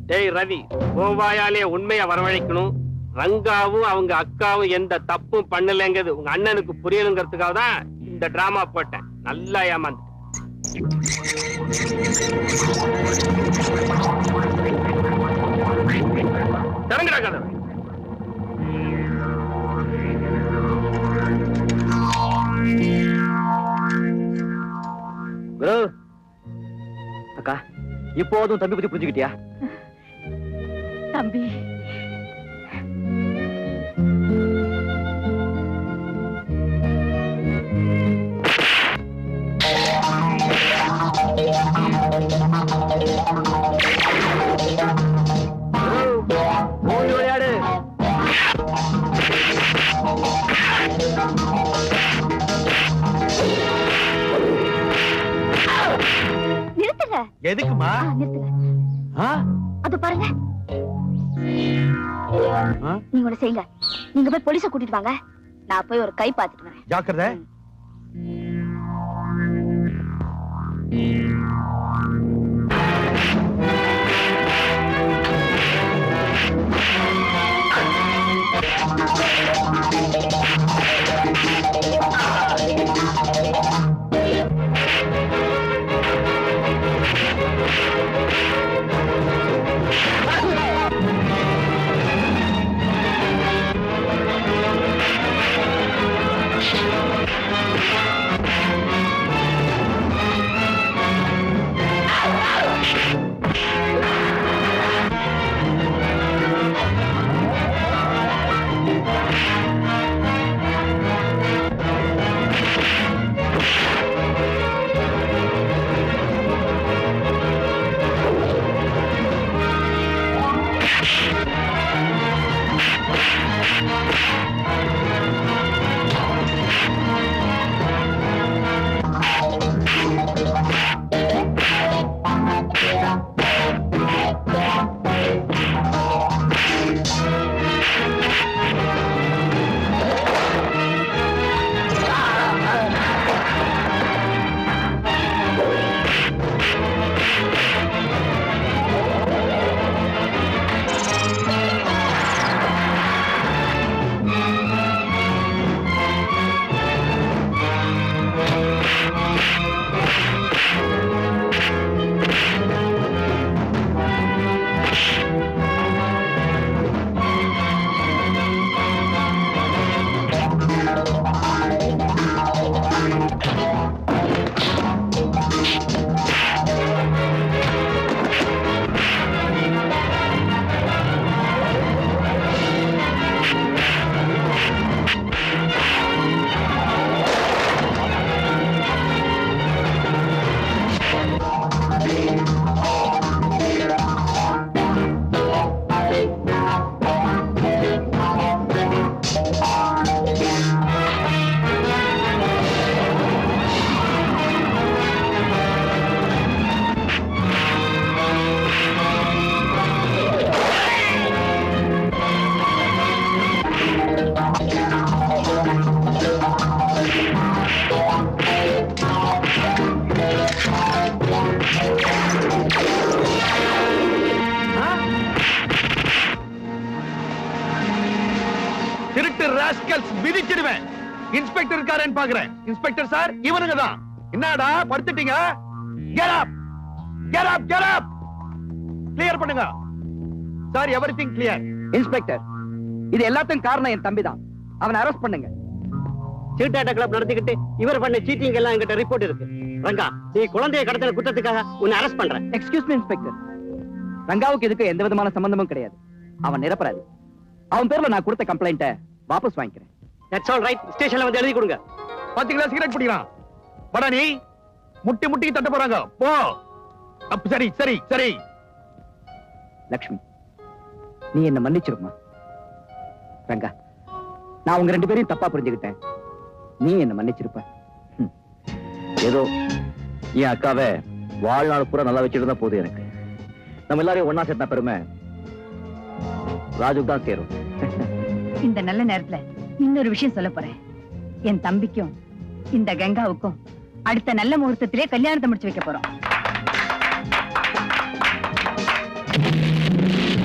டேய் ரவி, கோவாயாலே உண்மையை வரவழைக்கணும். ரங்காவும் அவங்க அக்காவும் எந்த தப்பும் பண்ணலங்கிறது உங்க அண்ணனுக்கு புரியணுங்கிறதுக்காக தான் இந்த டிராமா போட்டேன். நல்லா ஏமாந்து தரங்கடா கதை. குரு அக்கா, இப்போதும் தம்பி பத்தி புரிஞ்சுக்கிட்டியா? தம்பி விளையாடு. நிறுத்துங்க. எதுக்குமா? நிறுத்துங்க. அது பாருங்க. நீங்க ஒண்ணு செய்யுங்க. நீங்க போய் போலீஸ கூட்டிட்டு வாங்க. நான் போய் ஒரு கை பார்த்துட்டு வரேன். ஜாக்கிரதை. திருட்டு ராஸ்கல்ஸ் மிதிச்சிடுவேன். இன்ஸ்பெக்டர் இருக்காரேன்னு பாக்குறேன். இன்ஸ்பெக்டர் சார், இவனுங்க தான். என்னடா படுத்துட்டீங்க? Get up! Get up! Get up! Clear பண்ணுங்க சார். Everything clear. இன்ஸ்பெக்டர், இது எல்லாத்துக்கும் காரணம் என் தம்பி தான். அவனை அரெஸ்ட் பண்ணுங்க. சீட்டாட்ட கிளப் நடத்திக்கிட்டு இவர் பண்ண சீட்டிங் எல்லாம் என்கிட்ட ரிப்போர்ட் இருக்கு. ரங்கா, நீ குழந்தையை கடத்தின குற்றத்துக்காக உன்னை அரெஸ்ட் பண்றேன். எக்ஸ்கியூஸ் மீ இன்ஸ்பெக்டர், ரங்காவுக்கு இதுக்கு எந்த விதமான சம்பந்தமும் கிடையாது. அவன் நிரப்பராதி. அவன் பேர்ல நான் கொடுத்த கம்ப்ளைண்ட்டை வாபஸ் வாங்கிக்கிறேன். That's all right. ஸ்டேஷன்ல வந்து எழுதி கொடுங்க. 10 கிலோ சிகரெட் பிடிக்கிறான். படா நீ முட்டி முட்டி தட்ட போறாங்க. போ. அப்ப சரி சரி சரி. லக்ஷ்மி, நீ என்ன மன்னிச்சிருமா? ரங்கா, நான் உங்க 2 பேரையும் தப்பா புரிஞ்சுக்கிட்டேன். நீ என்ன மன்னிச்சிருப்ப. ஏதோ என் அக்காவை வாழ்நாள் பூரா நல்லா வச்சுட்டு தான் போதும். எனக்கு நம்ம எல்லாரையும் ஒன்னா சேர்த்தா பெருமை ராஜுக்கு தான் சேரும். இந்த நல்ல நேரத்துல இன்னொரு விஷயம் சொல்ல போறேன். என் தம்பிக்கும் இந்த கங்காவுக்கும் அடுத்த நல்ல முகூர்த்தத்திலே கல்யாணத்தை முடிச்சு வைக்க போறோம்.